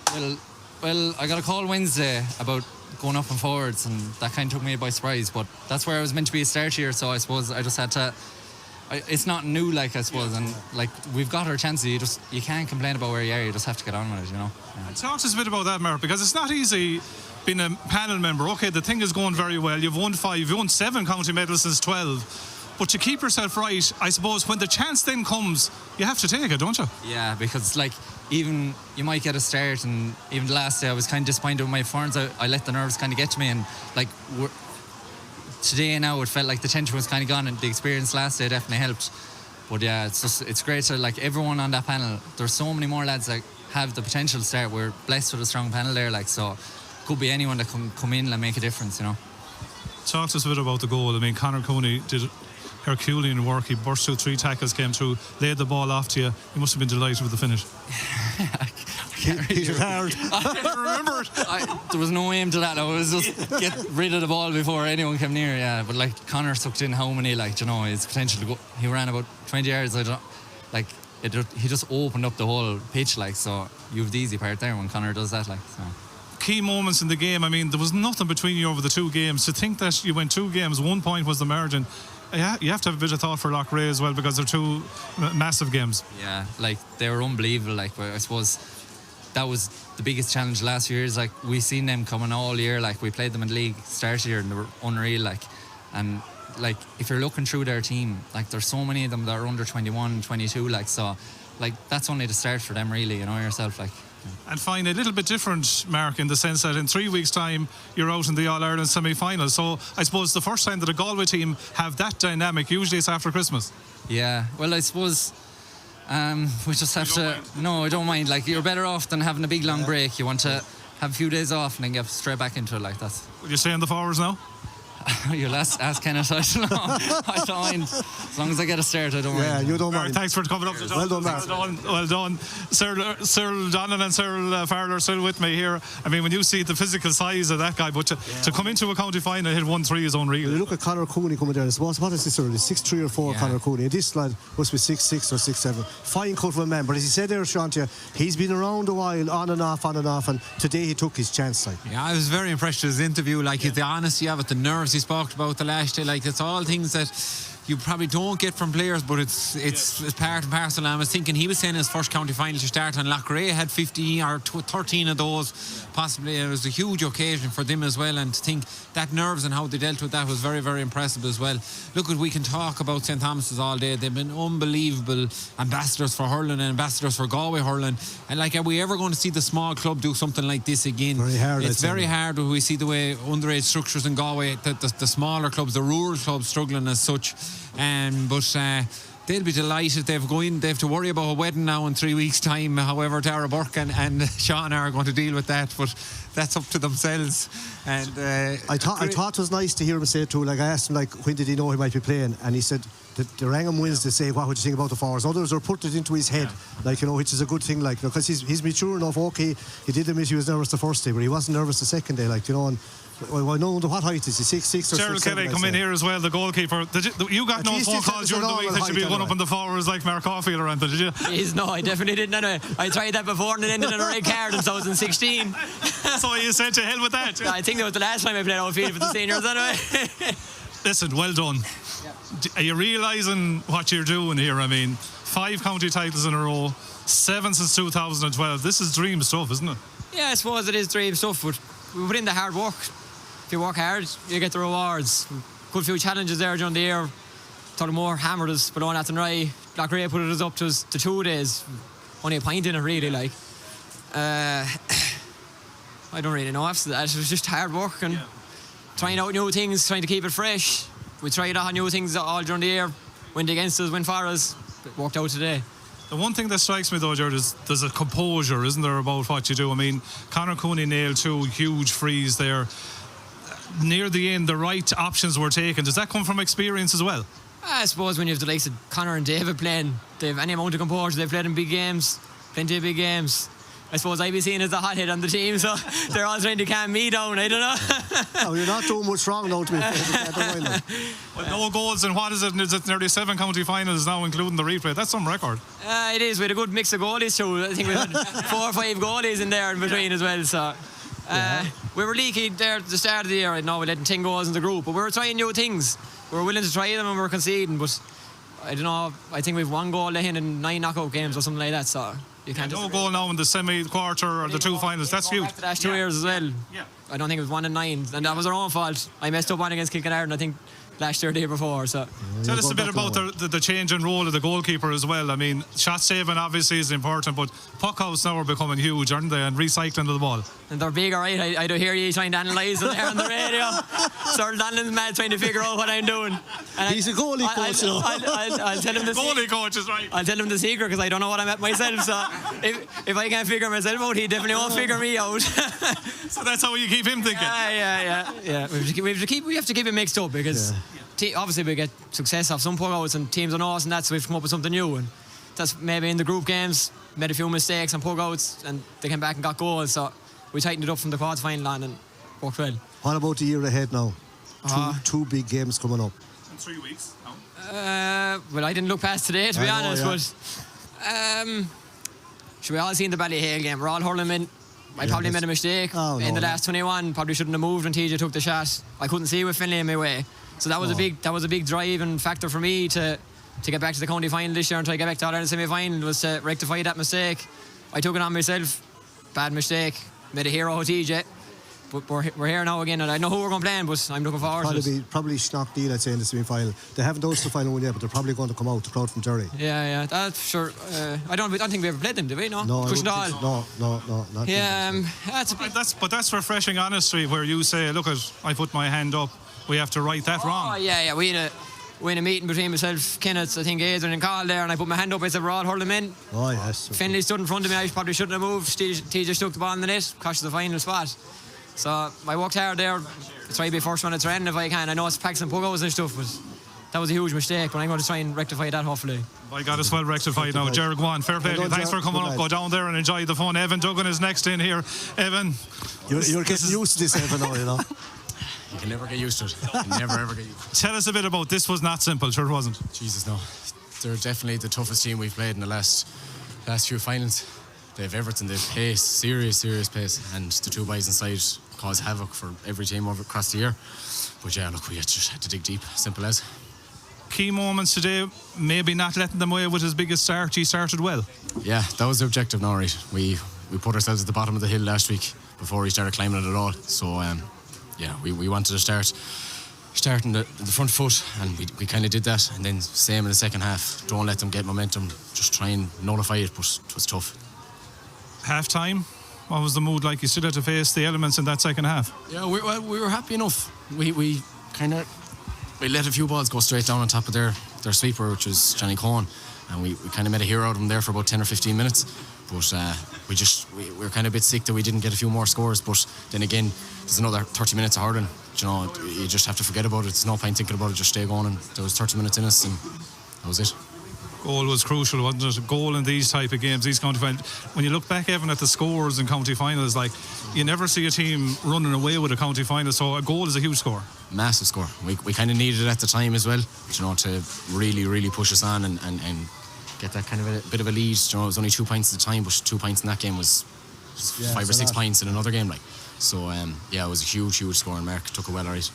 Well, I got a call Wednesday about going up and forwards, and that kind of took me by surprise. But that's where I was meant to be a start here, so I suppose I just had to. It's not new, like, I suppose, and like we've got our chances. You can't complain about where you are. You just have to get on with it, you know. Yeah. Talk to us a bit about that, Mark, because it's not easy being a panel member. Okay, the thing is going very well. You've won 5, you've won 7 county medals since 12. But to keep yourself right, I suppose when the chance then comes, you have to take it, don't you? Yeah, because like even you might get a start, and even the last day I was kind of disappointed with my forwards. I let the nerves kind of get to me, and like today now it felt like the tension was kind of gone, and the experience last day definitely helped. But yeah, it's great to, like, everyone on that panel. There's so many more lads that have the potential to start. We're blessed with a strong panel there, like, so could be anyone that can come in and make a difference, you know. Talk to us a bit about the goal. I mean, Conor Cooney did Herculean work. He burst through 3 tackles, came through, laid the ball off to you. You must have been delighted with the finish. He was hard. I remember it. There was no aim to that. I was just get rid of the ball before anyone came near. Yeah, but like Conor sucked in how many, like, you know, his potential to go. He ran about 20 yards. He just opened up the whole pitch, like, so you have the easy part there when Conor does that, like, so. Key moments in the game. I mean, there was nothing between you over the 2 games. To think that you went 2 games, 1 point was the margin. Yeah, you have to have a bit of thought for Loughrea as well, because they're 2 massive games. Yeah, like, they were unbelievable. Like, I suppose that was the biggest challenge last few years. Like, we seen them coming all year. Like, we played them in the league start year and they were unreal. Like, and like, if you're looking through their team, like, there's so many of them that are under 21, 22. Like, so, like, that's only the start for them, really. You know yourself, like. And find a little bit different, Mark, in the sense that in 3 weeks' time you're out in the All-Ireland semi-final. So I suppose the first time that a Galway team have that dynamic, usually it's after Christmas. Yeah, well, I suppose we just have to. No, I don't mind. Like, you're better off than having a big long break. You want to have a few days off and then get straight back into it, like that. Will you stay on the forwards now? You'll ask Kenneth. I don't know. I don't mind. As long as I get a start, I don't mind. Yeah, you don't mind. Thanks for coming up to talk. Well done, Mark. Well done. Cyril Donnan and Cyril Farrell are still with me here. I mean, when you see the physical size of that guy, but to come into a county final, hit 1-3 is unreal. You look at Conor Cooney coming down. What is this early? 6'3" or 4, yeah. Conor Cooney. This lad must be 6'6" or 6'7". Fine cut of a man. But as he said there, Sean, he's been around a while, on and off, and today he took his chance. Like. Yeah, I was very impressed with his interview. Like, the honesty of it, the nerves he spoke about the last day, like, it's all things that you probably don't get from players, but it's part and parcel. And I was thinking, he was saying his first county final to start, and Loughrea had 15 or 13 of those. Possibly it was a huge occasion for them as well, and to think that nerves and how they dealt with that was very, very impressive as well. Look, we can talk about St. Thomas's all day. They've been unbelievable ambassadors for hurling and ambassadors for Galway hurling, and like, are we ever going to see the small club do something like this again? Very hard. It's very hard when we see the way underage structures in Galway, the smaller clubs, the rural clubs struggling as such. But they'll be delighted. They have to worry about a wedding now in 3 weeks' time. However, Dara Burke and Sean are going to deal with that, but that's up to themselves. And I thought it was nice to hear him say it too. Like, I asked him, like, when did he know he might be playing, and he said that they rang him Wednesday to say, what would you think about the forwards? Others are put it into his head, like, you know, which is a good thing, like, because he's mature enough. Okay, he did admit he was nervous the first day, but he wasn't nervous the second day, like, you know. And Well, I know under what height is he? 6'6" or 6'7"? Gerald Kelly come in here as well, the goalkeeper. You got At no least phone he said calls it's a during the week normal that should be height going up anyway. in the forwards like Mark Caulfield or anything, did you? Jeez, no, I definitely didn't. Anyway, I tried that before and it ended in a red card in 2016. So you said to hell with that. I think that was the last time I played outfield for the seniors anyway. Listen, well done. Are you realising what you're doing here? I mean, 5 county titles in a row, 7 since 2012. This is dream stuff, isn't it? Yeah, I suppose it is dream stuff, but we put in the hard work. If you work hard, you get the rewards. Good few challenges there during the year. Tullamore hammered us, but on that and right. Loughrea put us up to us to 2 days. Only a pint in it, really, like. I don't really know after that. It was just hard work and trying out new things, trying to keep it fresh. We tried out new things all during the year. Went against us, went for us. It worked out today. The one thing that strikes me though, Jared, is there's a composure, isn't there, about what you do? I mean, Conor Cooney nailed 2 huge frees there. Near the end, the right options were taken. Does that come from experience as well? I suppose when you have the likes of Conor and David playing, they have any amount of composure. They've played in big games, plenty of big games. I suppose I'd be seen as the hothead on the team, so they're all trying to calm me down. I don't know. No, you're not doing much wrong now to be fair. Well, no goals, and what is it? Is it nearly 7 county finals now, including the replay? That's some record. It is. We had a good mix of goalies too. I think we had 4 or 5 goalies in there in between as well. So we were leaky there at the start of the year. I know we let 10 goals in the group, but we were trying new things. We were willing to try them and we were conceding, but I don't know. I think we've 1 goal in 9 knockout games or something like that. So you can't. No goal now in the semi-quarter or the 2 finals. That's huge. The last 2 years as well. Yeah. I don't think it was 1 and 9, and that was our own fault. I messed up one against Kilkenarden, I think, last year or the year before. So tell us a bit about the change in role of the goalkeeper as well. I mean, shot saving obviously is important, but puck outs now are becoming huge, aren't they? And recycling of the ball. And they're big, all right. I do hear you trying to analyse them there on the radio. Sir Donlan's mad trying to figure out what I'm doing. And He's a goalie coach, you know. I'll tell him the goalie coach is right. I'll tell him the secret because I don't know what I'm at myself. So if I can't figure myself out, he definitely won't figure me out. So that's how you keep him thinking. Yeah. We have to keep it mixed up because obviously we get success off some puck-outs and teams on us and that, so we've come up with something new. And that's maybe in the group games, made a few mistakes on puck-outs and they came back and got goals. So we tightened it up from the quarter final on and worked well. What about the year ahead now? Two big games coming up. In 3 weeks. Well, I didn't look past today, to be honest, but should we all seen the Ballyhale game? We're all hurling in. I probably made a mistake in the last 21. Probably shouldn't have moved when TJ took the shot. I couldn't see with Finlay in my way, so that was a big driving factor for me to get back to the county final this year and try to get back to All-Ireland semi-final, was to rectify that mistake. I took it on myself. Bad mistake. Made a hero of TJ. But we're here now again, and I know who we're going to play, but I'm looking forward to it. Probably Schnock Deal, I'd say, in the semi-final. They haven't done the final one yet, but they're probably going to come out, the crowd from Derry. Yeah, that's sure. I don't think we ever played them, did we? No, No, Cushendall. No. Not That's refreshing honesty, where you say, look, I put my hand up. We have to right that wrong. Oh, yeah. We had a meeting between myself, Kenneth, I think Adrian and Carl there, and I put my hand up. I said, we're all hurling in. Oh, yes. Finlay stood in front of me. I probably shouldn't have moved. TJ stuck the ball in the net, cost the final spot. So I worked hard there. Try to be first one at the end if I can. I know it's packs and puck-outs and stuff, but that was a huge mistake. But I'm going to try and rectify that, hopefully. I got us well rectified now. Jared, go on. Fair play to you. Thanks for coming up. Go down there and enjoy the fun. Evan Duggan is next in here. Evan. You're getting used to this, Evan, now, you know. You can never get used to it. You can never ever get used to it. Tell us a bit about this. Was not simple, sure it wasn't. Jesus, no. They're definitely the toughest team we've played in the last few finals. They have everything. They have pace, serious pace, and the 2 boys inside cause havoc for every team across the year. But yeah, look, we just had to dig deep. Simple as. Key moments today, maybe not letting them away with his biggest start. He started well. Yeah, that was the objective now, right? We put ourselves at the bottom of the hill last week before he started climbing it at all. So we wanted to start in the front foot, and we kind of did that. And then same in the second half. Don't let them get momentum. Just try and nullify it, but it was tough. Half time, what was the mood like? You still had to face the elements in that second half. Yeah, we were happy enough. We let a few balls go straight down on top of their sweeper, which was Johnny Cohen, and we kind of made a hero out of him there for about 10 or 15 minutes. But we were kind of a bit sick that we didn't get a few more scores. But then again, there's another 30 minutes of hurling. You know, you just have to forget about it. There's no point thinking about it. Just stay going. And there was 30 minutes in us, and that was it. Goal was crucial, wasn't it? A goal in these type of games, these county finals. When you look back, Evan, at the scores in county finals, like, you never see a team running away with a county final, so a goal is a huge score. Massive score. We kind of needed it at the time as well, you know, to really push us on and get that kind of a bit of a lead. You know, it was only 2 points at the time, but 2 points in that game was 5 or 6 points in another game, like. So it was a huge score, and Mark took it well alright.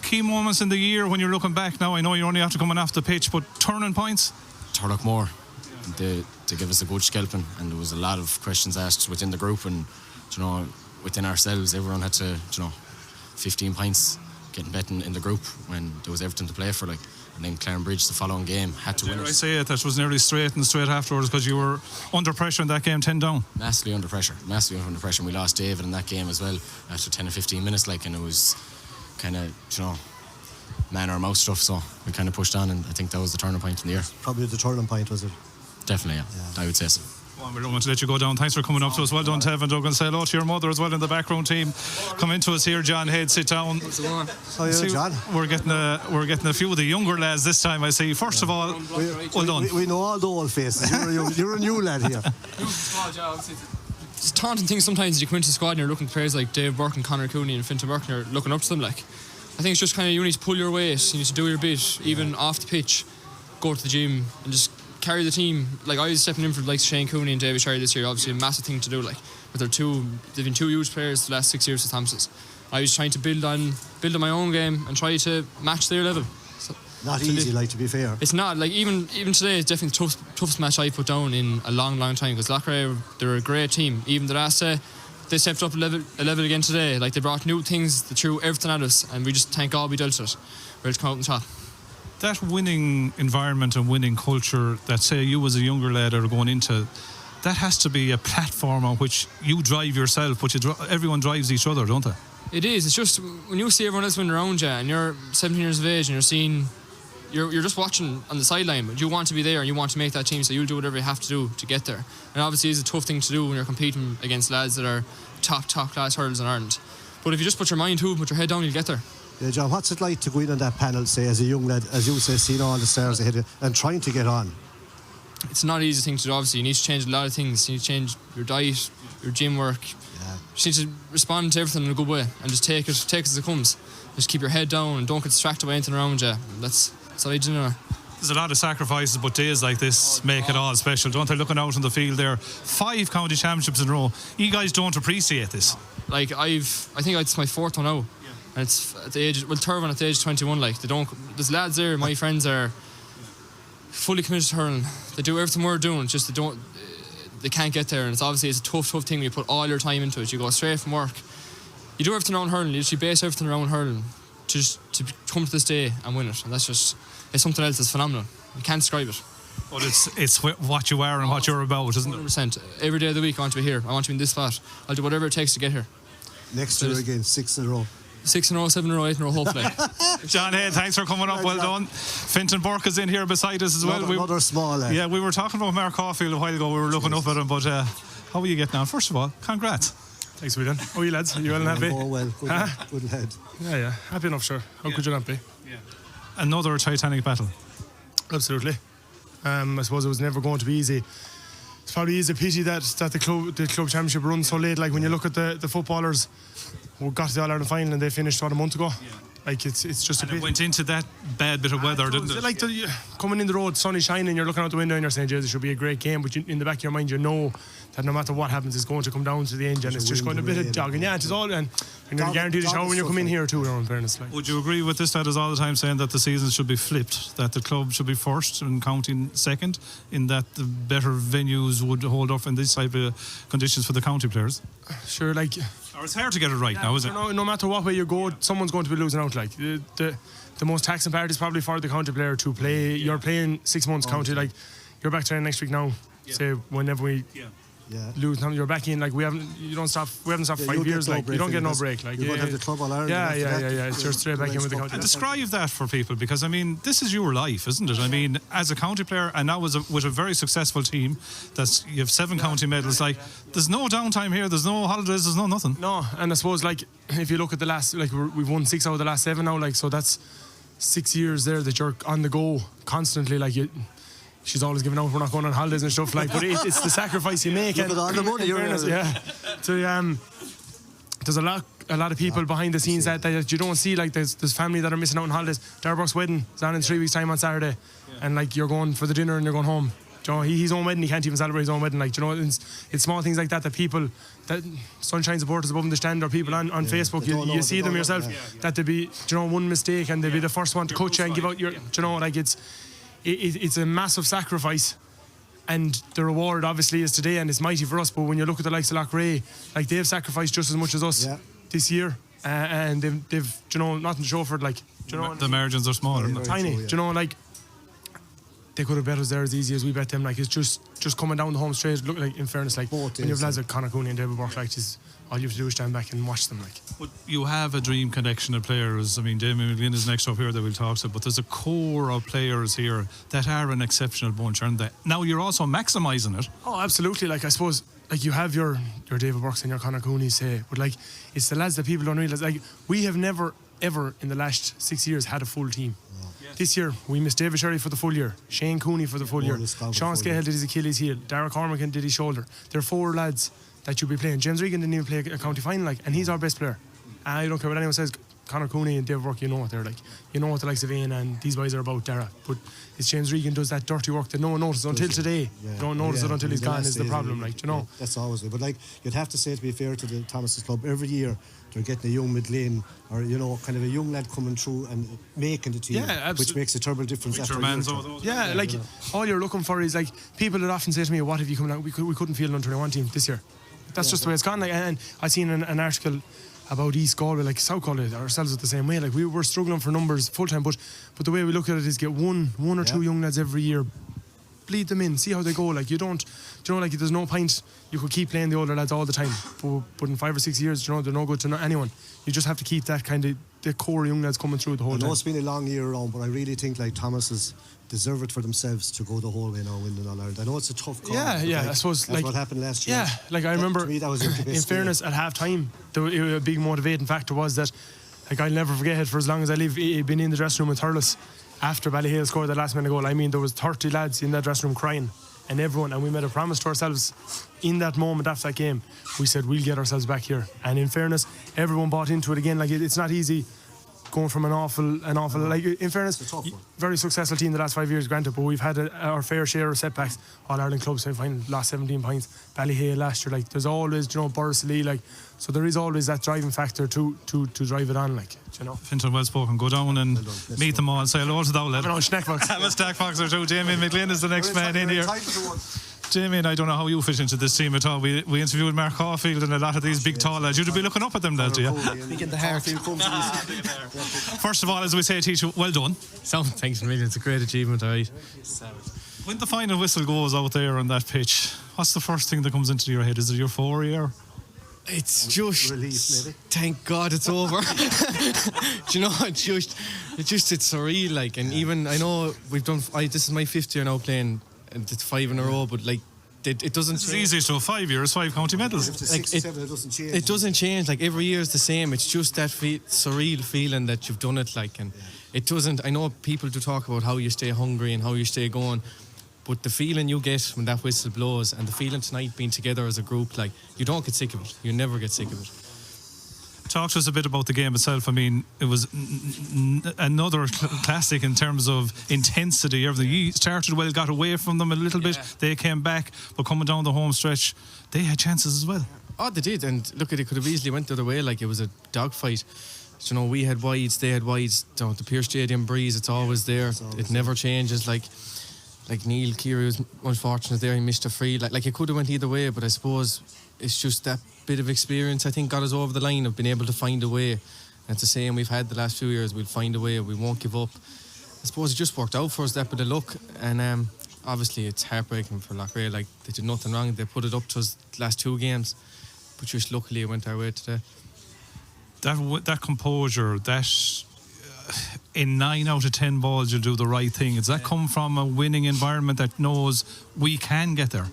Key moments in the year when you're looking back now, I know you're only after coming off the pitch, but turning points? Turlockmore, they give us a good scalping, and there was a lot of questions asked within the group, and, you know, within ourselves, everyone had to, you know, 15 points getting betting in the group when there was everything to play for, like. And then Clarenbridge the following game had to win it. I say it, that was nearly straight afterwards because you were under pressure in that game, 10 down. Massively under pressure. And we lost David in that game as well after 10 or 15 minutes, like, and it was kind of, you know, man or mouse stuff, so we kind of pushed on, and I think that was the turning point in the year. Probably the turning point, was it? Definitely, yeah. I would say so. Well, we don't want to let you go down. Thanks for coming up to us. Well done, Tev, and Doug. Say hello to your mother as well in the background team. Come into us here, John Head. Sit down. How are you, John? We're getting a few of the younger lads this time, I see. First of all, well done. We know all the old faces. You're a new lad here. It's taunting things sometimes. You come into the squad and you're looking at players like Dave Burke and Conor Cooney and Fintan Burke, and you're looking up to them. Like, I think it's just kind of, you need to pull your weight. You need to do your bit, even off the pitch. Go to the gym and just carry the team. Like, I was stepping in for like Shane Cooney and David Sherry this year. Obviously a massive thing to do, like, but they've been two huge players the last 6 years at Thompson's. I was trying to build on my own game and try to match their level. So, not easy, like, to be fair. It's not, like, even today it's definitely the toughest match I put down in a long time, because Loughrea, they're a great team. Even the last day they stepped up a level again today. Like, they brought new things, they threw everything at us, and we just thank God we dealt with it. We're just come out on top. That winning environment and winning culture that, say, you as a younger lad are going into, that has to be a platform on which you drive yourself, but everyone drives each other, don't they? It is. It's just when you see everyone else winning around you and you're 17 years of age and you're just watching on the sideline, but you want to be there and you want to make that team, so you'll do whatever you have to do to get there. And obviously it's a tough thing to do when you're competing against lads that are top class hurlers in Ireland. But if you just put your mind to it, put your head down, you'll get there. Yeah, John, what's it like to go in on that panel, say, as a young lad, as you say, seeing all the stars ahead and trying to get on? It's not an easy thing to do, obviously. You need to change a lot of things. You need to change your diet, your gym work. Yeah. You just need to respond to everything in a good way and just take it as it comes. Just keep your head down and don't get distracted by anything around you. That's all I do now. There's a lot of sacrifices, but days like this make it all special, don't they? Looking out on the field there, 5 county championships in a row. You guys don't appreciate this. Like, I think it's my 4th one now. And it's at the age, well, 3rd one at the age of 21. Like, there's lads there, my friends are fully committed to hurling. They do everything we're doing, it's just they can't get there. And it's a tough thing when you put all your time into it. You go straight from work, you do everything around hurling, you literally base everything around hurling to come to this day and win it. And it's something else that's phenomenal. You can't describe it. But it's what you are and what you're about, isn't it? 100%. Every day of the week I want to be here. I want to be in this spot. I'll do whatever it takes to get here. Next year again, 6 in a row. 6 in a row, 7 in a row, 8 in a row, hopefully. John Head, thanks for coming up. Well done. Fintan Burke is in here beside us as well. Another small lad. Yeah, we were talking about Mark Caulfield a while ago. We were looking up at him, but how are you getting on? First of all, congrats. Thanks, William. How are you, lads? Are you well and happy? Oh, well. Good lad. Yeah. Happy enough, sure. How could you not be? Yeah. Another Titanic battle. Absolutely. I suppose it was never going to be easy. It's probably a pity that the club championship runs so late. Like, when you look at the footballers who got to the All-Ireland final and they finished a month ago. Yeah. Like, it's just a pity. It went into that bad bit of weather, didn't it? Like, coming in the road, sun is shining, you're looking out the window and you're saying, "Jesus, it should be a great game," but in the back of your mind, you know that no matter what happens, it's going to come down to the end, and it's just going a bit of jogging. Yeah, it is all, and you're guaranteed a shower when you come in here too, in fairness. Like. Would you agree with this, that is all the time saying that the season should be flipped, that the club should be first and counting second, in that the better venues would hold up in these type of conditions for the county players? Sure, like... Or it's hard to get it right now, is it? No matter what way you go, someone's going to be losing out. Like, the most taxing part is probably for the county player to play. You're playing 6 months county, like, you're back training next week now. Yeah. Say, whenever we... Yeah. Lose, you're back in. Like, we haven't stopped 5 years. Like, you don't get no break. Like, you don't have the club All-Ireland. Yeah. It's just straight back in with the county. And describe that for people, because I mean, this is your life, isn't it? I mean, as a county player, and now with a very successful team, you have 7 county medals. Like, there's no downtime here. There's no holidays. There's no nothing. No, and I suppose, like, if you look at the last, like, we've won 6 out of the last 7 now. Like, so that's 6 years there that you're on the go constantly. Like, she's always giving out we're not going on holidays and stuff like. But it's the sacrifice you make. Look at all the money you're fairness, earning. yeah. So there's a lot of people behind the scenes that you don't see. Like there's family that are missing out on holidays. Darragh Burke's wedding is on in 3 weeks' time on Saturday, and like you're going for the dinner and you're going home. You know, his own wedding, he can't even celebrate his own wedding. Like, you know, it's small things like that people, that Sunshine supporters above the stand, or people on Facebook, you see them yourself, that they be, you know, one mistake and they be the first one to coach you and give out your, you know, like it's a massive sacrifice, and the reward obviously is today, and it's mighty for us. But when you look at the likes of Loughrea, like they've sacrificed just as much as us this year, and they've, you know, nothing to show for it. Like, you know, the margins are small, aren't they? tiny. You know, like. They could have bet us there as easy as we bet them. Like, it's just coming down the home straight. Look, like, in fairness, like when you have lads like Conor Cooney and David Burke, like, all you have to do is stand back and watch them. Like, but you have a dream connection of players. I mean, Damien McGlynn is next up here that we'll talk to, but there's a core of players here that are an exceptional bunch, aren't they? Now you're also maximising it. Oh, absolutely. Like, I suppose, like, you have your David Burkes and your Conor Cooney, say, but like, it's the lads that people don't realise. Like, we have never ever in the last 6 years had a full team. This year, we missed David Sherry for the full year, Shane Cooney for the full year, Sean Scahill did his Achilles heel, Darragh Cormacan did his shoulder. There are 4 lads that you'll be playing. James Regan didn't even play a county final, like, and he's our best player. I don't care what anyone says, Conor Cooney and David Burke, you know what they're like. You know what the likes of Ian and these boys are about, Darragh. But it's James Regan does that dirty work that no one notices until today. You don't notice it until he's gone, is the problem, like, you know. That's always it. But like, you'd have to say, to be fair to the Thomas's club, every year they're getting a young McGlynn, or, you know, kind of a young lad coming through and making the team, which makes a terrible difference. Like, all you're looking for is, like, people that often say to me, what have you come out? We couldn't field an under-21 team this year. That's just the way it's gone. Like, and I seen an article about East Galway, like South Galway ourselves, the same way. Like, we were struggling for numbers full time, but the way we look at it is get one or two young lads every year, bleed them in, see how they go. Like, you don't, you know, like, there's no point you could keep playing the older lads all the time, but in 5 or 6 years, you know, they're no good to anyone. You just have to keep that kind of the core young lads coming through the whole time. I know it's been a long year around, but I really think, like, Thomas's deserve it for themselves to go the whole way now, winning All Ireland. I know it's a tough call. Yeah, like, I suppose that's like what happened last year. Yeah, like, I remember. To me, that was the best. In fairness, at half time, a big motivating factor was that, like, I'll never forget it for as long as I live. He'd been in the dressing room in Thurles after Ballyhale scored the last minute goal. I mean, there was 30 lads in that dressing room crying, and everyone, and we made a promise to ourselves in that moment after that game. We said, we'll get ourselves back here. And in fairness, everyone bought into it again. Like, it's not easy going from an awful, like, in fairness, very successful team the last 5 years, granted, but we've had our fair share of setbacks. All Ireland club semi-final, lost 17 points. Ballyhale last year, like, there's always, you know, Borrisley, like, so there is always that driving factor to drive it on, like, you know. Fintan, well spoken. Go down and meet them all and say hello to the lad. I'm a snack box. I'm a snack box or two. Damien McGlynn is the next man in here. Damien, I don't know how you fit into this team at all. We interviewed Mark Caulfield and a lot of these big tall lads. You'd be looking up at them, lads, yeah? Big in the heart. First of all, as we say, teacher, well done. So, thanks a million. It's a great achievement, all right. When the final whistle goes out there on that pitch, what's the first thing that comes into your head? Is it euphoria? It's just relief, maybe. Thank God it's over. Do you know, it's surreal, like, and even I know we've done. This is my 5th year now playing, and it's 5 in a row. But like, it doesn't. It's easy to 5 years, 5 county medals. Like, it doesn't change. It doesn't change. Like, every year is the same. It's just that surreal feeling that you've done it. Like, and it doesn't. I know people do talk about how you stay hungry and how you stay going. But the feeling you get when that whistle blows, and the feeling tonight being together as a group, like, you don't get sick of it. You never get sick of it. Talk to us a bit about the game itself. I mean, it was another classic in terms of intensity. Everything. You started well, got away from them a little bit. They came back, but coming down the home stretch, they had chances as well. Oh, they did. And look, it could have easily went the other way. Like, it was a dogfight. You know, we had wides, they had wides. Down the Pearse Stadium breeze, it's always there. It never changes. Like Neil Keary was unfortunate there, he missed a free. Like it could have went either way, but I suppose it's just that bit of experience I think got us over the line of being able to find a way. And it's the same we've had the last few years. We'll find a way, we won't give up. I suppose it just worked out for us, that bit of luck. And obviously it's heartbreaking for Loughrea. Like, they did nothing wrong. They put it up to us the last 2 games, but just luckily it went our way today. That composure, that in 9 out of 10 balls you'll do the right thing. Does that come from a winning environment that knows we can get there?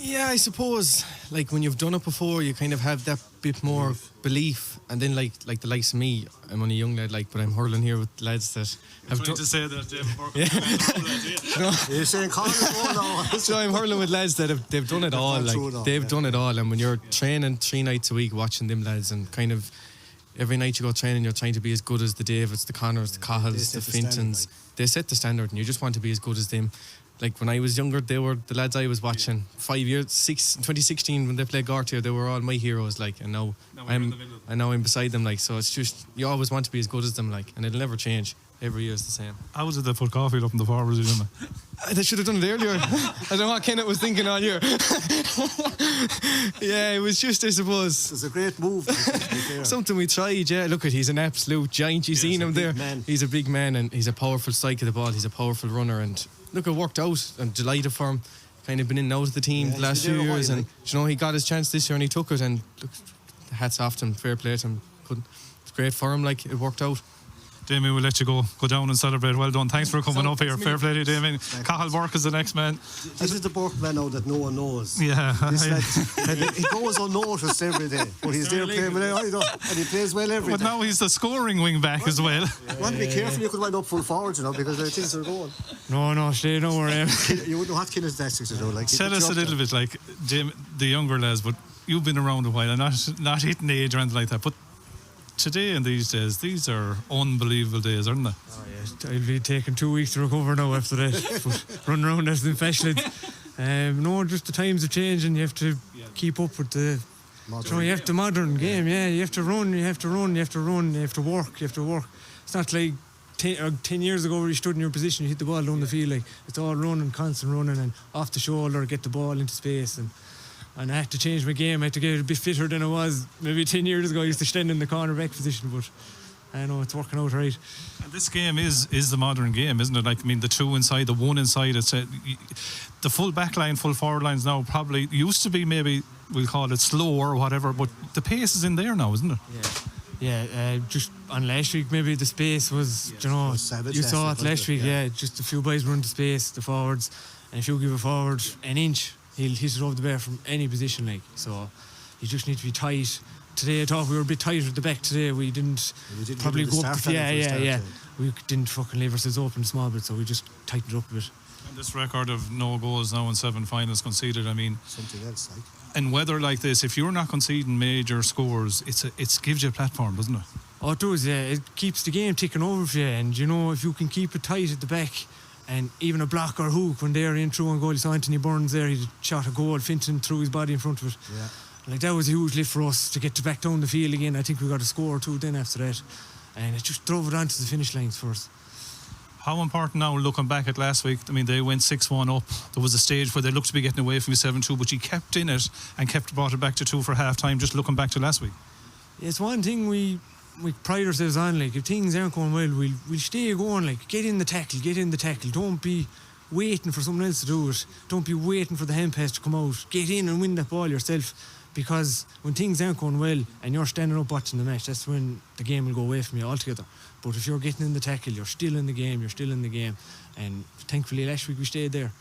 Yeah, I suppose. Like when you've done it before, you kind of have that bit more belief. And then like the likes of me, I'm only a young lad, but I'm hurling here with lads that have to say that David Burke. You're saying Conor now. So I'm hurling with lads that they've done it all. Like they've done it all. And when you're training 3 nights a week, watching them lads, and kind of every night you go training, you're trying to be as good as the Davids, the Connors, the Cahills, the Fintons. They set the standard, and you just want to be as good as them. Like when I was younger, they were the lads I was watching. 2016 when they played Gartier, they were all my heroes. Like, and now I'm beside them. Like, so it's just you always want to be as good as them. Like, and it'll never change. Every year is the same. How was it they put Caulfield up in the forwards? They should have done it earlier. I don't know what Kenneth was thinking all year. Yeah, it was just, I suppose. It was a great move. Something we tried, yeah. Look, he's an absolute giant. You've seen him there. Man. He's a big man, and he's a powerful strike of the ball. He's a powerful runner, and look, it worked out. I'm delighted for him. Kind of been in and out of the team the last few years, and you know, he got his chance this year and he took it. And look, hats off to him. Fair play to him. It's great for him. Like, it worked out. Damien, we'll let you go down and celebrate. Well done. Thanks for coming up here. Fair play to you, Damien. Cahill Burke is the next man. This is the Burke man now that no one knows. Yeah. He goes unnoticed every day, but he's there playing and he plays well every day. But now he's the scoring wing back as well. You want to be careful, you could wind up full forward, because the things are going. No, stay don't worry. You wouldn't know what kinesthetics to do. Like, tell us a little bit, like the younger lads, but you've been around a while, and not hitting age or anything like that, but today and these days, these are unbelievable days, aren't they? Oh, yeah. I'll be taking 2 weeks to recover now after that. But run around as an infected. No, just the times are changing. You have to keep up with the you have the modern game. Yeah, you have to run, you have to work. It's not like 10 years ago where you stood in your position, you hit the ball down the field. Like, it's all running, constant running, and off the shoulder, get the ball into space. And I had to change my game. I had to get a bit fitter than I was maybe 10 years ago. I used to stand in the cornerback position, but I know it's working out right. And this game is the modern game, isn't it? Like, I mean, the 2 inside, the 1 inside. It's the full back line, full forward lines now probably used to be, maybe we'll call it slow or whatever, but the pace is in there now, isn't it? Yeah. Just on last week, maybe the space was, you saw it last week. Yeah, just a few boys run the space, the forwards, and if you give a forward an inch, he'll hit it over the bar from any position, like. So you just need to be tight. Today I thought we were a bit tighter at the back today. We didn't probably go up. Yeah. We didn't fucking leave ourselves open a small bit, so we just tightened it up a bit. And this record of no goals now in 7 finals conceded, I mean, something else, like. In weather like this, if you're not conceding major scores, it gives you a platform, doesn't it? Oh, it does, yeah. It keeps the game ticking over for you, and if you can keep it tight at the back, and even a block or hook when they're in through on goal. You saw Anthony Burns there, he shot a goal, Finton threw his body in front of it. Yeah. Like, that was a huge lift for us to get back down the field again. I think we got a score or 2 then after that, and it just drove it onto the finish lines for us. How important now, looking back at last week? I mean, they went 6-1 up. There was a stage where they looked to be getting away from 7-2, but you kept in it and brought it back to 2 for half time, just looking back to last week. Yeah, it's one thing we pride ourselves on. Like, if things aren't going well, we'll stay going. Like, get in the tackle. Don't be waiting for someone else to do it. Don't be waiting for the hand pass to come out. Get in and win that ball yourself, because when things aren't going well and you're standing up watching the match, that's when the game will go away from you altogether. But if you're getting in the tackle, you're still in the game. And thankfully last week we stayed there.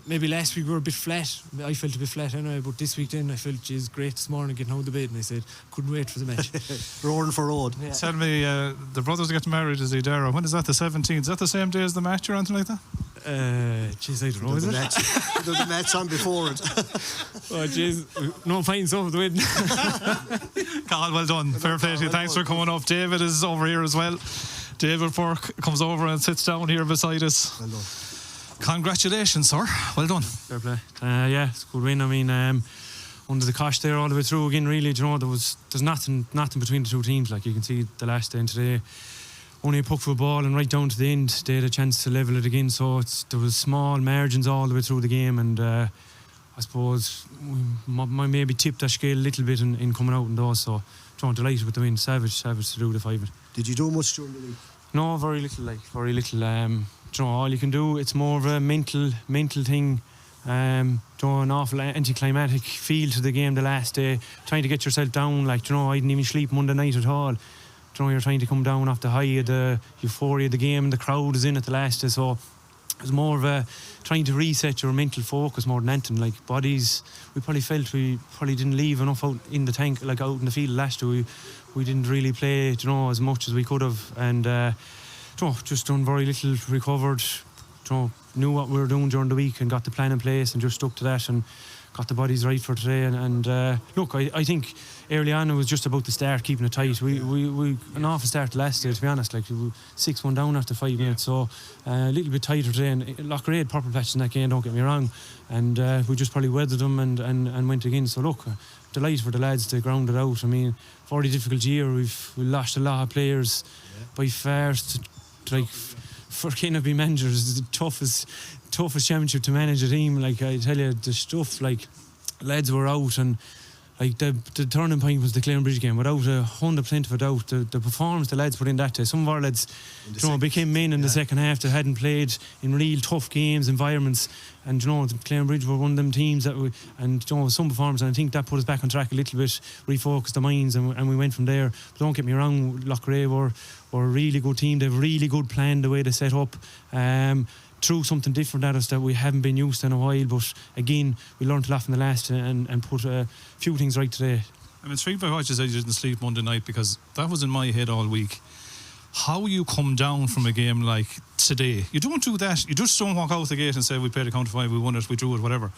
Maybe last week we were a bit flat. I felt a bit flat anyway, but this week then I felt, geez, great this morning getting out of the bed, and I said, couldn't wait for the match. Roaring for road. Yeah. Tell me, the brothers get married, is Dara? When is that, the 17th? Is that the same day as the match or anything like that? Jeez, I don't know, is it? There's a match on before it. Oh, jeez, no pints over the wedding. Carl, well done. Fair play to you. Thanks for coming up. David is over here as well. David Burke comes over and sits down here beside us. Well done. Congratulations, sir. Well done. Fair play. Yeah, it's a good win. I mean, under the cosh there all the way through again, really, there's nothing between the two teams. Like, you can see the last day and today, only a puck for a ball, and right down to the end they had a chance to level it again. So there was small margins all the way through the game, and I suppose we maybe tipped that scale a little bit in coming out in those. So delighted with the win. Savage to do the 5. Did you do much during the week? No, very little. All you can do, it's more of a mental thing. An awful anticlimactic feel to the game the last day, trying to get yourself down. Like, I didn't even sleep Monday night at all. You're trying to come down off the high of the euphoria of the game, and the crowd is in at the last day. So It was more of a trying to reset your mental focus more than anything. Like bodies, we probably felt we probably didn't leave enough out in the tank, like out in the field last year. We didn't really play, as much as we could have, and just done very little. Recovered, knew what we were doing during the week and got the plan in place and just stuck to that and got the bodies right for today. And look, I think early on it was just about the start, keeping it tight. We an awful start last year, to be honest. Like 6-1 down after 5 minutes, so a little bit tighter today. And Loughrea had purple patches in that game, don't get me wrong, and we just probably weathered them and went again. So look, delighted for the lads to ground it out. I mean, for the difficult year, we lost a lot of players by far. For kind of being managers, the toughest championship to manage a team. Like I tell you, the stuff, like lads were out, and like the turning point was the Clarenbridge game. Without 100% of a doubt, the performance the lads put in that day. Some of our lads, became men in the second half that hadn't played in real tough games, environments. And Clarenbridge were one of them teams that some performance, and I think that put us back on track a little bit, refocused the minds, and we went from there. But don't get me wrong, Loughrea were a really good team. They have a really good plan the way they set up. Threw something different at us that we haven't been used to in a while, but again we learned a lot from the last and put a few things right today. I'm intrigued by what you said you didn't sleep Monday night, because that was in my head all week. How you come down from a game like today, you don't do that. You just don't walk out the gate and say we played a count of 5, we won it, we drew it, whatever.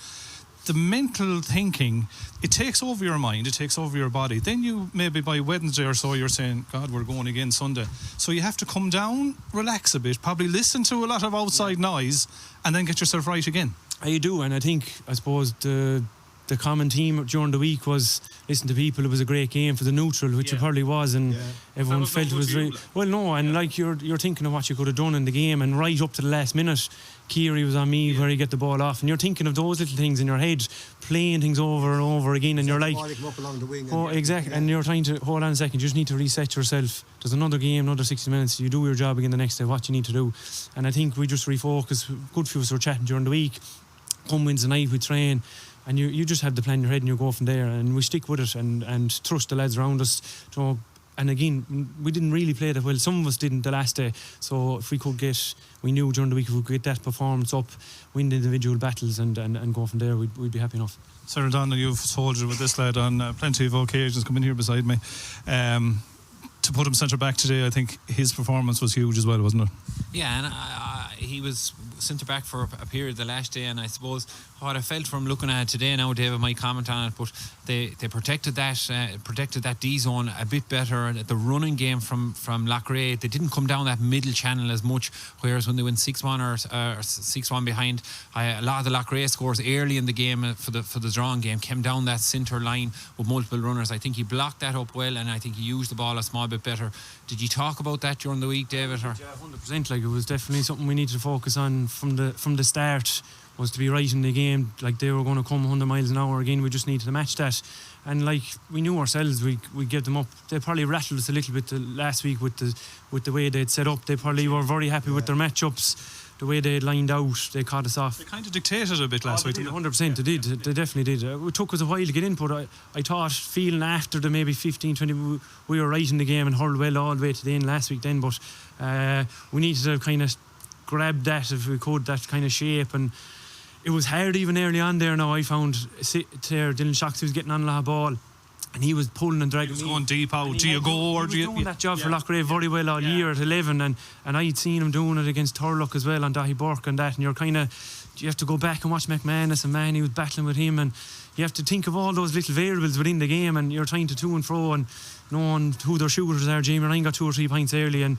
The mental thinking, it takes over your mind, it takes over your body. Then you maybe by Wednesday or so you're saying, God, we're going again Sunday. So you have to come down, relax a bit, probably listen to a lot of outside noise, and then get yourself right again. You do, and I suppose the common theme during the week was listen to people. It was a great game for the neutral, which it probably was, and everyone felt it was very well. No, and like you're thinking of what you could have done in the game, and right up to the last minute, Keary was on me where he get the ball off, and you're thinking of those little things in your head, playing things over and over again, and you're like, exactly, and you're trying to hold on a second. You just need to reset yourself. There's another game, another 60 minutes. You do your job again the next day. What you need to do, and I think we just refocus. Good few of us were chatting during the week. Come Wednesday night, we train. And you just have the plan in your head and you go from there, and we stick with it and trust the lads around us. And again, we didn't really play that well. Some of us didn't the last day. So if we knew during the week if we could get that performance up, win the individual battles and go from there, we'd be happy enough. Sarah Donnelly, you've soldiered with this lad on plenty of occasions, coming here beside me. To put him centre back today, I think his performance was huge as well, wasn't it? Yeah, and he was centre back for a period the last day, and I suppose what I felt from looking at it today, now David might comment on it, but they protected that D zone a bit better. The running game from Loughrea, they didn't come down that middle channel as much, whereas when they went 6-1 or 6-1 behind, a lot of the Loughrea scores early in the game for the drawing game came down that centre line with multiple runners. I think he blocked that up well, and I think he used the ball a small bit better. Did you talk about that during the week, David? Or? Yeah, 100%. Like, it was definitely something we needed to focus on from the start, was to be right in the game. Like, they were going to come 100 miles an hour again. We just needed to match that, and like we knew ourselves, we give them up. They probably rattled us a little bit last week with the way they'd set up. They probably were very happy with their matchups. The way they lined out, they caught us off. They kind of dictated a bit last week. 100%, they did. They definitely did. It took us a while to get in, but I thought, feeling after the maybe 15-20, we were right in the game and hurled well all the way to the end last week then, but we needed to kind of grab that, if we could, that kind of shape, and it was hard even early on there. Now I found there Dylan Shocks was getting on a lot of ball, and he was pulling and dragging. He was going deep out. Do you go or do you? Doing that job for Loughrea very well all year at 11, and I'd seen him doing it against Turlock as well on Dahi Burke and that. And you have to go back and watch McManus, and man, he was battling with him, and you have to think of all those little variables within the game, and you're trying to and fro and knowing who their shooters are. Jamie Ryan got 2 or 3 points early, and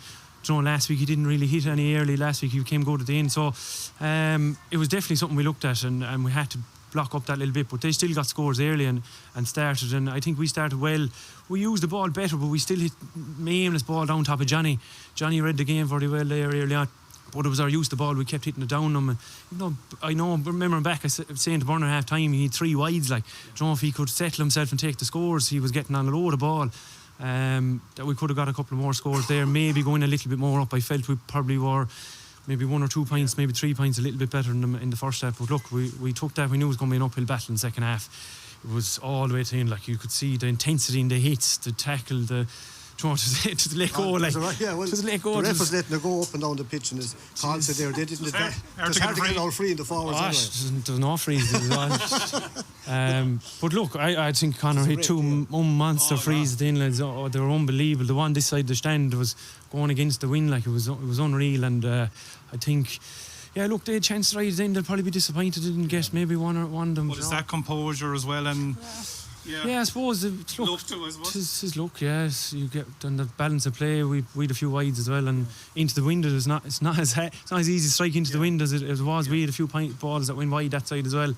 last week he didn't really hit any early. Last week he came good at the end, so it was definitely something we looked at, and we had to block up that little bit, but they still got scores early and started, and I think we started well. We used the ball better, but we still hit aimless ball down top of Johnny. Johnny read the game very well there early on, but it was our use of the ball. We kept hitting it down them, and I know remembering back, I was saying to Burner half time, he had 3 wides, like, if he could settle himself and take the scores, he was getting on a load of ball. That we could have got a couple of more scores there, maybe going a little bit more up. I felt we probably were maybe 1 or 2 points, maybe 3 points a little bit better in the first half, but look, we took that. We knew it was going to be an uphill battle in the second half. It was all the way to the end. Like, you could see the intensity in the hits, the tackle, to let go, like. Just let go. The ref was letting her go up and down the pitch, and his calls it there. They didn't. It's hard to get it all free in the forwards. There's no freeze. But look, I think Conor hit two monster frees at the inlands. Oh, they were unbelievable. The one this side of the stand was going against the wind, like it was unreal. And I think, yeah, look, they had a chance right then. They'll probably be disappointed they didn't get maybe one of them. But it's that composure as well, and yeah, I suppose it's luck too, I suppose. It's luck, yes. You get on the balance of play. We had a few wides as well, and into the wind. It's not as easy to strike into the wind as it was. We had a few balls that went wide that side as well.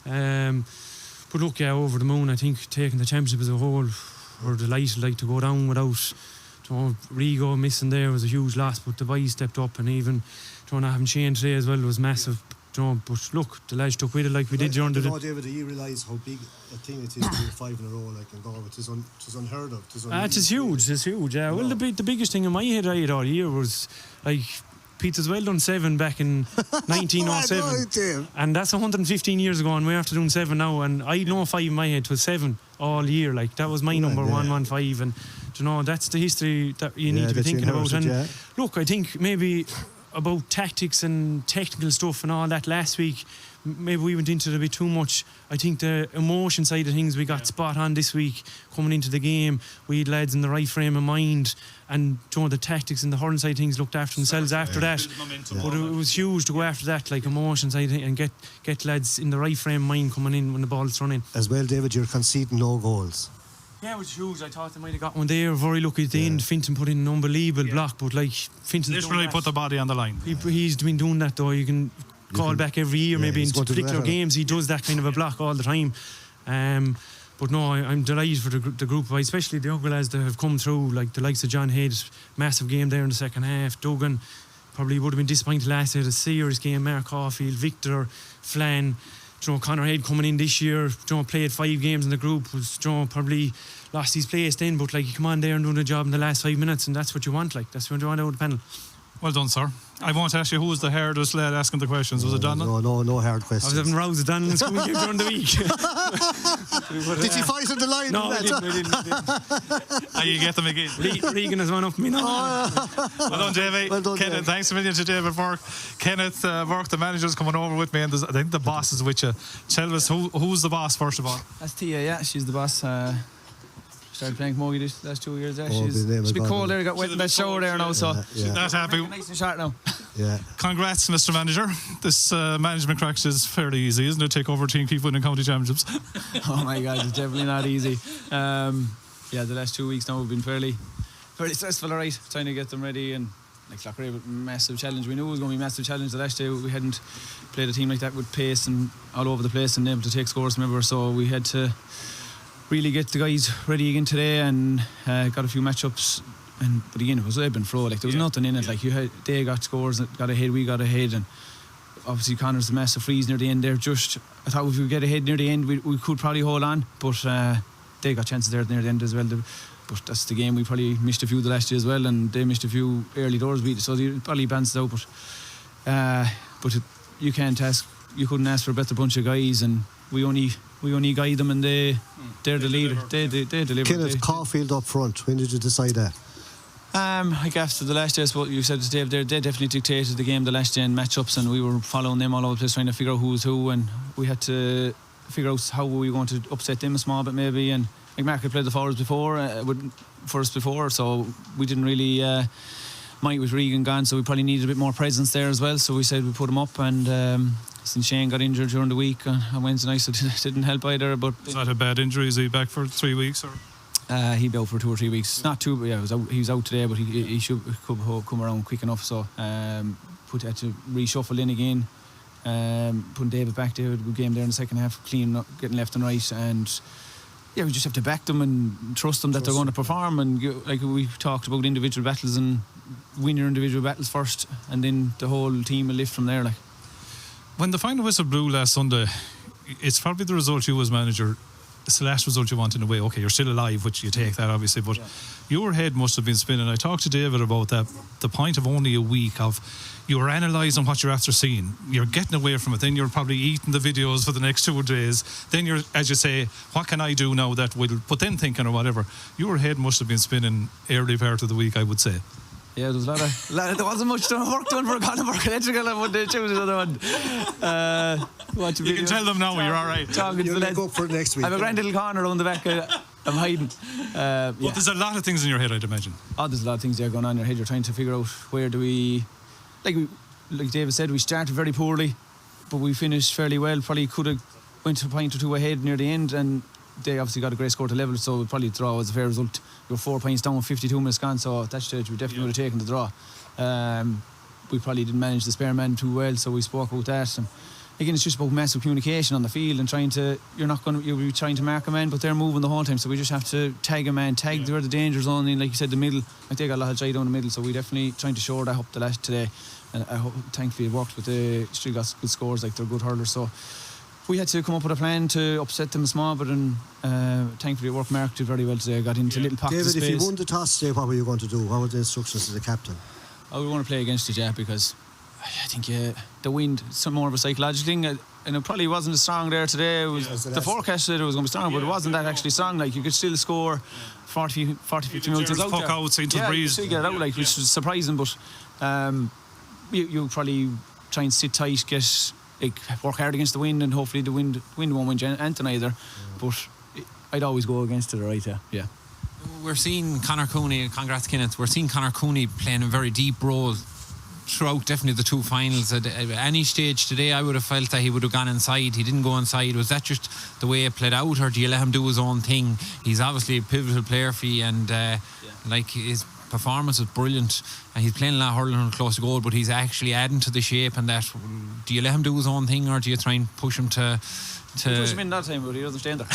But look, yeah, over the moon. I think taking the championship as a whole, we're delighted like to go down without. Rigo missing there was a huge loss, but the boys stepped up, and even not having Shane today as well was massive. But look, the lads took with it like we did during the. David, do you realise how big a thing it is to do 5 in a row like in Galway? It's unheard of. It's huge. It's huge. Yeah. Well, the biggest thing in my head I had all year was like Peter's well done 7 back in 1907, and that's 115 years ago, and we're after doing 7 now. And I know 5 in my head was 7 all year. Like that was my number 115, and that's the history that you need to be thinking about. And look, I think maybe about tactics and technical stuff and all that last week, maybe we went into it a bit too much. I think the emotion side of things we got spot on this week coming into the game. We had lads in the right frame of mind, and the tactics and the hurling side of things looked after themselves after that. But it was huge to go after that, like emotion side, and get lads in the right frame of mind coming in when the ball's running. As well, David, you're conceding no goals. Yeah, it was huge. I thought they might have got one there. Very lucky at the end. Finton put in an unbelievable block, but like Finton literally put the body on the line. He's been doing that though. You can call back every year, maybe in particular games. He does that kind of a block all the time. But no, I'm delighted for the group, especially the young lads that have come through, like the likes of John Head, massive game there in the second half. Duggan probably would have been disappointed last year. The serious game. Mark Caulfield, Victor, Flann. Conor Head coming in this year, played 5 games in the group, was probably lost his place then, but like he come on there and do the job in the last 5 minutes, and that's what you want, like that's what you want out of the panel. Well done, sir. I won't ask you who was the hardest lad asking the questions. Was it Donald? No hard questions. I was having rows with Donald in school during the week. Did you fight on the line? No, I didn't. You get them again. Regan has one up me now. Well done, Davey. Well done, Kenneth, thanks a million to David Burke. Kenneth Burke, the manager's coming over with me, and I think the boss is with you. Tell us, who's the boss, first of all? That's Tia, yeah. She's the boss. Started playing camogie this last 2 years there. She's a bit cold there, got wet in that shower there now, so she's not happy. Nice and sharp now. Yeah. Congrats, Mr. Manager. This management crack is fairly easy, isn't it? Take over a team, keep winning county championships. Oh my God, it's definitely not easy. The last 2 weeks now have been fairly stressful, alright. Trying to get them ready, and like Loughrea, massive challenge. We knew it was going to be a massive challenge the last day. We hadn't played a team like that with pace and all over the place and able to take scores, remember, so we had to really get the guys ready again today, and got a few matchups, but again it was ebb and flow, like there was nothing in it. Like they got scores, got ahead, we got ahead, and obviously Connor's a massive freeze near the end there. I thought if we get ahead near the end we could probably hold on, but they got chances there near the end as well. But that's the game. We probably missed a few the last year as well, and they missed a few early doors beat, so they probably balances out. But you couldn't ask for a better bunch of guys, and we only guide them, and they're the leader. They deliver. Kenneth Caulfield up front. When did you decide that? Like after the last day, I suppose you said to Dave, they definitely dictated the game the last day in matchups, and we were following them all over the place, trying to figure out who was who, and we had to figure out how we were going to upset them a small bit maybe. And like Mark had played the forwards for us before, so we didn't really mind with Regan gone, so we probably needed a bit more presence there as well. So we said we put him up, and since Shane got injured during the week on Wednesday night, so it didn't help either. But is that a bad injury? Is he back for 3 weeks or? He'll be out for 2 or 3 weeks. Not too, but yeah, he was out today, but he should come around quick enough. So had to reshuffle in again. Putting David back there, good game there in the second half, clean, getting left and right, and yeah, we just have to back them and trust them that they're going to perform. And like we talked about individual battles, and win your individual battles first, and then the whole team will lift from there. Like when the final whistle blew last Sunday, it's probably the result you as manager it's the last result you want in a way. Okay, you're still alive, which you take that obviously, but your head must have been spinning. I talked to David about that, the point of only a week of you were analysing what you're after seeing, you're getting away from it, then you're probably eating the videos for the next 2 days, then you're, as you say, what can I do now that will, but then thinking or whatever, your head must have been spinning early part of the week, I would say. Yeah, there was a lot of there wasn't much work done for Colin Burke Electrical. I would choose another one. You can tell them now you're all right. You'll make up for it next week. I have a grand little corner on the back. I'm hiding. But there's a lot of things in your head, I'd imagine. Oh, there's a lot of things there going on in your head. You're trying to figure out where do we, like David said, we started very poorly, but we finished fairly well. Probably could have went a point or two ahead near the end, and they obviously got a great score to level, so probably the draw was a fair result. You were 4 points down, 52 minutes gone, so at that stage we definitely would have taken the draw. We probably didn't manage the spare man too well, so we spoke about that. And again, it's just about massive communication on the field and trying to, you'll be trying to mark a man, but they're moving the whole time, so we just have to tag a man, where the danger zone in, like you said, the middle. Like they got a lot of try down the middle, so we definitely trying to shore that up the last today. And I hope, thankfully it worked, but they still got good scores, like they're good hurlers, so we had to come up with a plan to upset them small, but thankfully it worked. Mark did very well today, got into little pockets of space. David, if you won the toss today, what were you going to do? What were the instructions to the captain? I would want to play against it, yeah, because I think the wind, it's more of a psychological thing, and it probably wasn't as strong there today. It was, the forecast said it was going to be strong, but it wasn't that actually strong. Like, you could still score 40, 50 minutes out there. Out into the breeze. You get it out, like, which was surprising, but you probably try and sit tight, work hard against the wind, and hopefully the wind won't win Anton either. But I'd always go against it, right? Yeah. We're seeing Conor Cooney, congrats Kenneth, we're seeing Conor Cooney playing a very deep role throughout definitely the 2 finals. At any stage today I would have felt that he would have gone inside. He didn't go inside. Was that just the way it played out, or do you let him do his own thing? He's obviously a pivotal player for you, and like his performance was brilliant, and he's playing a lot of hurling close to goal, but he's actually adding to the shape. And that, do you let him do his own thing, or do you try and push him to push him in that time, but he doesn't stand there.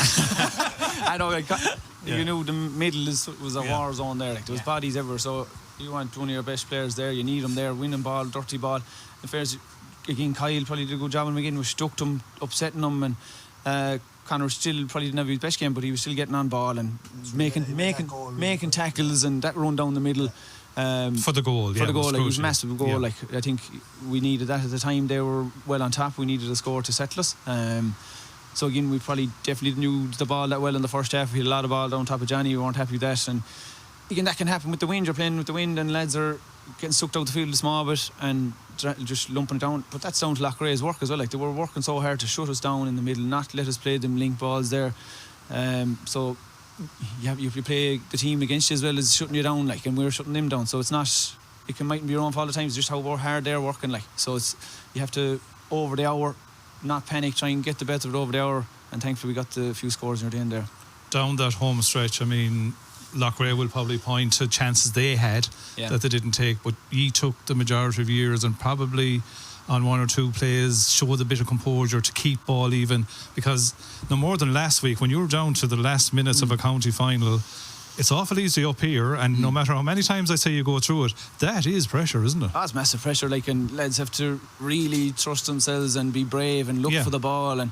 I know, you know, the middle was a war zone there, like there was bodies everywhere, so you want one of your best players there, you need him there, winning ball, dirty ball. In fairness, again, Kyle probably did a good job, and again was stuck to him, upsetting him, and Conor still probably didn't have his best game, but he was still getting on ball and making tackles and that run down the middle. For the goal, like, it was a massive goal. Like, I think we needed that at the time. They were well on top. We needed a score to settle us. So again, we probably definitely didn't use the ball that well in the first half. We had a lot of ball down top of Johnny. We weren't happy with that, and again, that can happen with the wind. You're playing with the wind, and lads are getting sucked out the field a small bit and just lumping it down. But that's down to Loughrea's work as well. Like, they were working so hard to shut us down in the middle, not let us play them link balls there. So you play the team against you as well as shutting you down, like, and we're shutting them down. So it's not, it mightn't be your own fault at times, just how hard they're working, like. So you have to, over the hour, not panic, try and get the better of it over the hour, and thankfully we got the few scores near the end there. Down that home stretch, I mean, Loughrea will probably point to chances they had that they didn't take, but ye took the majority of years, and probably on 1 or 2 plays showed a bit of composure to keep ball even, because no more than last week when you were down to the last minutes of a county final, it's awful easy up here, and no matter how many times I say you go through it, that is pressure, isn't it? That's massive pressure, like, and lads have to really trust themselves and be brave and look for the ball, and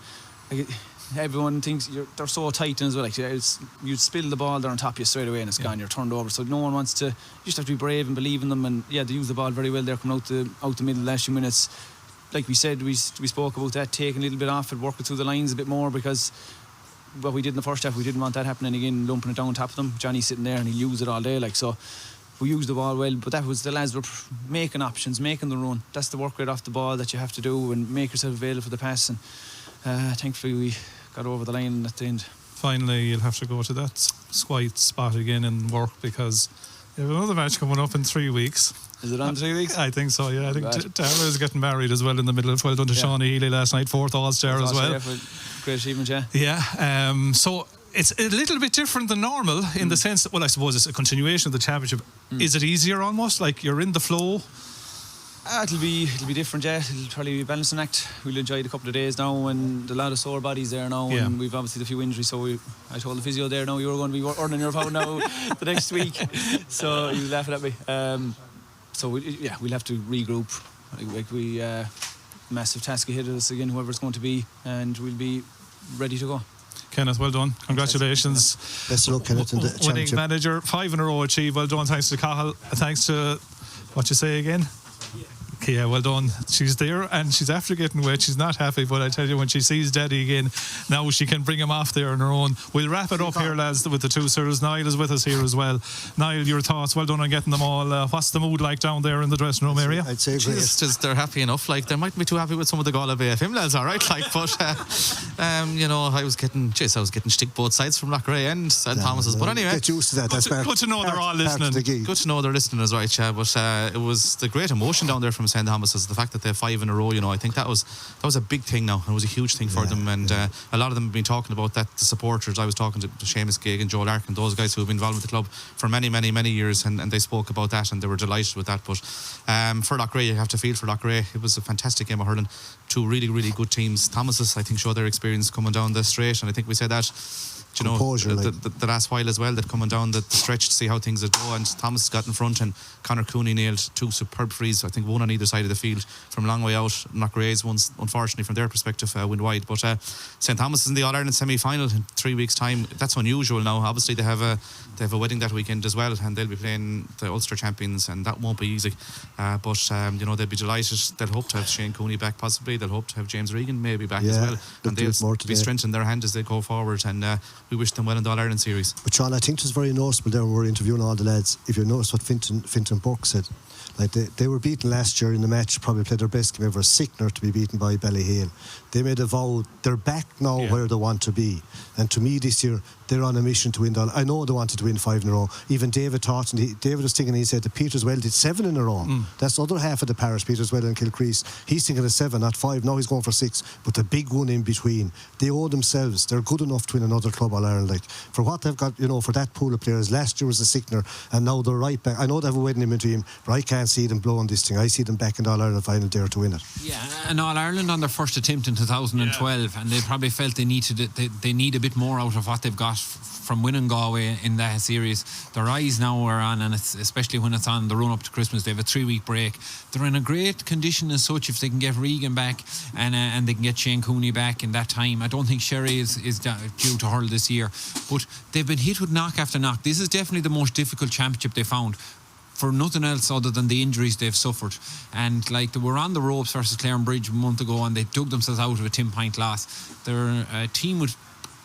like, everyone thinks they're so tight as well. Like, you spill the ball, they're on top of you straight away and it's gone, you're turned over. So no one wants to, you just have to be brave and believe in them, and they use the ball very well there coming out the middle the last few minutes. Like we said, we spoke about that, taking a little bit off it, working through the lines a bit more, because what we did in the first half, we didn't want that happening again, lumping it down top of them. Johnny's sitting there and he'll use it all day, like, so we used the ball well, but that was, the lads were making options, making the run. That's the work rate off the ball that you have to do, and make yourself available for the pass, and thankfully we got over the line at the end. Finally, you'll have to go to that Squite spot again and work, because you have another match coming up in 3 weeks. Is it on 3 weeks? I think so, yeah. I think Tara is getting married as well in the middle of 12 done to Shawnee Healy last night, 4th All-Star as well. Great achievement, yeah. Yeah, so it's a little bit different than normal in the sense that, well, I suppose it's a continuation of the championship. Is it easier almost, like you're in the flow? It'll be different, yeah. It'll probably be a balancing act. We'll enjoy the couple of days now, and a lot of sore bodies there now, and we've obviously a few injuries, so I told the physio there now, you're going to be earning your pound now the next week, so he was laughing at me. So we'll have to regroup. Like we massive task ahead of us again, whoever it's going to be, and we'll be ready to go. Kenneth, well done. Congratulations. Best of luck, Kenneth, in the Winning championship. manager, 5 in a row achieved. Well done. Thanks to Cahill. Thanks to, what you say again? Yeah, well done. She's there and she's after getting wet. She's not happy, but I tell you, when she sees Daddy again, now she can bring him off there on her own. We'll wrap it up here, lads, with the two sirs. Niall is with us here as well. Niall, your thoughts? Well done on getting them all. What's the mood like down there in the dressing room area? I'd say great. Just they're happy enough. Like, they mightn't be too happy with some of the Galway BFM lads, all right. Like, but you know, I was getting stick both sides from Loughrea and St. Thomas's. But anyway, get used to that. That's good to know they're all listening. Good to know they're listening, is right. Yeah, but it was the great emotion down there from St. Thomas's. The fact that they have 5 in a row, you know, I think that was a big thing now. It was a huge thing for them, and a lot of them have been talking about that. The supporters, I was talking to Seamus Gigg and Joe Larkin, those guys who have been involved with the club for many years, and they spoke about that and they were delighted with that. But for Loughrea, you have to feel for Loughrea. It was a fantastic game of hurling. Two really good teams. Thomas's, I think, showed their experience coming down the straight, and I think we said that, you know, the last while as well, that coming down the stretch to see how things would go, and Thomas got in front, and Conor Cooney nailed 2 superb frees, I think one on either side of the field from a long way out. Loughrea's ones, unfortunately from their perspective, went wide, but St. Thomas is in the All-Ireland semi-final in 3 weeks time. That's unusual now. Obviously they have a wedding that weekend as well, and they'll be playing the Ulster champions, and that won't be easy, but you know, they'll be delighted. They'll hope to have Shane Cooney back, possibly. They'll hope to have James Regan maybe back as well, and they'll be strengthening their hand as they go forward, and we wish them well in the All-Ireland series. But Sean, I think it was very noticeable there when we were interviewing all the lads. If you notice what Fintan Burke said, like they were beaten last year in the match, probably played their best game ever. Sickener to be beaten by Ballyhale. They made a vow, they're back now where they want to be, and to me this year they're on a mission to win. I know they wanted to win 5 in a row. Even David thought, and David was thinking, he said that Peterswell did 7 in a row. That's the other half of the parish, Peterswell and Kilcrease. He's thinking of 7, not 5. Now he's going for 6, but the big one in between, they owe themselves. They're good enough to win another club All Ireland, like, for what they've got, you know, for that pool of players. Last year was a sickener, and now they're right back. I know they have a wedding in between, but I can't see them blowing this thing. I see them back in the All Ireland final there to win it. Yeah, and All Ireland on their first attempt in 2012, and they probably felt they need a bit more out of what they've got from winning Galway in that series. Their eyes now are on, and it's, especially when it's on the run up to Christmas, they have a 3-week break. They're in a great condition as such if they can get Regan back and they can get Shane Cooney back in that time. I don't think Sherry is due to hurl this year, but they've been hit with knock after knock. This is definitely the most difficult championship they found, for nothing else other than the injuries they've suffered. And like, they were on the ropes versus Clarenbridge a month ago, and they dug themselves out of a 10-point loss. They're a team with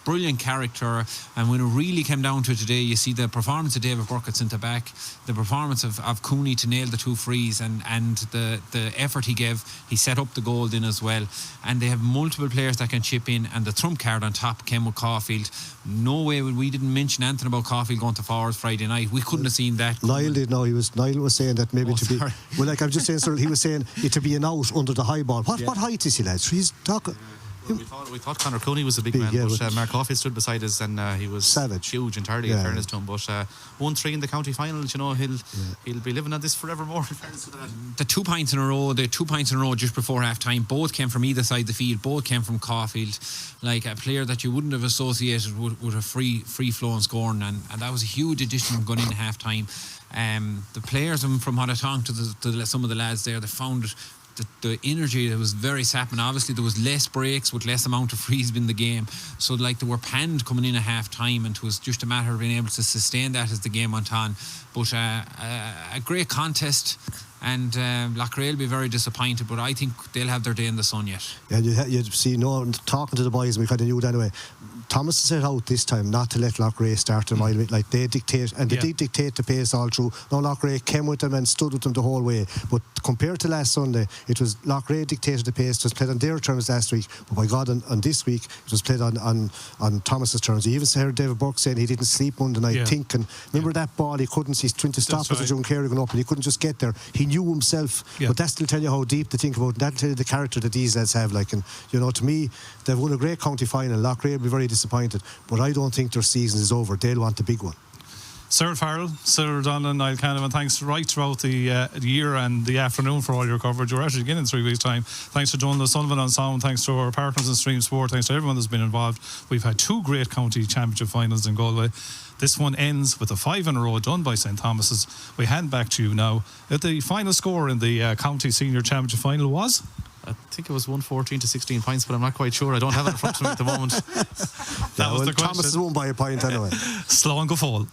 brilliant character, and when it really came down to it today, you see the performance of David Burke at centre back, the performance of Cooney to nail the 2 frees, and the effort he gave. He set up the goal in as well, and they have multiple players that can chip in, and the trump card on top came with Caulfield. No way we didn't mention anything about Caulfield going to forwards Friday night. We couldn't have seen that. Niall did. No, Niall was saying that maybe be well, like I'm just saying, sir, he was saying it to be an out under the high ball. What height is he, lads? He's talking. We thought Conor Cooney was a big man, but Mark Caulfield stood beside us, and he was savage, huge entirely, in fairness to him. But 1-3 in the county finals, you know, he'll be living on this forevermore, in fairness to that. The 2 points in a row just before half time, both came from either side of the field, both came from Caulfield, like a player that you wouldn't have associated with a free flowing scoring, and that was a huge addition going in half time. The players, from what I talked to some of the lads there, they found the energy that was very sapping. Obviously there was less breaks with less amount of frees in the game, so like they were panned coming in at half time, and it was just a matter of being able to sustain that as the game went on. But a great contest, and Loughrea will be very disappointed, but I think they'll have their day in the sun yet. Yeah, you'd see, talking to the boys, we kind of knew it anyway. Thomas set out this time not to let Loughrea start a mile, like they dictate, and they did dictate the pace all through. Now Loughrea came with them and stood with them the whole way, but compared to last Sunday, it was Loughrea dictated the pace. It was played on their terms last week, but by God, on this week it was played on Thomas's terms. You even heard David Burke saying he didn't sleep Monday night thinking, remember that ball he couldn't, he's trying to stop as John Carey going up, and he couldn't just get there. He knew himself, but that still tell you how deep they think about it. That'll tell you the character that these lads have, like, and you know, to me, they've won a great county final. Loughrea will be very disappointed, but I don't think their season is over. They'll want the big one. Sir Farrell, Sir Donlan, Niall Canavan, thanks right throughout the year and the afternoon for all your coverage. We're actually again in 3 weeks' time. Thanks to Donlan Sullivan on sound, thanks to our partners in Stream Sport, thanks to everyone that's been involved. We've had 2 great county championship finals in Galway. This one ends with a 5 in a row done by St. Thomas's. We hand back to you now. The final score in the county senior championship final was? I think it was 114 to 16 points, but I'm not quite sure. I don't have it in front of me at the moment. That was the question. Thomas won by a point anyway. Slow and go fall.